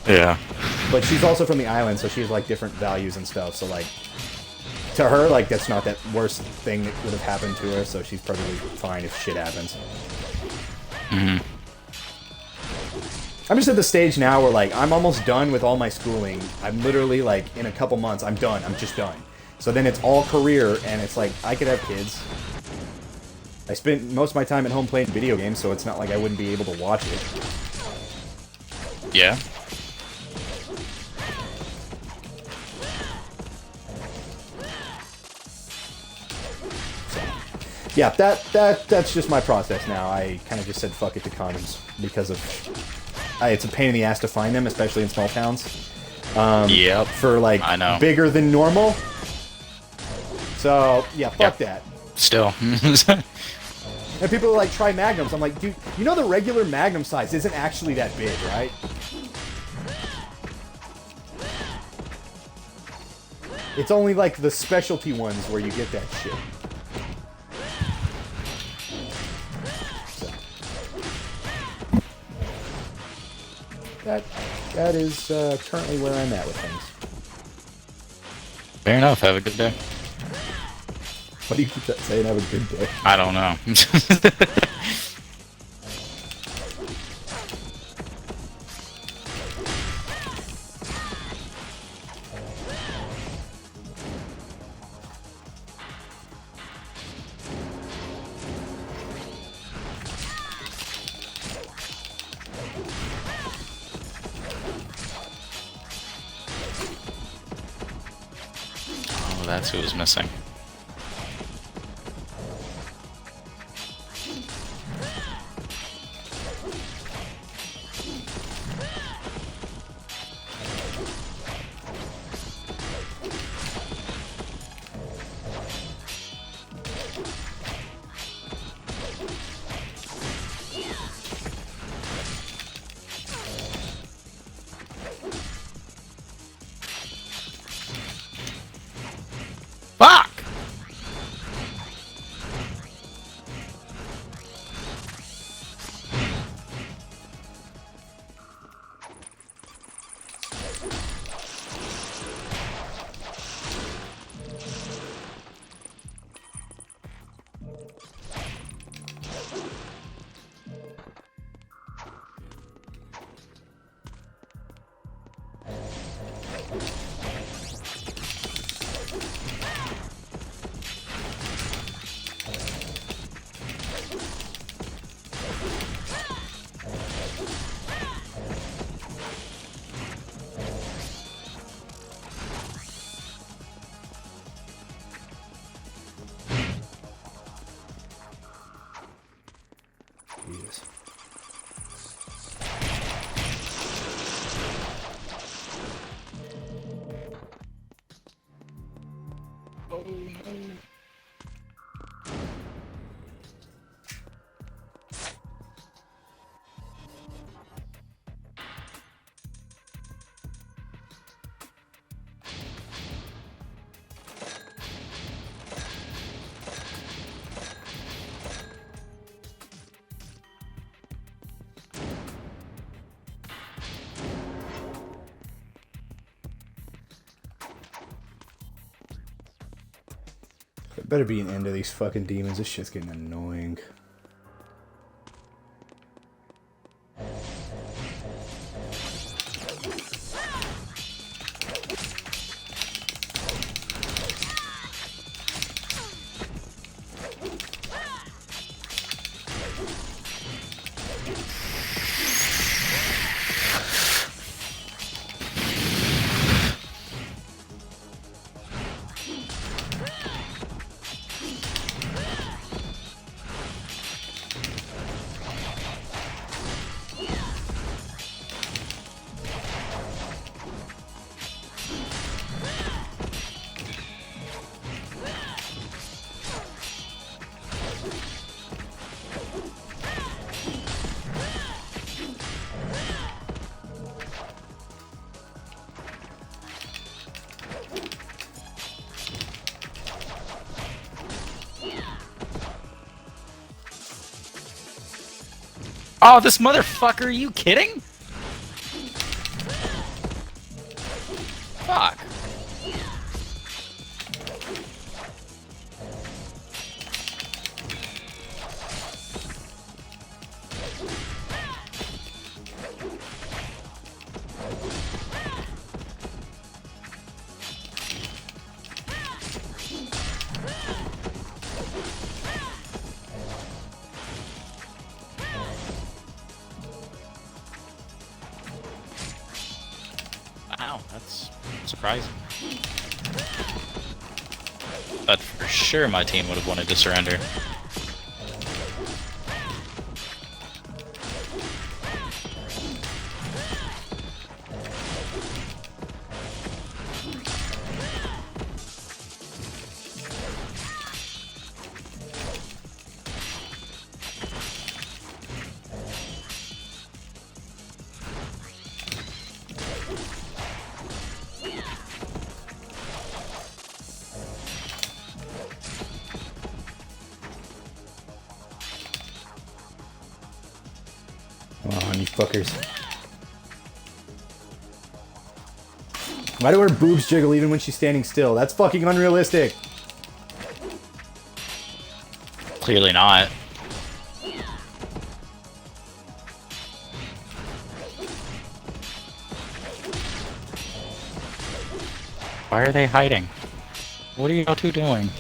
Yeah. But she's also from the island, so she has like different values and stuff. So like, to her, like that's not that worst thing that would have happened to her. So she's perfectly fine if shit happens. Mm-hmm. I'm just at the stage now where, like, I'm almost done with all my schooling. I'm literally, like, in a couple months, I'm done. I'm just done. So then it's all career, and it's like, I could have kids. I spent most of my time at home playing video games, so it's not like I wouldn't be able to watch it. Yeah. Yeah, that's just my process now. I kind of just said fuck it to condoms because of it's a pain in the ass to find them, especially in small towns. Yep. For like I know. bigger than normal. So yeah, fuck that. Still. And people are like, try magnums. I'm like, dude, you know the regular magnum size isn't actually that big, right? It's only like the specialty ones where you get that shit. So. That is currently where I'm at with things. Fair enough. Have a good day. Why do you keep saying have a good day? I don't know. Oh, that's who was missing. Fuck! Jesus. There better be an end to these fucking demons. This shit's getting annoying. Oh, this motherfucker, are you kidding? Fuck. Wow, that's surprising. But for sure my team would have wanted to surrender. fuckers. Why do her boobs jiggle even when she's standing still? That's fucking unrealistic. Clearly not. Why are they hiding? What are you two doing?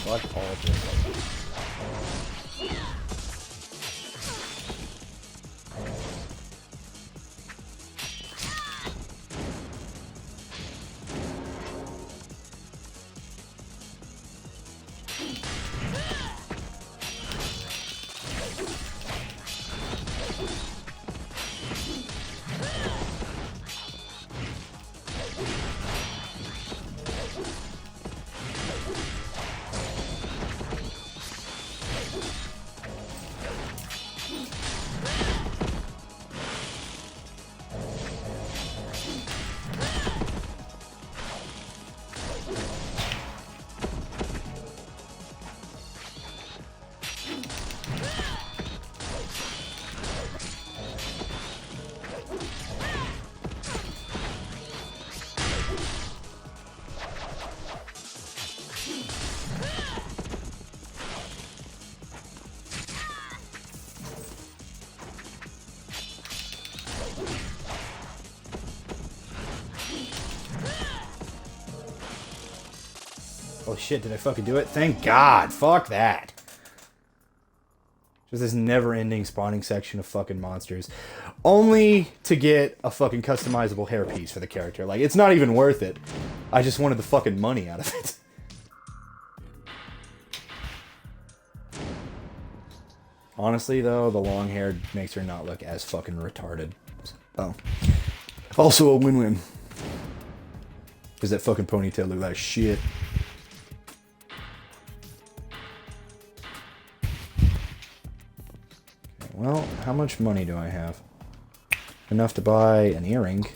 Fuck all of this. Oh shit, did I fucking do it? Thank God! Fuck that! Just this never-ending spawning section of fucking monsters. Only to get a fucking customizable hairpiece for the character. Like, it's not even worth it. I just wanted the fucking money out of it. Honestly, though, the long hair makes her not look as fucking retarded. Oh. Also a win-win. Because that fucking ponytail looked like shit. Okay, well, how much money do I have? Enough to buy an earring.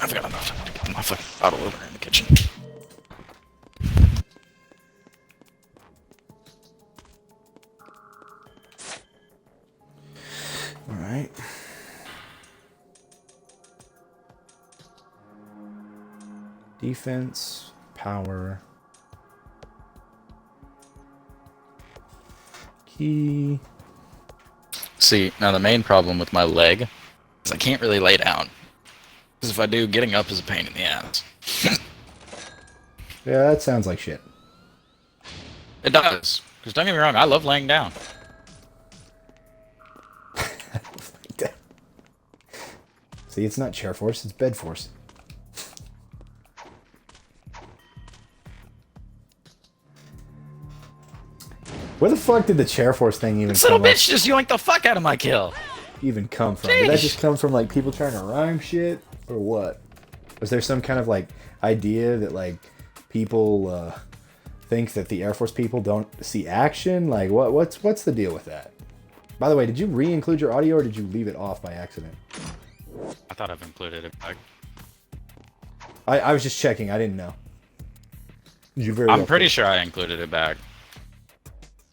I've got enough time to get my fucking bottle over in the kitchen. Alright. Defense, power, key. See, now the main problem with my leg is I can't really lay down. Because if I do, getting up is a pain in the ass. Yeah, that sounds like shit. It does. Because don't get me wrong, I love laying down. See, it's not chair force, it's bed force. Where the fuck did the chair force thing even This little come up? bitch just yoinked the fuck out of my kill. Even come from? Did that Jeez. just come from like people trying to rhyme shit, or what? Was there some kind of like idea that like people think that the Air Force people don't see action? Like what's the deal with that? By the way, did you re-include your audio or did you leave it off by accident? I thought I've included it back. I was just checking. I didn't know. You very I'm well pretty could. sure I included it back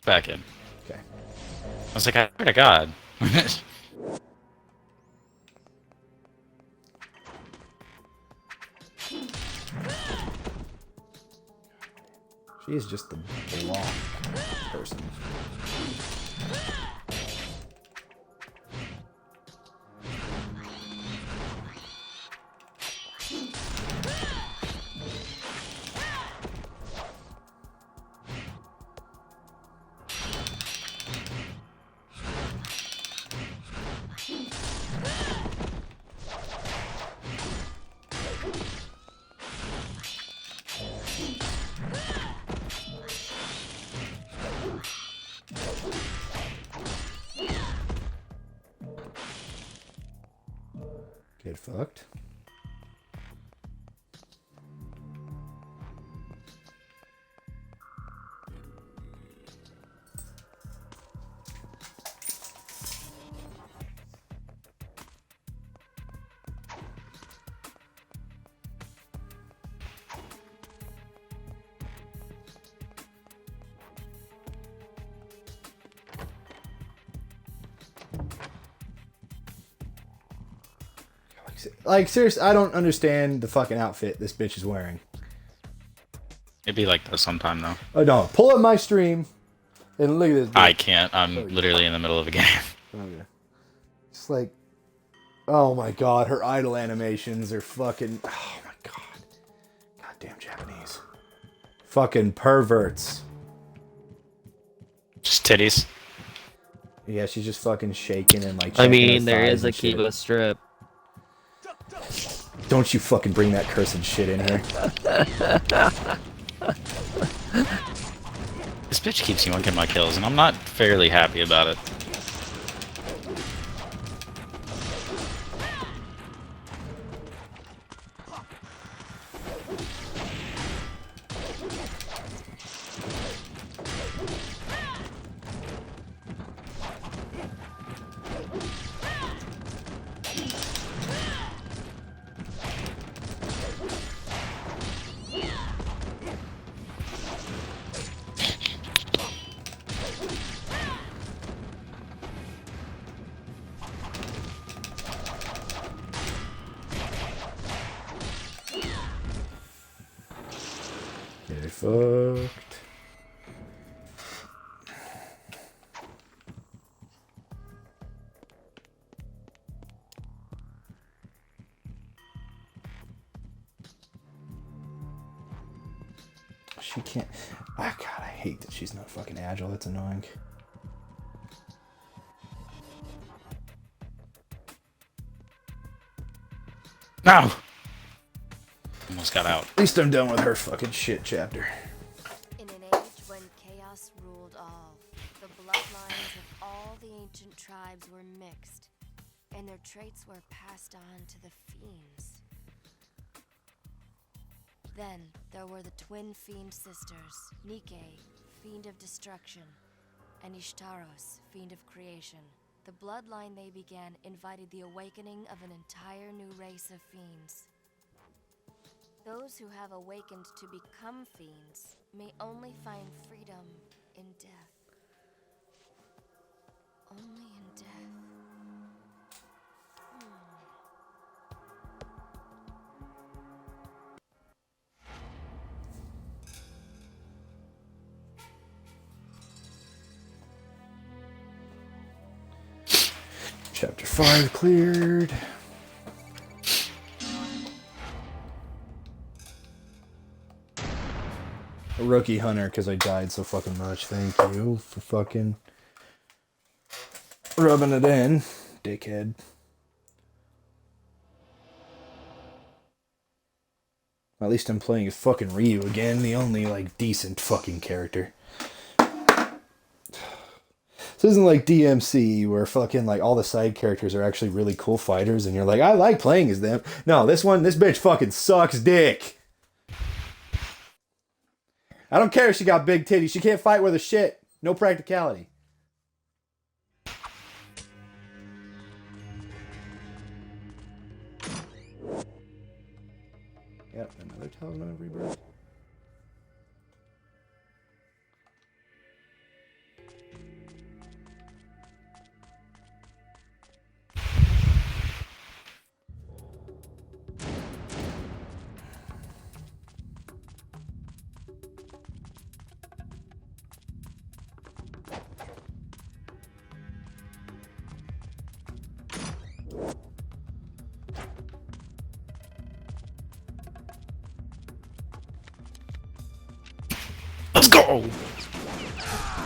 in. Okay. I was like, I swear to God. She is just the block person. Get fucked. Like, seriously, I don't understand the fucking outfit this bitch is wearing. It'd be like that sometime though. Oh no, pull up my stream and look at this bitch. I can't. I'm literally in the middle of a game. Okay. It's like, oh my god, her idle animations are fucking, oh my god. Goddamn Japanese. Fucking perverts. Just titties. Yeah, she's just fucking shaking and like I shaking mean, her there thighs is a and shit. Kiba strip. Don't you fucking bring that cursed shit in here. This bitch keeps yoinking my kills, and I'm not fairly happy about it. Get fucked. She can't. Ah, God, I hate that she's not fucking agile. That's annoying. No! Almost got out. At least I'm done with her fucking shit chapter. In an age when chaos ruled all, the bloodlines of all the ancient tribes were mixed, and their traits were passed on to the fiends. Then there were the twin fiend sisters, Nike, fiend of destruction, and Ishtaros, fiend of creation. The bloodline they began invited the awakening of an entire new race of fiends. Those who have awakened to become fiends may only find freedom in death. Only in death. Chapter 5 cleared. A rookie hunter because I died so fucking much. Thank you for fucking rubbing it in, dickhead. At least I'm playing as fucking Ryu again, the only, like, decent fucking character. This isn't like DMC, where fucking, like, all the side characters are actually really cool fighters, and you're like, I like playing as them. No, this bitch fucking sucks dick. I don't care if she got big titties. She can't fight with her shit. No practicality. Yep, another Talisman of Rebirth. Let's go!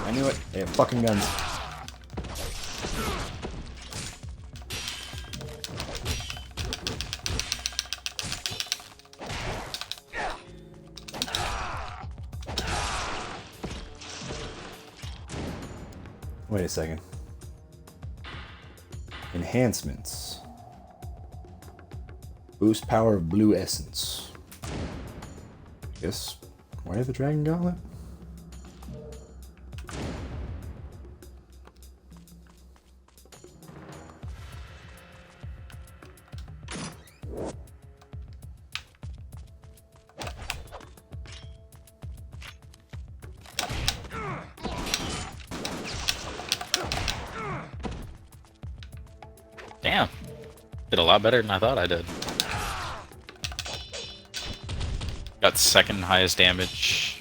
I knew it. They have fucking guns. Wait a second. Enhancements. Boost power of blue essence. Yes. Why have the dragon gauntlet? Damn. Did a lot better than I thought I did. Got second highest damage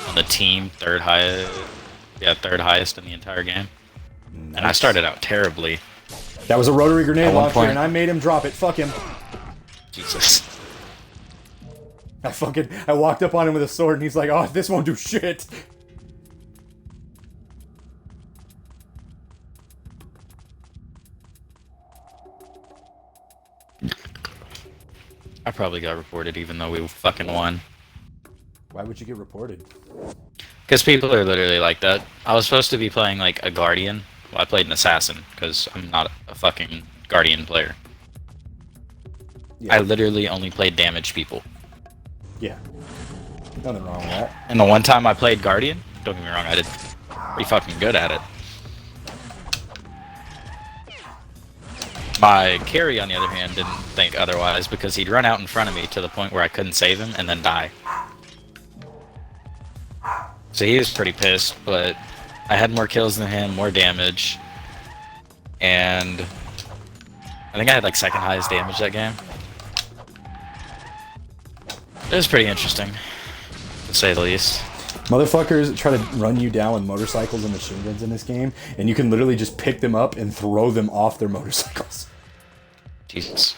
on the team, third highest. Yeah, third highest in the entire game. Nice. And I started out terribly. That was a rotary grenade At one launcher, point- and I made him drop it. Fuck him. Jesus. I walked up on him with a sword, and he's like, "Oh, this won't do shit." I probably got reported even though we fucking won. Why would you get reported? Because people are literally like that. I was supposed to be playing like a Guardian. Well, I played an Assassin because I'm not a fucking Guardian player. Yeah. I literally only played damaged people. Yeah. Nothing wrong with that. And the one time I played Guardian, don't get me wrong, I did pretty fucking good at it. My carry, on the other hand, didn't think otherwise because he'd run out in front of me to the point where I couldn't save him and then die. So he was pretty pissed, but I had more kills than him, more damage, and I think I had like second highest damage that game. It was pretty interesting, to say the least. Motherfuckers try to run you down with motorcycles and machine guns in this game, and you can literally just pick them up and throw them off their motorcycles. Jesus.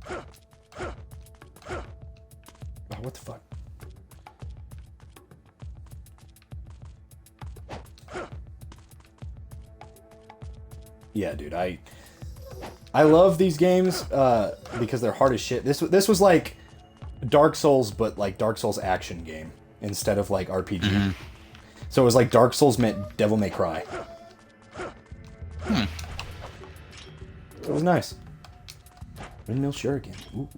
Oh, what the fuck? Yeah, dude, I love these games because they're hard as shit. This was like Dark Souls, but like Dark Souls action game instead of like RPG. Mm-hmm. So it was like Dark Souls met Devil May Cry. It was nice. Windmill Shuriken. Ooh.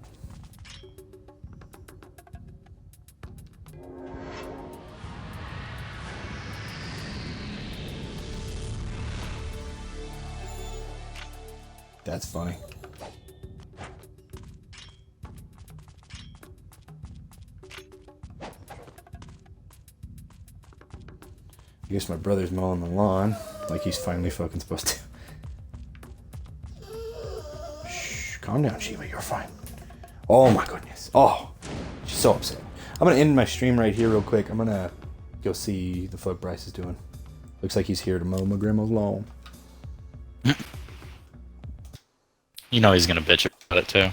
That's funny. I guess my brother's mowing the lawn, like he's finally fucking supposed to. Shh, calm down, Shiva, you're fine. Oh my goodness. Oh, she's so upset. I'm gonna end my stream right here real quick. I'm gonna go see the fuck Bryce is doing. Looks like he's here to mow my grandma's lawn. You know he's gonna bitch about it too.